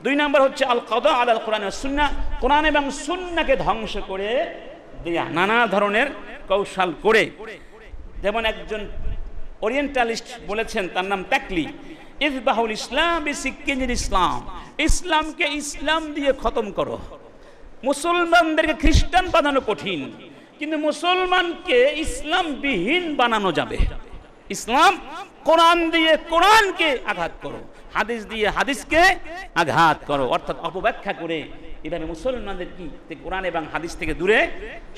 S2: 2 নাম্বার হচ্ছে আল কাদা আলাল কোরআন ওয়াস সুন্নাহ, কোরআন এবং সুন্নাহকে ধ্বংস করে দেয়া নানা ধরনের কৌশল করে। যেমন একজন ওরিয়েন্টালিস্ট বলেছেন, তার নাম তাকলি, ইযবাহুল ইসলাম বিসিকিনিল ইসলাম, ইসলামকে ইসলাম দিয়ে খতম করো। মুসলমানদেরকে খ্রিস্টান বানানো কঠিন, কিন্তু মুসলমানকে ইসলাম বিহীন বানানো যাবে। ইসলাম, কোরআন দিয়ে কোরআনকে আঘাত করো, হাদিস দিয়ে হাদিসকে আঘাত করো, অর্থাৎ অপব্যাখ্যা করে এভাবে মুসলমানদের কি কোরআন এবং হাদিস থেকে দূরে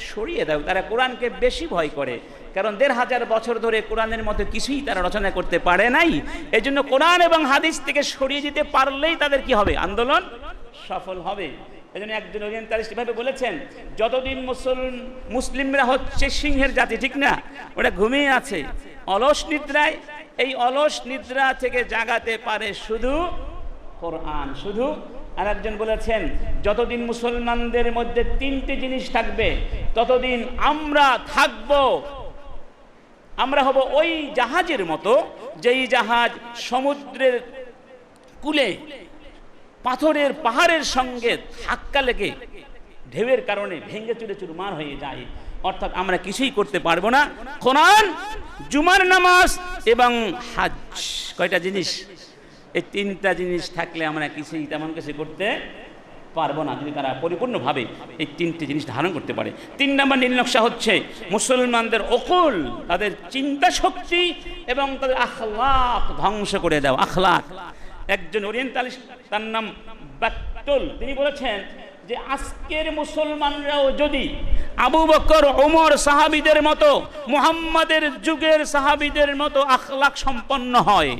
S2: সরিয়ে দাও। তারা কোরআনকে বেশি ভয় করে, কারণ 1500 বছর ধরে কোরআনের মতো কিছুই তারা রচনা করতে পারে নাই। এই জন্য কোরআন এবং হাদিস থেকে সরিয়ে দিতে পারলেই তাদের কি হবে? আন্দোলন সফল হবে। এই জন্য একজন ওরিয়েন্টালিস্ট এভাবে বলেছেন, যতদিন মুসলিমরা হচ্ছে সিংহের জাতি, ঠিক না, ওটা ঘুমিয়ে আছে অলস নিদ্রায়, এই অলস নিদ্রা থেকে জাগাতে পারে শুধু কোরআন, শুধু। আর একজন বলেছেন, যতদিন মুসলমানদের মধ্যে 3টি জিনিস থাকবে, ততদিন আমরা থাকব, আমরা হব ওই জাহাজের মতো, যেই জাহাজ সমুদ্রের কূলে পাথরের পাহাড়ের সঙ্গে ধাক্কা লেগে ঢেউয়ের কারণে ভেঙে চুরে চুরমার হয়ে যায়। অর্থাৎ আমরা কিছুই করতে পারবো না। কোরআন, জুমার নামাজ এবং হাজ, কয়টা জিনিস? এই তিনটা জিনিস থাকলে আমরা কিছুই তেমন কিছু করতে পারবো না, যদি তারা পরিপূর্ণভাবে এই তিনটি জিনিস ধারণ করতে পারে। 3 নম্বর নীল নকশা হচ্ছে মুসলমানদের অকুল, তাদের চিন্তা শক্তি এবং তাদের আখলাক ধ্বংস করে দাও। আখলাক, একজন ওরিয়েন্টালিস্ট তার নাম বাকটুল, তিনি বলেছেন যে আজকের মুসলমানরাও যদি আবু বকর, ওমর সাহাবীদের মতো, মুহাম্মাদের যুগের সাহাবীদের মতো আখলাক সম্পন্ন হয়,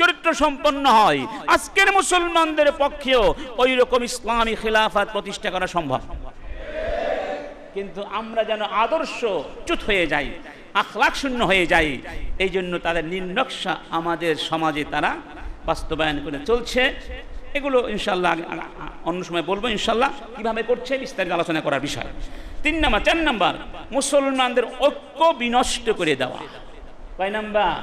S2: চরিত্র সম্পন্ন হয়, আজকের মুসলমানদের পক্ষেও ওই রকম ইসলামী খিলাফত প্রতিষ্ঠা করা সম্ভব। কিন্তু আমরা যেন আদর্শ চ্যুত হয়ে যাই, আখলাক শূন্য হয়ে যাই, এই জন্য তাদের নীল নকশা আমাদের সমাজে তারা বাস্তবায়ন করে চলছে। এগুলো ইনশাল্লাহ অন্য সময় বলবো ইনশাল্লাহ কিভাবে করছে, বিস্তারিত আলোচনা করার বিষয়। 4 নম্বর মুসলমানদের ঐক্য বিনষ্ট করে দেওয়া। কয় নাম্বার?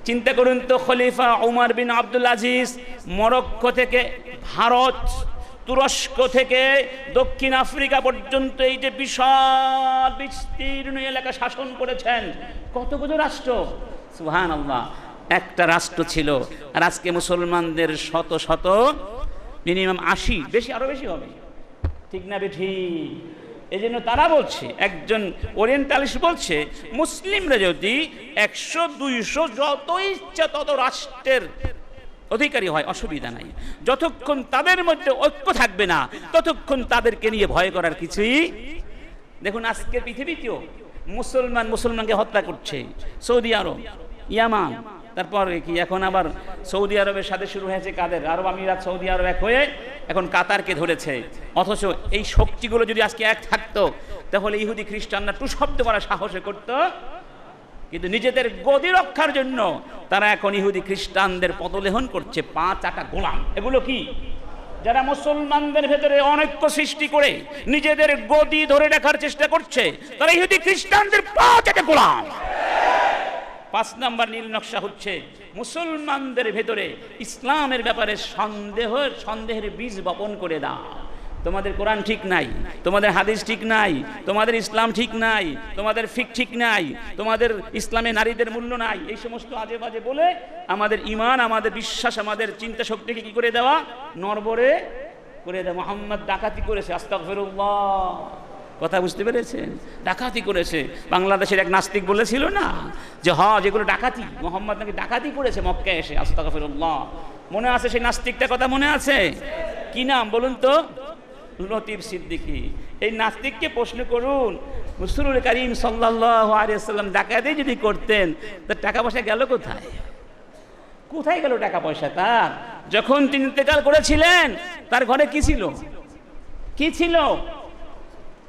S2: চিন্তা করুন তো, খলিফা ওমর বিন আব্দুল আজিজ মরক্কো থেকে ভারত, তুরস্ক থেকে দক্ষিণ আফ্রিকা পর্যন্ত এই যে বিশাল বিস্তীর্ণ এলাকা শাসন করেছেন, কতগুলো রাষ্ট্র, সুবহানাল্লাহ, একটা রাষ্ট্র ছিল। আর আজকে মুসলমানদের শত শত, মিনিমাম 80, বেশি আরো বেশি হবে, ঠিক না বেঠি? এই জন্য তারা বলছে, একজন ওরিয়েন্টালিস্ট বলছে, মুসলিমরা যদি 100, 200 যত ইচ্ছা তত রাষ্ট্রের অধিকারী হয়, অসুবিধা নাই, যতক্ষণ তাদের মধ্যে ঐক্য থাকবে না ততক্ষণ তাদেরকে নিয়ে ভয় করার কিছুই। দেখুন আজকের পৃথিবীতেও মুসলমানকে হত্যা করছে সৌদি আরব, ইয়ামান, তারপর কি এখন আবার সৌদি আরবের সাথে শুরু হয়েছে কাদের? আরব আমিরাত, সৌদি আরব এক হয়ে এখন কাতারকে ধরেছে। অথচ এই শক্তিগুলো যদি আজকে এক থাকতো তাহলে ইহুদি খ্রিস্টানরা টু শব্দ করা সাহসে করত, কিন্তু নিজেদের গদি রক্ষার জন্য তারা এখন ইহুদি খ্রিস্টানদের পদলেহন করছে, 5 আটা গোলাম। এগুলো কি? যারা মুসলমানদের ভেতরে অনৈক্য সৃষ্টি করে নিজেদের গদি ধরে রাখার চেষ্টা করছে, তারা ইহুদি খ্রিস্টানদের 5 আটা গোলাম। 5 নম্বর নীল নকশা হচ্ছে মুসলমানদের ভেতরে ইসলামের ব্যাপারে সন্দেহের বীজ বপন করে দাও। তোমাদের কোরআন ঠিক নাই, তোমাদের হাদিস ঠিক নাই, তোমাদের ইসলাম ঠিক নাই, তোমাদের ফিক ঠিক নাই, তোমাদের ইসলামে নারীদের মূল্য নাই, এই সমস্ত আজে বাজে বলে আমাদের ঈমান, আমাদের বিশ্বাস, আমাদের চিন্তা শক্তিকে কি করে দেওয়া? নড়বড়ে করে দেওয়া। মুহাম্মদ ডাকাতি করেছে, আস্তাগফিরুল্লাহ, কথা বুঝতে পেরেছেন? ডাকাতি করেছে। বাংলাদেশের এক নাস্তিক বলেছিল না যে যেগুলো ডাকাতি, মুহাম্মদ নাকি ডাকাতি করেছে মক্কায় এসে, আস্তাগফিরুল্লাহ। মনে আছে সেই নাস্তিকটার কথা? মনে আছে? কি নাম বলুন তো? লতিফ সিদ্দিকী। এই নাস্তিককে প্রশ্ন করুন, রাসূল করিম সাল্লাল্লাহু আলাইহি ওয়াসাল্লাম ডাকাতি যদি করতেন তার টাকা পয়সা গেল কোথায়? কোথায় গেল টাকা পয়সা তার? যখন তিনি ইন্তেকাল করেছিলেন তার ঘরে কি ছিল? কি ছিল?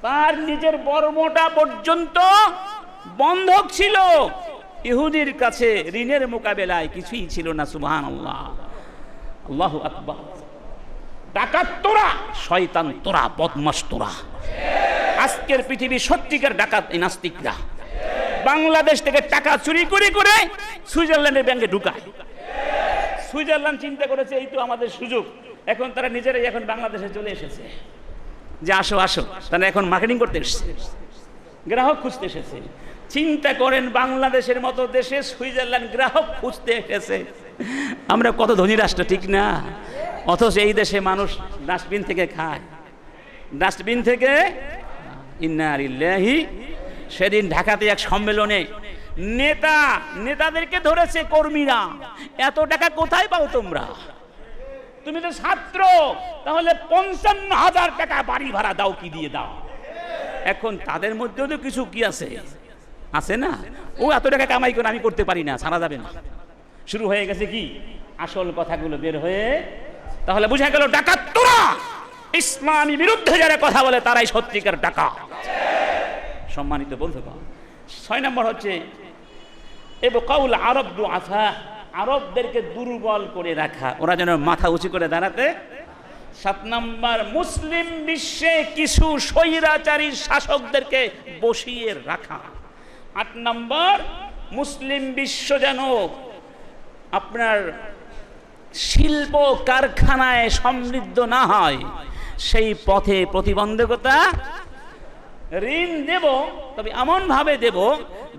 S2: তার নিজের বর্মটা পর্যন্ত বন্ধক ছিল। ইহুদির কাছে ঋণের মোকাবেলায় কিছুই ছিল না। সুবহানাল্লাহ, আল্লাহু আকবার। ডাকাত তোরা, শয়তান তোরা, বদমাশ তোরা। আজকের পৃথিবী সত্যিকার ডাকাত এই নাস্তিকরা। বাংলাদেশ থেকে টাকা চুরি করে করে সুইজারল্যান্ডের ব্যাংকে ঢুকায়। সুইজারল্যান্ড চিন্তা করেছে এই তো আমাদের সুযোগ, এখন তারা নিজেরাই এখন বাংলাদেশে চলে এসেছে যে আসো আসো, তারা এখন মার্কেটিং করতে এসেছে, গ্রাহক খুঁজতে এসেছে। চিন্তা করেন, বাংলাদেশের মতো দেশে সুইজারল্যান্ড গ্রাহক খুঁজতে এসেছে। আমরা কত ধনী রাষ্ট্র, ঠিক না? অথচ এই দেশে মানুষ ডাস্টবিন থেকে খায়, ডাস্টবিন থেকে। ইন্না লিল্লাহি। সেদিন ঢাকাতে এক সম্মেলনে নেতাদেরকে ধরেছে কর্মীরা, এত টাকা কোথায় পাও তোমরা? তুমি তো ছাত্র, তাহলে 55,000 টাকা বাড়ি ভাড়া দাও, কি দিয়ে দাও? এখন তাদের মধ্যেও তো কিছু কি আছে না, ও এত টাকা কামাই করে আমি করতে পারি না, ছাড়া যাবে না। শুরু হয়ে গেছে কি আসল কথাগুলো বের হয়ে। তাহলে বুঝা গেল ডাকাত তোরা। ইসলামী বিরুদ্ধে যারা কথা বলে তারাই সত্যিকার ডাকাত। সম্মানিত বন্ধুগণ, 6 নম্বর হচ্ছে ইবকাউল আরব দুআফা, আরবদেরকে দুর্বল করে রাখা, ওরা যেন মাথা উঁচু করে দাঁড়াতে। 7 নম্বর মুসলিম বিশ্বে কিছু স্বৈরাচারী শাসকদেরকে বসিয়ে রাখা। 8 নম্বর মুসলিম বিশ্ব যেন আপনার শিল্প কারখানায় সমৃদ্ধ না হয়, সেই পথে প্রতিবন্ধকতা। ঋণ দেব, তবে এমন ভাবে দেব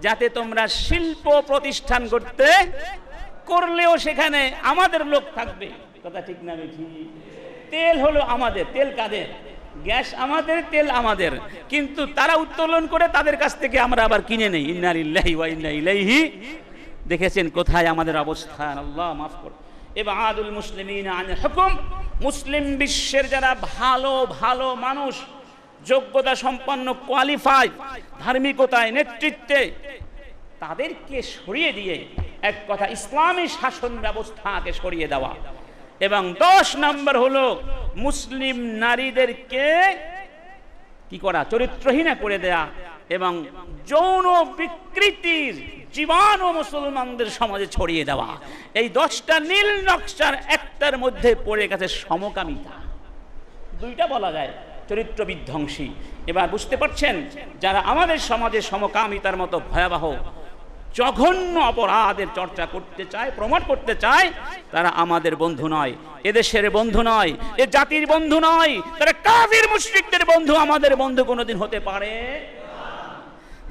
S2: যাতে তোমরা শিল্প প্রতিষ্ঠান করতে করলেও সেখানে আমাদের লোক থাকবে, কথা ঠিক না ঠিক? তেল হলো আমাদের, তেল কাদের? গ্যাস আমাদের, তেল আমাদের, কিন্তু তারা উত্তোলন করে তাদের কাছ থেকে আমরা আবার কিনে নেই। ইন্না লিল্লাহি ওয়া ইন্না ইলাইহি। দেখেছেন কোথায় আমাদের অবস্থান? আল্লাহ মাফ করুন। ইবাদুল মুসলিমিন আনিল হুকুম, মুসলিম বিশ্বের যারা ভালো ভালো মানুষ, যোগ্যতা সম্পন্ন, কোয়ালিফাইড, ধার্মিকতায়, নেতৃত্বে, তাদেরকে সরিয়ে দিয়ে এক কথা ইসলামী শাসন ব্যবস্থাকে সরিয়ে দেওয়া। এবং 10 নম্বর হলো মুসলিম নারীদেরকে কি করা? চরিত্রহীনা করে দেয়া এবং যৌন বিকৃতির জীবাণু মুসলমানদের সমাজে ছড়িয়ে দেওয়া। এই 10টা নীল নকশার একটার মধ্যে পড়ে গেছে সমকামিতা। দুইটা বলা যায় চরিত্র বিধ্বংসী। এবার বুঝতে পারছেন, যারা আমাদের সমাজে সমকামিতার মতো ভয়াবহ জঘন্য অপরাধের চর্চা করতে চায়, প্রমোট করতে চায়, তারা আমাদের বন্ধু নয়, এদেশের বন্ধু নয়, এ জাতির বন্ধু নয়, তারা কাফির মুশরিকদের বন্ধু, আমাদের বন্ধু কোনোদিন হতে পারে।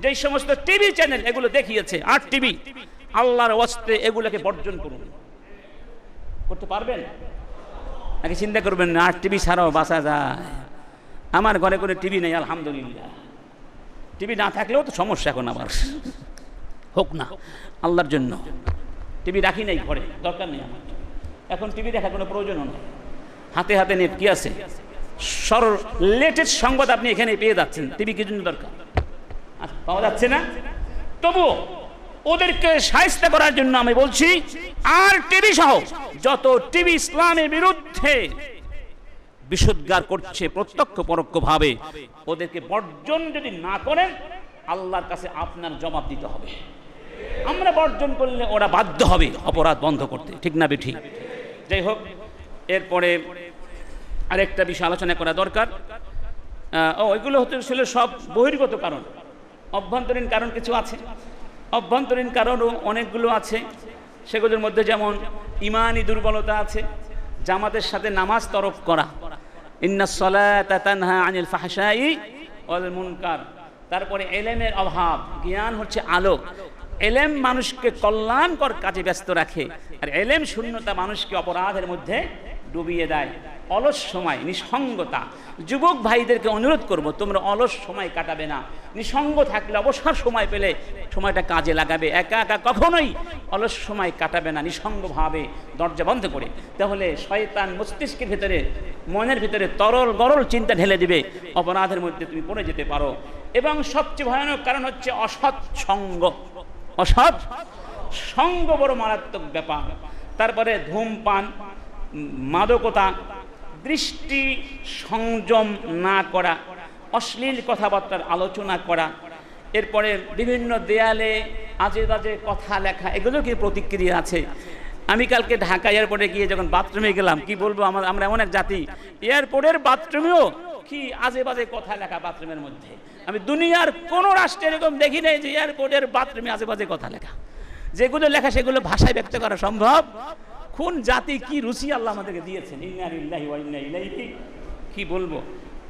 S2: যেই সমস্ত টিভি চ্যানেল এগুলো দেখিয়েছে, আর টিভি, আল্লাহর ওয়াস্তে এগুলোকে বর্জন করুন। করতে পারবেন নাকি চিন্তা করবেন না? আর টিভি ছাড়াও বাঁচা যায়। আমার ঘরে কোনো টিভি নেই, আলহামদুলিল্লাহ। টিভি না থাকলেও তো সমস্যা, এখন আমার হোক না আল্লাহর জন্য। টিভি রাখি নাই ঘরে, দরকার নেই আমার। এখন টিভি দেখার কোনো প্রয়োজনও নেই। হাতে হাতে নেট কি আছে, সরল লেটেস্ট সংবাদ আপনি এখানে পেয়ে যাচ্ছেন। টিভি কি জন্য দরকার? পাওয়া যাচ্ছে না। তবুও ওদেরকে শায়েস্তা করার জন্য আমি বলছি, আর টিভি সহ যত টিভি ইসলামের বিরুদ্ধে বিশুদ্ধার করছে প্রত্যক্ষ পরোক্ষ ভাবে, ওদেরকে বর্জন যদি না করেন, আল্লাহর কাছে আপনার জবাব দিতে হবে। আমরা বর্জন করলে ওরা বাধ্য হবে অপরাধ বন্ধ করতে, ঠিক না বেঠিক? যাই হোক, এরপরে আরেকটা বিষয় আলোচনা করা দরকার। ওইগুলো হতে ছিল সব বহির্গত কারণ। অভ্যন্তরীণ কারণ কিছু আছে, অভ্যন্তরীণ কারণও অনেকগুলো আছে। সেগুলোর মধ্যে যেমন ইমানি দুর্বলতা আছে, জামাতের সাথে নামাজ তরক করা, ইন্নাস সালাতা তানহা আনিল ফাহশাই ওয়াল মুনকার। তারপরে এলেমের অভাব, জ্ঞান হচ্ছে আলোক, এলেম মানুষকে কল্যাণকর কাজে ব্যস্ত রাখে, আর এলেম শূন্যতা মানুষকে অপরাধের মধ্যে ডুবিয়ে দেয়। অলস সময়, নিঃসঙ্গতা। যুবক ভাইদেরকে অনুরোধ করব, তোমরা অলস সময় কাটাবে না। নিঃসঙ্গ থাকলে, অবসর সময় পেলে সময়টা কাজে লাগাবে। একা একা কখনোই অলস সময় কাটাবে না, নিঃসঙ্গভাবে দরজা বন্ধ করে। তাহলে শয়তান মস্তিষ্কের ভেতরে, মনের ভিতরে তরল গরল চিন্তা ঢেলে দিবে, অপরাধের মধ্যে তুমি পড়ে যেতে পারো। এবং সবচেয়ে ভয়ানক কারণ হচ্ছে অসৎ সঙ্গ। অসৎ সঙ্গ বড় মারাত্মক ব্যাপার। তারপরে ধূমপান, মাদকতা, দৃষ্টি সংযম না করা, অশ্লীল কথাবার্তার আলোচনা করা, এরপরে বিভিন্ন দেয়ালে আজে বাজে কথা লেখা, এগুলো কি প্রতিক্রিয়া আছে। আমি কালকে ঢাকা এয়ারপোর্টে গিয়ে যখন বাথরুমে গেলাম, কি বলবো, আমরা এমন এক জাতি, এয়ারপোর্টের বাথরুমেও কি আজে বাজে কথা লেখা বাথরুমের মধ্যে। আমি দুনিয়ার কোনো রাষ্ট্রে এরকম দেখি নাই যে এয়ারপোর্টের বাথরুমে আজে বাজে কথা লেখা। যেগুলো লেখা সেগুলো ভাষায় ব্যক্ত করা সম্ভব। কোন জাতি, কি রুচি আল্লাহ আমাদেরকে দিয়েছেন। ইন্না লিল্লাহি ওয়া ইন্না ইলাইহি, কি বলবো।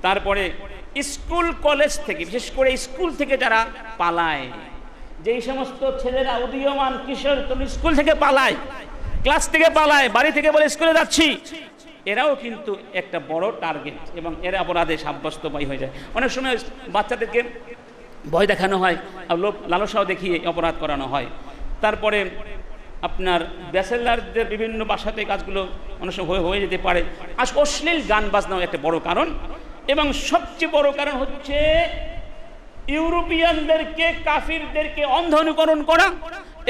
S2: তারপরে স্কুল কলেজ থেকে, বিশেষ করে স্কুল থেকে যারা পালায়, যেই সমস্ত ছেলেরা উদীয়মান কিশোর তরুণ স্কুল থেকে পালায়, ক্লাস থেকে পালায়, বাড়ি থেকে বলে স্কুলে যাচ্ছি, এরাও কিন্তু একটা বড় টার্গেট এবং এরা অপরাধে সাব্যস্ত হয়ে যায়। অনেক সময় বাচ্চাদেরকে ভয় দেখানো হয়, আর লোক লালসাও দেখিয়ে অপরাধ করানো হয়। তারপরে আপনার ব্যাচেলারদের বিভিন্ন বাসাতে কাজগুলো অনেক সময় হয়ে যেতে পারে। আর অশ্লীল গান বাজনাও একটা বড় কারণ। এবং সবচেয়ে বড় কারণ হচ্ছে ইউরোপিয়ানদেরকে, কাফিরদেরকে অন্ধ অনুকরণ করা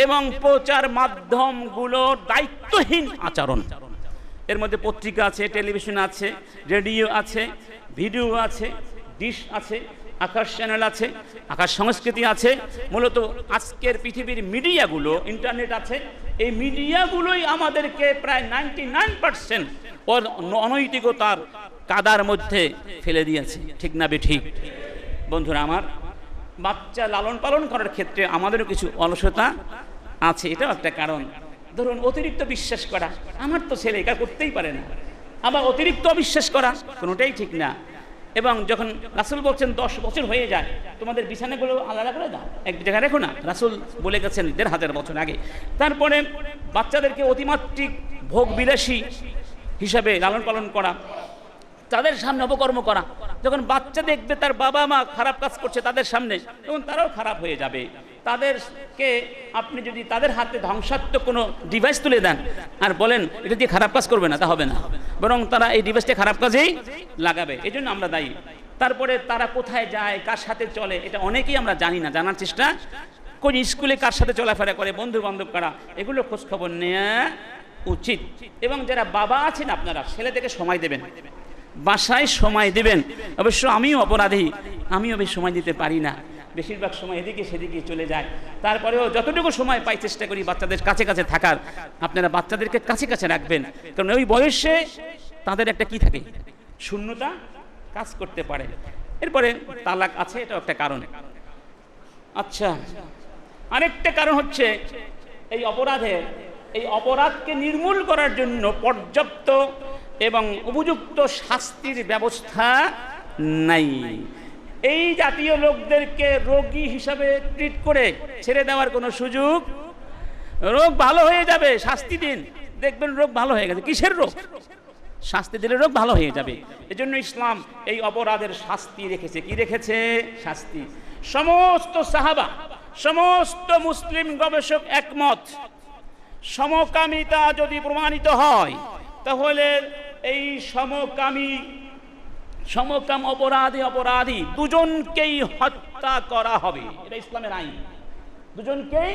S2: এবং প্রচার মাধ্যমগুলো দায়িত্বহীন আচরণ। এর মধ্যে পত্রিকা আছে, টেলিভিশন আছে, রেডিও আছে, ভিডিও আছে, ডিশ আছে, আকাশ চ্যানেল আছে, আকাশ সংস্কৃতি আছে। মূলত আজকের পৃথিবীর মিডিয়াগুলো, ইন্টারনেট আছে, এই মিডিয়াগুলোই আমাদেরকে প্রায় 99% অনৈতিকতার কাদার মধ্যে ফেলে দিয়েছে, ঠিক না বেঠিক? বন্ধুরা আমার, বাচ্চা লালন পালন করার ক্ষেত্রে আমাদেরও কিছু অলসতা আছে, এটাও একটা কারণ। ধরুন অতিরিক্ত বিশ্বাস করা, আমার তো ছেলে এটা করতেই পারে না, আবার অতিরিক্ত অবিশ্বাস করা, কোনোটাই ঠিক না। এবং যখন রাসূল বলছেন 10 বছর হয়ে যায়, তোমাদের বিছানাগুলো আলাদা করে দাও, এক জায়গায় রেখো না, রাসূল বলে গেছেন 1500 বছর আগে। তারপরে বাচ্চাদেরকে অতিমাত্রিক ভোগ বিলাসী হিসাবে লালন পালন করা, তাদের সামনে অপকর্ম করা। যখন বাচ্চা দেখবে তার বাবা মা খারাপ কাজ করছে তাদের সামনে, তখন তারাও খারাপ হয়ে যাবে। তাদেরকে আপনি যদি তাদের হাতে ধ্বংসাত্মক কোনো ডিভাইস তুলে দেন আর বলেন এটা দিয়ে খারাপ কাজ করবে না, তা হবে না, বরং তারা এই ডিভাইসটা খারাপ কাজেই লাগাবে। এই জন্য আমরা দায়ী। তারপরে তারা কোথায় যায়, কার সাথে চলে, এটা অনেকেই আমরা জানি না, জানার চেষ্টা কোন স্কুলে কার সাথে চলাফেরা করে, বন্ধু বান্ধব কারা, এগুলো খোঁজ খবর নেওয়া উচিত। এবং যারা বাবা আছেন আপনারা ছেলেদেরকে সময় দেবেন, বাসায় সময় দিবেন। অবশ্য আমিও অপরাধী, আমিও বেশ সময় দিতে পারি না, বেশিরভাগ সময় এদিকে সেদিকে চলে যায়। তারপরেও যতটুকু সময় পাই চেষ্টা করি বাচ্চাদের কাছে কাছে থাকার। আপনারা বাচ্চাদেরকে কাছে কাছে রাখবেন, কারণ ওই বয়সে তাদের একটা কি থাকে, শূন্যতা কাজ করতে পারে। এরপরে তালাক আছে, এটাও একটা কারণ। আচ্ছা, আরেকটা কারণ হচ্ছে এই অপরাধকে নির্মূল করার জন্য পর্যাপ্ত এবং উপযুক্ত শাস্তির ব্যবস্থা নাই। এই জাতীয় লোকদেরকে রোগী হিসাবে ট্রিট করে ছেড়ে দেওয়ার কোনো সুযোগ, রোগ ভালো হয়ে যাবে শাস্তি দিন, দেখবেন রোগ ভালো হয়ে গেছে। কিসের রোগ? শাস্তি দিলে রোগ ভালো হয়ে যাবে। এজন্য ইসলাম এই অপরাধের শাস্তি রেখেছে। কি রেখেছে? শাস্তি। সমস্ত সাহাবা, সমস্ত মুসলিম গবেষক একমত, সমকামিতা যদি প্রমাণিত হয় তাহলে এই সমকাম অপরাধী দুজনকেই হত্যা করা হবে। এটা ইসলামের আইন, দুজনকেই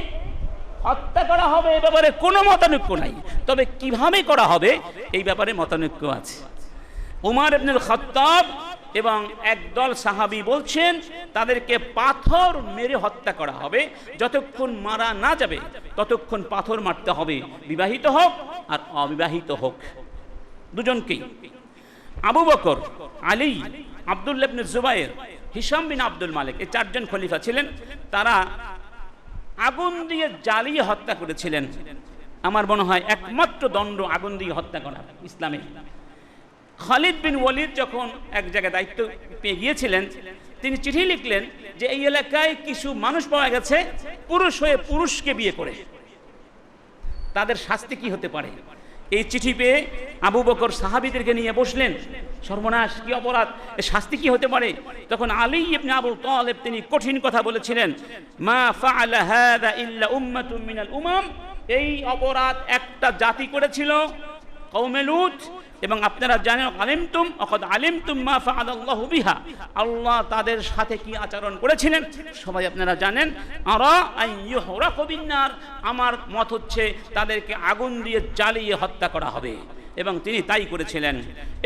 S2: হত্যা করা হবে। এই ব্যাপারে কোনো মতানৈক্য নাই, তবে কিভাবে করা হবে এই ব্যাপারে মতানৈক্য আছে। উমর ইবনুল খাত্তাব এবং একদল সাহাবী বলছেন তাদেরকে পাথর মেরে হত্যা করা হবে, যতক্ষণ মারা না যাবে ততক্ষণ পাথর মারতে হবে, বিবাহিত হোক আর অবিবাহিত হোক, দুজনকেই। আবু বকর, আলী, আব্দুল্লাহ ইবনে জুবায়ের, হিশাম বিন আব্দুল মালিক, এই চারজন খলিফা ছিলেন। তারা আগুন দিয়ে জ্বালিয়ে হত্যা করেছিলেন। আমার মনে হয় একমাত্র দণ্ড আগুন দিয়ে হত্যা করা ইসলামে। খালিদ বিন ওয়ালিদ যখন এক জায়গায় দায়িত্ব পেয়ে গিয়েছিলেন, তিনি চিঠি লিখলেন যে এই এলাকায় কিছু মানুষ পাওয়া গেছে পুরুষ হয়ে পুরুষকে বিয়ে করে, তাদের শাস্তি কি হতে পারে। এই চিঠি পেয়ে আবু বকর সাহাবীদেরকে নিয়ে বসলেন, সর্বনাশ, কি অপরাধ, এর শাস্তি কি হতে পারে। তখন আলী ইবনে আবু তালেব তিনি কঠিন কথা বলেছিলেন, মা ফাআলা হাযা ইল্লা উম্মাতুম মিনাল উমাম। এই অপরাধ একটা জাতি করেছিল, কওমে লূত। এবং আপনারা জানেন, আলিমতুম মা ফাআলাল্লাহু বিহা, আল্লাহ তাদের সাথে কি আচরণ করেছিলেন সবাই আপনারা জানেন। আরা আইয়ুহরাকু বিন্নার, আমার মত হচ্ছে তাদেরকে আগুন দিয়ে জ্বালিয়ে হত্যা করা হবে, এবং তিনি তাই করেছিলেন।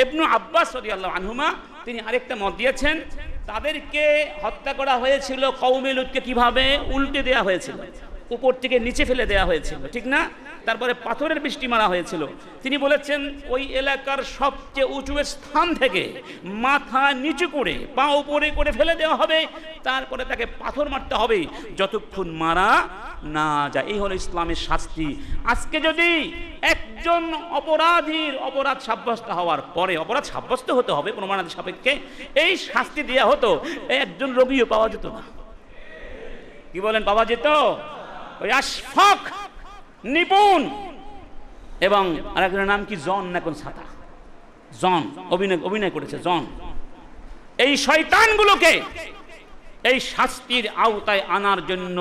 S2: ইবনু আব্বাস রাদিয়াল্লাহু আনহুমা তিনি আরেকটা মত দিয়েছেন, তাদেরকে হত্যা করা হয়েছিল কওমে লূতকে কিভাবে, উল্টে দেয়া হয়েছিল, উপর থেকে নিচে ফেলে দেয়া হয়েছিল, ঠিক না? তারপরে পাথরের বৃষ্টি মারা হয়েছিল। তিনি বলেছেন ওই এলাকার সবচেয়ে উঁচু স্থান থেকে মাথা নিচু করে পা উপরে করে ফেলে দেওয়া হবে, তারপরে তাকে পাথর মারতে হবে যতক্ষণ মারা না যায়। এই হলো ইসলামের শাস্তি। আজকে যদি একজন অপরাধীর অপরাধ সাব্যস্ত হওয়ার পরে, অপরাধ সাব্যস্ত হতে হবে প্রমাণাদি সাপেক্ষে, এই শাস্তি দেওয়া হতো, একজন রোগীও পাওয়া যেত না। কি বলেন, পাওয়া যেত? ওই আশফাক, নিপুণ, এবং আরেকজনের নাম কি, জন না কোন ছাতা, জন অভিনয় করেছে জন। এই শয়তানগুলোকে এই শাস্তির আওতায় আনার জন্য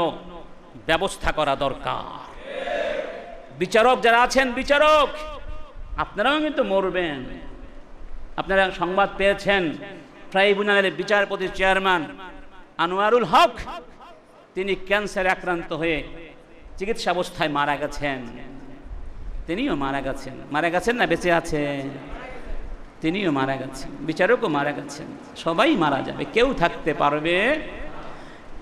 S2: ব্যবস্থা করা দরকার। বিচারক যারা আছেন, বিচারক আপনারাও কিন্তু মরবেন। আপনারা সংবাদ পেয়েছেন ট্রাইব্যুনালের বিচারপতি চেয়ারম্যান আনোয়ারুল হক তিনি ক্যান্সারে আক্রান্ত হয়ে চিকিৎসা অবস্থায় মারা গেছেন। তিনিও মারা গেছেন না বেঁচে আছেন? তিনিও মারা গেছেন, বিচারকও মারা গেছেন, সবাই মারা যাবে, কেউ থাকতে পারবে।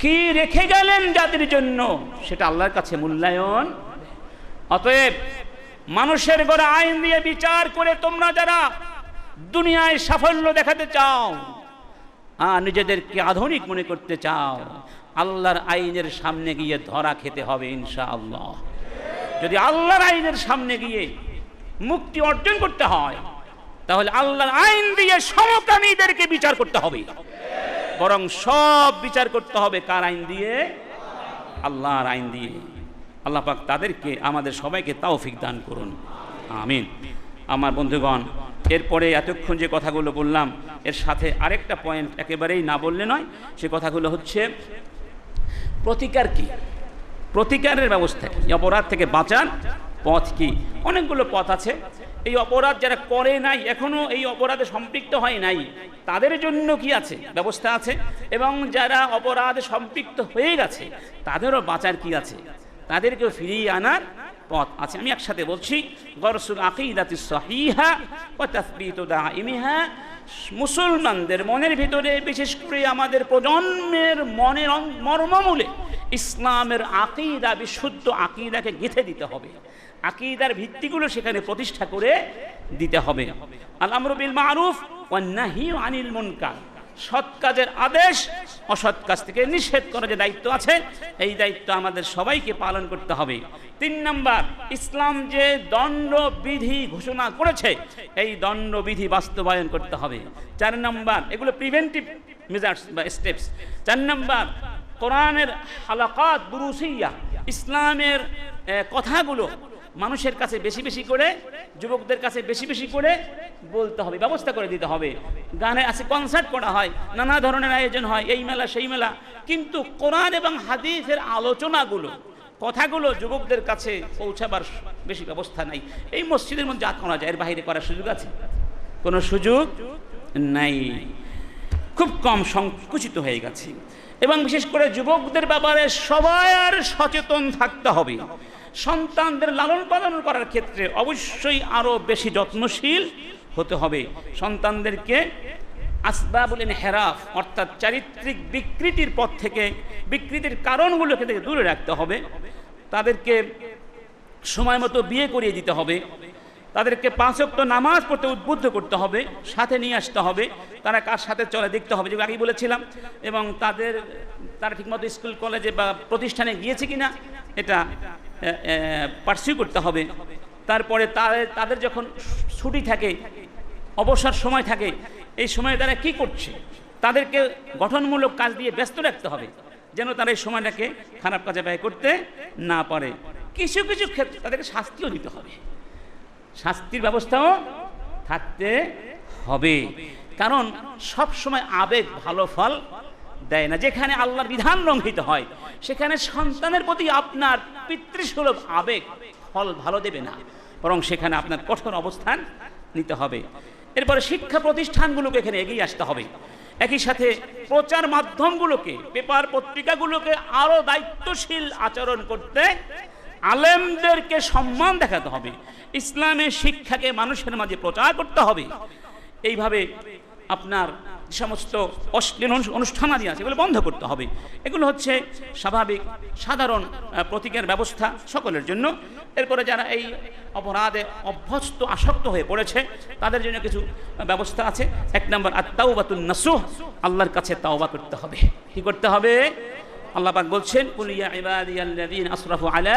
S2: কি রেখে গেলেন জাতির জন্য সেটা আল্লাহর কাছে মূল্যায়ন। অতএব মানুষের গড়া আইন দিয়ে বিচার করে তোমরা যারা দুনিয়ায় সাফল্য দেখাতে চাও আর নিজেদেরকে আধুনিক মনে করতে চাও, আল্লাহর আইনের সামনে গিয়ে ধরা খেতে হবে ইনশাআল্লাহ। যদি আল্লাহর আইনের সামনে গিয়ে মুক্তি অর্জন করতে হয় তাহলে আল্লাহর আইন দিয়ে সমকামীদেরকে বিচার করতে হবে, বরং সব বিচার করতে হবে কার আইন দিয়ে? আল্লাহর আইন দিয়ে। আল্লাহ পাক তাদেরকে আমাদের সবাইকে তৌফিক দান করুন, আমিন। আমার বন্ধুগণ, এরপরে এতক্ষণ যে কথাগুলো বললাম এর সাথে আরেকটা পয়েন্ট একেবারেই না বললে নয়। সে কথাগুলো হচ্ছে প্রতিকার কি, প্রতিকারের ব্যবস্থা কি, অপরাধ থেকে বাঁচার পথ কি। অনেকগুলো পথ আছে। এই অপরাধ যারা করে নাই, এখনো এই অপরাধে সম্পৃক্ত হয় নাই, তাদের জন্য কি আছে, ব্যবস্থা আছে। এবং যারা অপরাধে সম্পৃক্ত হয়ে গেছে তাদেরও বাঁচার কি আছে, তাদেরকেও ফিরিয়ে আনার পথ আছে। আমি একসাথে বলছি, গরসুল আকিদাতিস সহিহা ওয়া তাসবিতু দাইমিহা। মুসলমানদের মনের ভিতরে, বিশেষ করে আমাদের প্রজন্মের মনের মর্মমূলে ইসলামের আকিদা, বিশুদ্ধ আকিদাকে গেঁথে দিতে হবে। আকিদার ভিত্তিগুলো সেখানে প্রতিষ্ঠা করে দিতে হবে। আল আমরু বিল মারুফ ওয়ান নাহয়ু আনিল মুনকার, সৎ কাজের আদেশ, অসৎ কাজ থেকে নিষেধ করার যে দায়িত্ব আছে, এই দায়িত্ব আমাদের সবাইকে পালন করতে হবে। 3 নাম্বার, ইসলাম যে দণ্ডবিধি ঘোষণা করেছে এই দণ্ডবিধি বাস্তবায়ন করতে হবে। 4 নাম্বার, এগুলো প্রিভেন্টিভ মেজার্স বা স্টেপস। 4 নাম্বার, কোরআনের হালাকাত দুরুসিয়া, ইসলামের কথাগুলো মানুষের কাছে বেশি বেশি করে, যুবকদের কাছে বেশি বেশি করে বলতে হবে, ব্যবস্থা করে দিতে হবে। গানে আছে, কনসার্ট করা হয়, নানা ধরনের আয়োজন হয়, এই মেলা সেই মেলা, কিন্তু কোরআন এবং হাদিসের আলোচনাগুলো, কথাগুলো যুবকদের কাছে পৌঁছাবার বেশি ব্যবস্থা নাই। এই মসজিদের মধ্যে যা করা যায়, এর বাইরে করার সুযোগ আছে? কোনো সুযোগ নাই, খুব কম, সংকুচিত হয়ে গেছে। এবং বিশেষ করে যুবকদের ব্যাপারে সবাই আর সচেতন থাকতে হবে। সন্তানদের লালন পালন করার ক্ষেত্রে অবশ্যই আরও বেশি যত্নশীল হতে হবে। সন্তানদেরকে আসবাবুল ইনহিরাফ, অর্থাৎ চারিত্রিক বিকৃতির পথ থেকে, বিকৃতির কারণগুলোকে থেকে দূরে রাখতে হবে। তাদেরকে সময় মতো বিয়ে করিয়ে দিতে হবে। তাদেরকে 5 ওয়াক্ত নামাজ পড়তে উদ্বুদ্ধ করতে হবে, সাথে নিয়ে আসতে হবে। তারা কার সাথে চলে দেখতে হবে, যে আগেই বলেছিলাম। এবং তারা ঠিকমতো স্কুল কলেজে বা প্রতিষ্ঠানে গিয়েছে কিনা এটা পার্সিউ করতে হবে। তারপরে তাদের যখন ছুটি থাকে, অবসর সময় থাকে, এই সময়ে তারা কি করছে, তাদেরকে গঠনমূলক কাজ দিয়ে ব্যস্ত রাখতে হবে, যেন তারা এই সময়টাকে খারাপ কাজে ব্যয় করতে না পারে। কিছু কিছু ক্ষেত্রে তাদেরকে শাস্তিও দিতে হবে, শাস্তির ব্যবস্থাও থাকতে হবে। কারণ সব সময় আবেগ ভালো ফল দেয় না। যেখানে আল্লাহর বিধান লঙ্ঘিত হয় সেখানে সন্তানের প্রতি আপনার পিতৃসুলভ আবেগ ফল ভালো দেবে না, বরং সেখানে আপনার কঠোর অবস্থান নিতে হবে। এরপরে শিক্ষা প্রতিষ্ঠানগুলোকে এখানে এগিয়ে আসতে হবে। একই সাথে প্রচার মাধ্যমগুলোকে, পেপার পত্রিকাগুলোকে আরও দায়িত্বশীল আচরণ করতে, আলেমদেরকে সম্মান দেখাতে হবে, ইসলামের শিক্ষাকে মানুষের মাঝে প্রচার করতে হবে। এইভাবে আপনার যে সমস্ত অশ্লীল অনুষ্ঠানাদি আছে এগুলো বন্ধ করতে হবে। এগুলো হচ্ছে স্বাভাবিক সাধারণ প্রতীকের ব্যবস্থা সকলের জন্য। এরপরে যারা এই অপরাধে অভ্যস্ত, আসক্ত হয়ে পড়েছে তাদের জন্য কিছু ব্যবস্থা আছে। 1 নম্বর, আত-তাওবাতুন নাসুহ, আল্লাহর কাছে তাওবা করতে হবে। কি করতে হবে? আল্লাহ পাক বলছেন, কুল ইয়া ইবাদিয়াল্লাযীনা আসরাফু আলা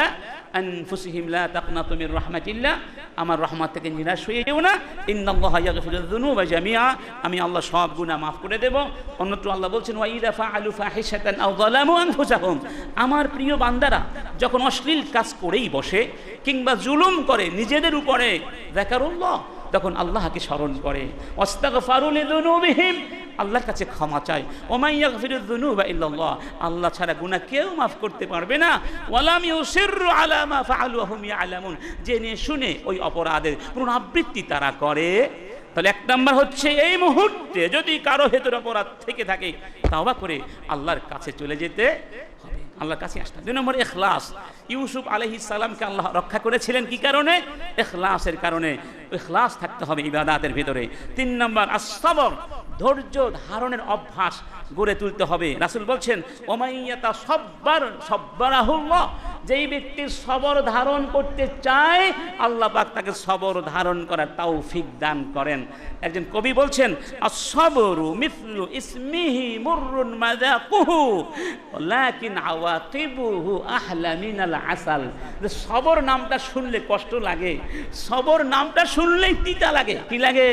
S2: আনফুসিহিম লা তাকনাতু মির রাহমাতিল্লাহ, আমার রহমত থেকে নিরাশ হয়ে যেও না। ইন্নাল্লাহা ইয়াগফিরুয যুনুবা জামিআ, আমি আল্লাহ সব গুনাহ মাফ করে দেব। অন্যত্র আল্লাহ বলছেন, ওয়া ইযা ফাআলু ফাহিশাতান আও যালামু আনফুসাহুম, আমার প্রিয় বান্দারা যখন অশ্লীল কাজ করেই বসে কিংবা জুলুম করে নিজেদের উপরে, যাকারুল্লাহ, তখন আল্লাহকে স্মরণ করে, ওয়াস্তাগফারু লিযুনুবিহিম, আল্লাহর কাছে ক্ষমা চায়। ওয়া ইয়াগফিরুয যুনুবা ইল্লাল্লাহ, আল্লাহ ছাড়া গুনাহ কেউ মাফ করতে পারবে না। ওয়ালাম ইউসিররু আলা মা ফাআলু ওয়া হুম ইয়ালামুন, জেনে শুনে ওই অপরাধের পুনরাবৃত্তি তারা করে। তাহলে 1 নম্বর হচ্ছে, এই মুহূর্তে যদি কারো ভেতর অপরাধ থেকে থাকে তাওবা করে আল্লাহর কাছে চলে যেতে হবে, আল্লাহর কাছে আসতে। 2 নম্বর, ইখলাস। ইউসুফ আলাইহিস সালামকে আল্লাহ রক্ষা করেছিলেন কি কারণে? ইখলাসের কারণে। ইখলাস থাকতে হবে ইবাদাতের ভিতরে। 3 নম্বর, আস-সবর, ধৈর্য ধারণের অভ্যাস গড়ে তুলতে হবে। রাসূল বলছেন, ওমাইয়াতা সব্বার সব্বারাহুল্লাহ, যেই ব্যক্তি সবর ধারণ করতে চায় আল্লাহ পাক তাকে সবর ধারণ করার তৌফিক দান করেন। একজন কবি বলছেন, আস-সবরু মিসলু ইসমিহি মুররুন মাযাকুহু লাকিন আওয়াকিবুহু আহলা মিনাল আসাল। যে সবর নামটা শুনলে কষ্ট লাগে, সবর নামটা শুনলেই তিতা লাগে। কি লাগে?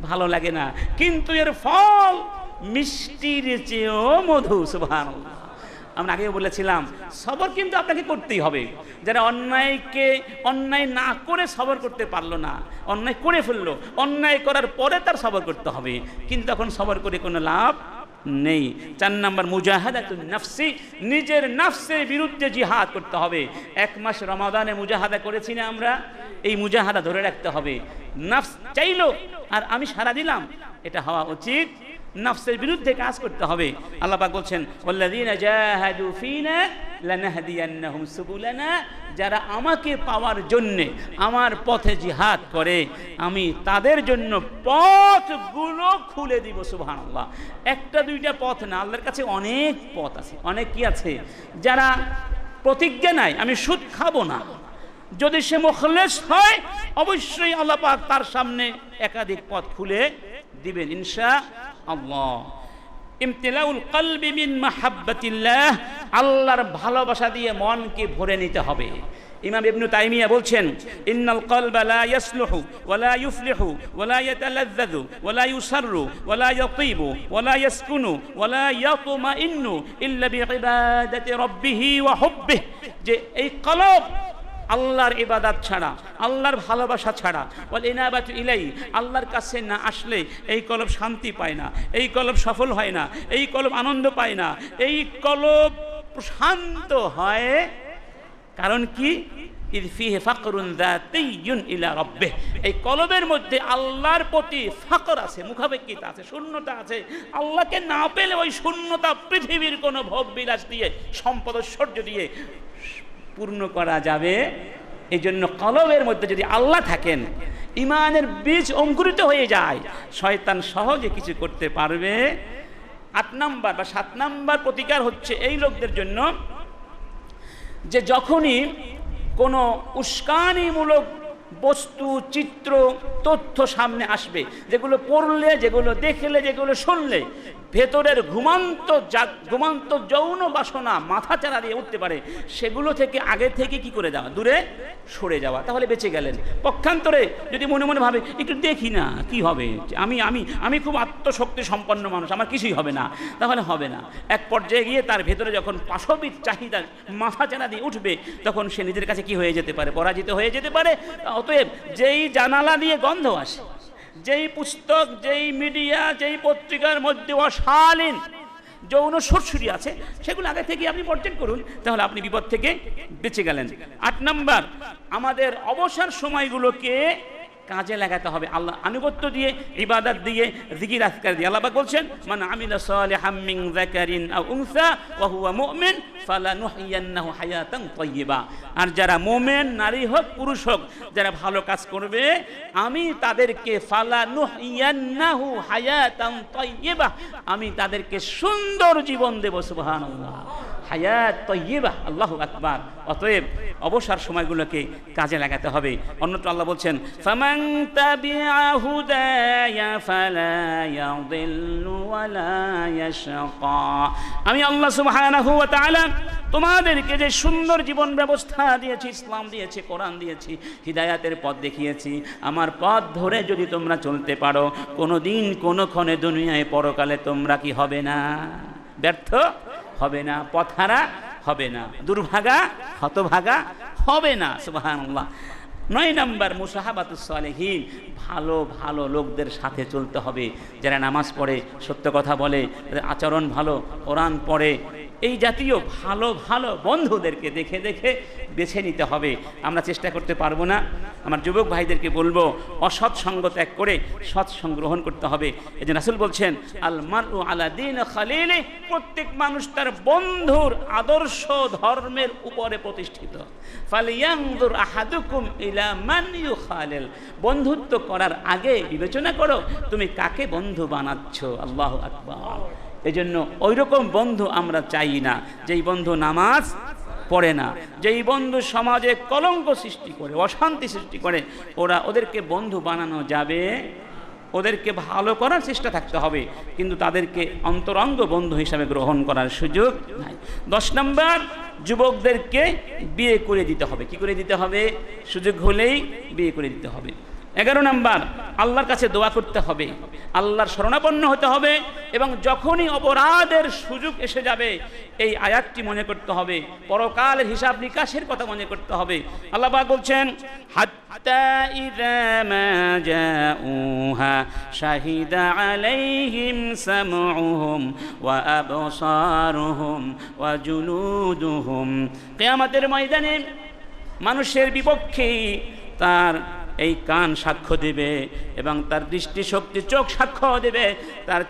S2: ভালো লাগে না, কিন্তু এর ফল মিষ্টির চেয়েও মধু। সুবহানাল্লাহ, আমরা আগেও বলেছিলাম সবর কিন্তু আপনাকে করতেই হবে। যারা অন্যায় না করে সবর করতে পারলো না, অন্যায় করে ফেললো, অন্যায় করার পরে তার সবর করতে হবে, কিন্তু তখন সবর করে কোনো লাভ নেই। 4 নম্বর মুজাহাদাতুন নাফসি, নিজের নাফসের বিরুদ্ধে জিহাদ করতে হবে। 1 মাস রমাদানে মুজাহাদা করেছি না আমরা, এই মুজাহাদা ধরে রাখতে হবে। নাফস চাইলো আর আমি সাড়া দিলাম, এটা হওয়া উচিত। নাফসের বিরুদ্ধে কাজ করতে হবে। আল্লাহ পাক বলছেন ওয়াল্লাযীনা জাহাদু ফীনা লানাহদিয়ান্নাহুম সুবুলানা, যারা আমাকে পাওয়ার জন্য আমার পথে জিহাদ করে আমি তাদের জন্য পথগুলো খুলে দিব। সুবহানাল্লাহ। 1টা 2টা পথ না, আল্লাহর কাছে অনেক পথ আছে। অনেক কি আছে? যারা প্রতিজ্ঞা নাই আমি সুদ খাবো না, যদি সে মুখলেস হয় অবশ্যই আল্লাহ পাক তার সামনে একাধিক পথ খুলে দিবেন ইনশাআল্লাহ। ইমতিলাউল কলবি মিন মাহাব্বাতিল্লাহ, আল্লাহর ভালোবাসা দিয়ে মনকে ভরে নিতে হবে। ইমাম ইবনে তাইমিয়া বলছেন ইন্নাল কলবা লা ইয়াসলুহু ওয়া লা ইউফলিহু ওয়া লা ইয়াতালাজ্জাযু ওয়া লা ইউসাররু ওয়া লা ইয়াতিবু ওয়া লা ইয়াসকুনু ওয়া লা ইয়াতমাইন্নু ইল্লা বিইবাদাতি রাব্বিহি ওয়া হুব্বিহি, যে এই কলব আল্লাহর ইবাদত ছাড়া, আল্লাহর ভালোবাসা ছাড়া, ওয়াল ইনাবাতু ইলাই, আল্লাহর কাছে না আসলে এই কলব শান্তি পায় না, এই কলব সফল হয় না, এই কলব আনন্দ পায় না, এই কলব শান্ত হয়। কারণ কি? ইয ফীহি ফাকরুন যাতিয়্যুন ইলা রাব্বিহ, এই কলবের মধ্যে আল্লাহর প্রতি ফাকর আছে, মুখাপেক্ষিতা আছে, শূন্যতা আছে। আল্লাহকে না পেলে ওই শূন্যতা পৃথিবীর কোনো ভোগ বিলাস দিয়ে, সম্পদ ঐশ্বর্য দিয়ে পূর্ণ করা যাবে। এই জন্য কলবের মধ্যে যদি আল্লাহ থাকেন, ইমানের বীজ অঙ্কুরিত হয়ে যায়, শয়তান সহজে কিছু করতে পারবে। 8 নম্বর বা 7 নম্বর প্রতিকার হচ্ছে এই লোকদের জন্য যে যখনই কোনো উস্কানিমূলক বস্তু, চিত্র, তথ্য সামনে আসবে, যেগুলো পড়লে, যেগুলো দেখলে, যেগুলো শুনলে ভেতরের ঘুমান্ত যৌন বাসনা মাথা চারা দিয়ে উঠতে পারে, সেগুলো থেকে আগে থেকে কি করে যাওয়া, দূরে সরে যাওয়া, তাহলে বেঁচে গেলেন। পক্ষান্তরে যদি মনে মনে ভাবে একটু দেখি না কি হবে, আমি আমি আমি খুব আত্মশক্তি সম্পন্ন মানুষ, আমার কিছুই হবে না, তাহলে হবে না। এক পর্যায়ে গিয়ে তার ভেতরে যখন পাশবিক চাহিদা মাথা চারা দিয়ে উঠবে, তখন সে নিজের কাছে কি হয়ে যেতে পারে, পরাজিত হয়ে যেতে পারে। অতএব যেই জানালা দিয়ে গন্ধ আসে, যেই পুস্তক, যেই মিডিয়া, যেই পত্রিকার মধ্যে অশালীন যৌন সুরসুরি আছে, সেগুলো আগে থেকে আপনি বর্জন করুন, তাহলে আপনি বিপদ থেকে বেঁচে গেলেন। 8 নম্বর, আমাদের অবসর সময়গুলোকে কাজে লাগাতে হবে আল্লাহ আনুগত্য দিয়ে, ইবাদত দিয়ে, জিকির আজকার দিয়ে। আল্লাহ পাক বলছেন মান আমিলা সালিহাম মিন যাকারিন আও উনসা ওয়া হুয়া মুমিন ফালানুহইয়ান্নাহু হায়াতান তাইয়্যিবা, আর যারা মুমিন নারী হোক পুরুষ হোক, যারা ভালো কাজ করবে আমি তাদেরকে ফালানুহইয়ান্নাহু হায়াতান তাইয়্যিবা, আমি তাদেরকে সুন্দর জীবন দেব। সুবহানাল্লাহ। হায়াত তাইয়্যিবা, আল্লাহু আকবার। অতএব অবসর সময়গুলোকে কাজে লাগাতে হবে। অন্যত্র আল্লাহ বলছেন ফামান তাবিআ হুদায়া ফালা ইয়াদিল্লু ওয়ালা ইয়াশকা, আমি আল্লাহ সুবহানাহু ওয়া তাআলা তোমাদেরকে যে সুন্দর জীবন ব্যবস্থা দিয়েছি, ইসলাম দিয়েছি, কোরআন দিয়েছি, হিদায়াতের পথ দেখিয়েছি, আমার পথ ধরে যদি তোমরা চলতে পারো, কোনো দিন কোনোক্ষণে দুনিয়ায় পরকালে তোমরা কি হবে না, ব্যর্থ হবে না, পথহারা হবে না, দুর্ভাগা হতভাগা হবে না। সুবহানাল্লাহ। 9 নম্বর মুসাহাবাতুস সালিহিন, ভালো ভালো লোকদের সাথে চলতে হবে, যারা নামাজ পড়ে, সত্য কথা বলে, আচরণ ভালো, কোরআন পড়ে, এই জাতীয় ভালো ভালো বন্ধুদেরকে দেখে দেখে বেছে নিতে হবে। আমরা চেষ্টা করতে পারবো না। আমার যুবক ভাইদেরকে বলবো অসৎ সঙ্গ ত্যাগ করে সৎসঙ্গ গ্রহণ করতে হবে। এই যে রাসূল বলছেন আল মারউ আলা দীন খালিলি, প্রত্যেক মানুষ তার বন্ধুর আদর্শ ধর্মের উপরে প্রতিষ্ঠিত। ফালিয়ানজুর আহাদুকুম ইলা মান ইউখালিল, বন্ধুত্ব করার আগে বিবেচনা করো তুমি কাকে বন্ধু বানাচ্ছ। আল্লাহু আকবার। এই জন্য ওই রকম বন্ধু আমরা চাই না, যেই বন্ধু নামাজ পড়ে না, যেই বন্ধু সমাজে কলঙ্ক সৃষ্টি করে, অশান্তি সৃষ্টি করে, ওদেরকে বন্ধু বানানো যাবে, ওদেরকে ভালো করার চেষ্টা থাকতে হবে, কিন্তু তাদেরকে অন্তরঙ্গ বন্ধু হিসাবে গ্রহণ করার সুযোগ নাই। 10 নম্বর, যুবকদেরকে বিয়ে করে দিতে হবে। কি করে দিতে হবে? সুযোগ হলেই বিয়ে করে দিতে হবে। 11 নম্বর, আল্লাহর কাছে দোয়া করতে হবে, আল্লাহর শরণাপন্ন হতে হবে এবং যখনই অপরাধের সুযোগ এসে যাবে এই আয়াতটি মনে করতে হবে, পরকালের হিসাব নিকাশের কথা মনে করতে হবে। আল্লাহ পাক বলছেন, হাত্তা ইযা মা জাউহা শাহিদা আলাইহিম সামউহুম ওয়া আবসারুহুম ওয়া জুলুদুহুম। কিয়ামতের ময়দানে মানুষের বিপক্ষে তার এই কান সাক্ষ্য দেবে এবং তার দৃষ্টিশক্তি চোখ সাক্ষ্য দেবে, তার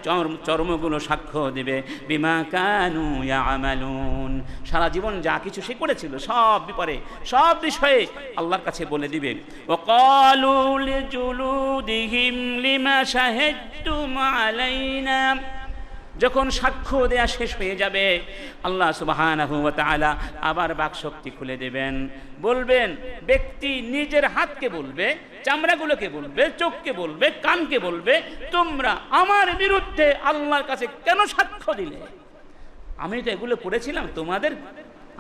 S2: চর্মগুলো সাক্ষ্য দেবে, বিমা কানু ইয়ামালুন, সারা জীবন যা কিছু সে করেছিল সব ব্যাপারে সব বিষয়ে আল্লাহর কাছে বলে দিবে। ওয়াকালু লিজুলুদিহিম লিমা শাহিদতুম আলাইনা, যখন সাক্ষ্য দেয়া শেষ হয়ে যাবে আল্লাহ সুবহানাহু ওয়া তাআলা আবার বাকশক্তি খুলে দেবেন, বলবেন, ব্যক্তি নিজের হাতকে বলবে, চামড়াগুলোকে বলবে, চোখকে বলবে, কানকে বলবে, তোমরা আমার বিরুদ্ধে আল্লাহর কাছে কেন সাক্ষ্য দিলে? আমি তো এগুলো করেছিলাম তোমাদের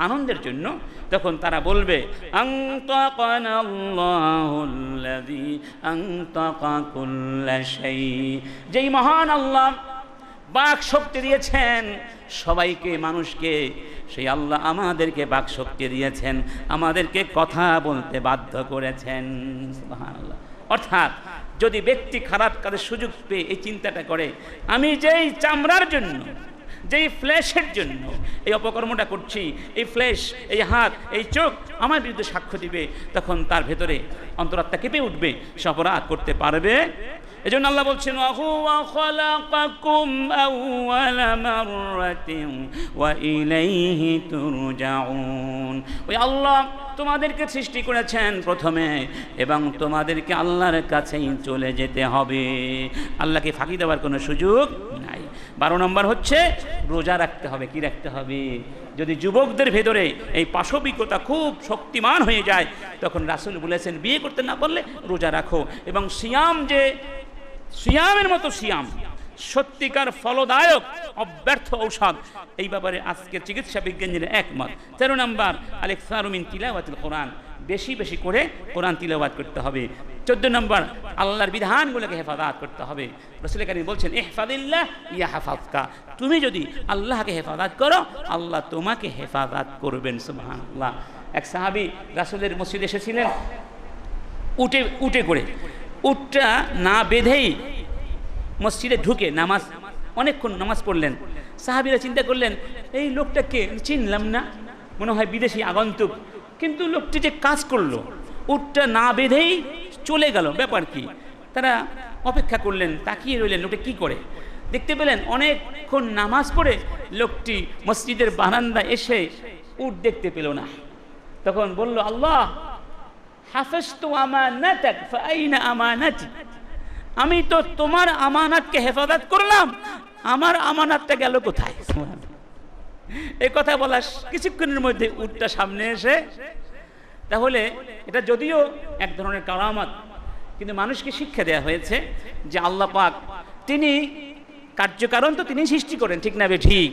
S2: আনন্দের জন্য। তখন তারা বলবে, আনতাকানাল্লাহুল্লাযী আনতাকা কুল্লা শাই, যেই মহান আল্লাহ বাক শক্তি দিয়েছেন সবাইকে, মানুষকে, সেই আল্লাহ আমাদেরকে বাক শক্তি দিয়েছেন, আমাদেরকে কথা বলতে বাধ্য করেছেন। সুবহানাল্লাহ। অর্থাৎ যদি ব্যক্তি খারাপ কাজের সুযোগ পেয়ে এই চিন্তাটা করে, আমি যেই চামড়ার জন্য, যেই ফ্ল্যাশের জন্য এই অপকর্মটা করছি, এই ফ্ল্যাশ, এই হাত, এই চোখ আমার বিরুদ্ধে সাক্ষ্য দিবে, তখন তার ভেতরে অন্তরাত্মা কেঁপে উঠবে, সে অপরাধ করতে পারবে। এজন্য আল্লাহ বলছেন, ওয়া খালাকাকুম আউওয়ালা মাররাতিন ওয়া ইলাইহি তুরজাউন, ওই আল্লাহ তোমাদেরকে সৃষ্টি করেছেন প্রথমে এবং তোমাদেরকে আল্লাহর কাছেই চলে যেতে হবে, আল্লাহকে ফাঁকি দেওয়ার কোনো সুযোগ নাই। 12 নম্বর হচ্ছে রোজা রাখতে হবে। কি রাখতে হবে? যদি যুবকদের ভেতরে এই পাশবিকতা খুব শক্তিমান হয়ে যায়, তখন রাসূল বলেছেন, বিয়ে করতে না পারলে রোজা রাখো। এবং সিয়াম, যে সিয়ামের মতো সিয়াম সত্যিকার ফলদায়ক অব্যর্থ ঔষধ, এই ব্যাপারে আজকের চিকিৎসা বিজ্ঞানীরা একমত। 13 নম্বর, আল-ইকসারু মিন তিলাওয়াতিল কোরআন, বেশি বেশি করে কোরআন তিলাওয়াত করতে হবে। 14 নম্বর, আল্লাহর বিধানগুলোকে হেফাজত করতে হবে। রাসূল কারীম বলছেন, ইহফাজিল্লাহ ইয়াহফাজকা, তুমি যদি আল্লাহকে হেফাজত করো আল্লাহ তোমাকে হেফাজত করবেন। সুবহানাল্লাহ। এক সাহাবী রাসূলের মসজিদে এসেছিলেন উটে করে, উটটা না বেঁধেই মসজিদে ঢুকে নামাজ, অনেকক্ষণ নামাজ পড়লেন। সাহাবীরা চিন্তা করলেন, এই লোকটাকে চিনলাম না, মনে হয় বিদেশি আগন্তুক, কিন্তু লোকটি যে কাজ করলো, উটটা না বেঁধেই চলে গেল, ব্যাপার কি? তারা অপেক্ষা করলেন, তাকিয়ে রইলেন লোকটা কি করে। দেখতে পেলেন অনেকক্ষণ নামাজ পড়ে লোকটি মসজিদের বারান্দা এসে উট দেখতে পেল না। তখন বলল, আল্লাহ হাফিজতু আমানাতাক ফাআইনা আমানাতি, আমি তো তোমার আমানাতকে হেফাজত করলাম, আমার আমানাতটা গেল কোথায়? এই কথা বলা কিছুক্ষণের মধ্যে উটটা সামনে এসে, তাহলে এটা যদিও এক ধরনের কারামাত, কিন্তু মানুষকে শিক্ষা দেওয়া হয়েছে যে আল্লাহ পাক তিনি কার্যকারণ তো তিনি সৃষ্টি করেন, ঠিক না? ঠিক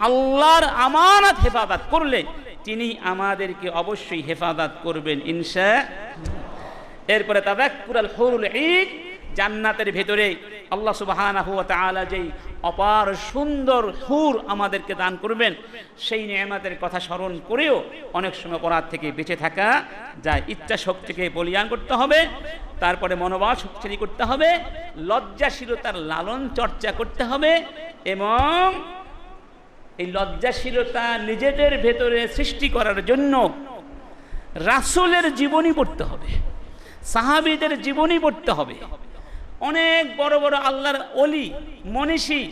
S2: আল্লাহর আমানত হেফাজত করলে তিনি আমাদেরকে অবশ্যই হেফাজত করবেন ইনশাআল্লাহ। এরপরে তাযাক্কুরাল হুরুল ঈদ, জান্নাতের ভেতরে আল্লাহ সুবহানাহু ওয়া তাআলা যেই অপার সুন্দর হুর আমাদেরকে দান করবেন, সেই নিয়ামতের কথা স্মরণ করেও অনেক সময় অপরাধ থেকে বেঁচে থাকা যায়। ইচ্ছা শক্তিকে বলিয়ান করতে হবে, তারপরে মনোবল শক্তিশালী করতে হবে, লজ্জাশীলতার লালন চর্চা করতে হবে এবং এই লজ্জাশীলতা নিজেদের ভেতরে সৃষ্টি করার জন্য রাসূলের জীবনী পড়তে হবে, সাহাবীদের জীবনী পড়তে হবে। অনেক বড় বড় আল্লাহর ওলি মনীষী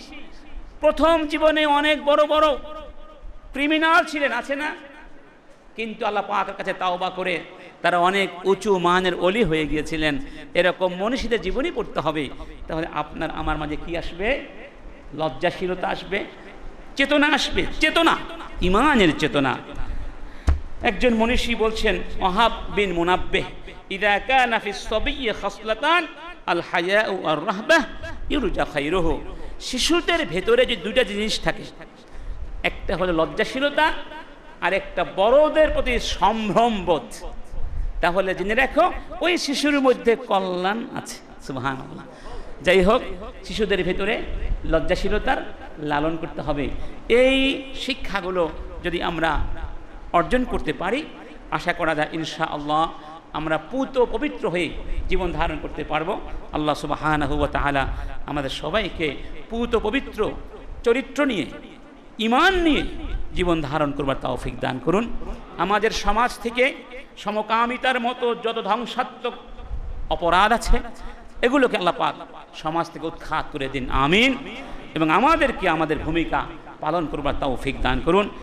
S2: প্রথম জীবনে অনেক বড় বড় ক্রিমিনাল ছিলেন, আছে না? কিন্তু আল্লাহ পাকের কাছে তাওবা করে তারা অনেক উঁচু মানের ওলি হয়ে গিয়েছিলেন। এরকম মনীষীদের জীবনী পড়তে হবে, তাহলে আপনার আমার মাঝে কি আসবে? লজ্জাশীলতা আসবে, চেতনা আসবে, চেতনা, ঈমানের চেতনা। একজন মনীষী বলছেন, ওয়াহাব বিন মুনাব্বিহ, ইযা কানা ফিস সাবিয়্যি খাসলাতান আল হায়াউ আর রাহবাহ ইরজা খায়রুহু, শিশুদের ভেতরে যে দুইটা জিনিস থাকে, একটা হলো লজ্জাশীলতা আর একটা বড়দের প্রতি সম্ভ্রমবোধ। তাহলে জেনে রাখো ওই শিশুর মধ্যে কল্যাণ আছে। সুবহানাল্লাহ। যাই হোক, শিশুদের ভেতরে লজ্জাশীলতার লালন করতে হবে। এই শিক্ষাগুলো যদি আমরা অর্জন করতে পারি, আশা করা যায় ইনশাআল্লাহ আমরা পূত পবিত্র হয়ে জীবন ধারণ করতে পারবো। আল্লাহ সুবহানাহু ওয়া তাআলা আমাদের সবাইকে পূত পবিত্র চরিত্র নিয়ে, ঈমান নিয়ে জীবন ধারণ করবার তৌফিক দান করুন। আমাদের সমাজ থেকে সমকামিতার মতো যত ধ্বংসাত্মক অপরাধ আছে এগুলোকে আল্লাহ পাক সমাজ থেকে উৎখাত করে দিন, আমিন। এবং আমাদেরকে আমাদের ভূমিকা পালন করবার তৌফিক দান করুন।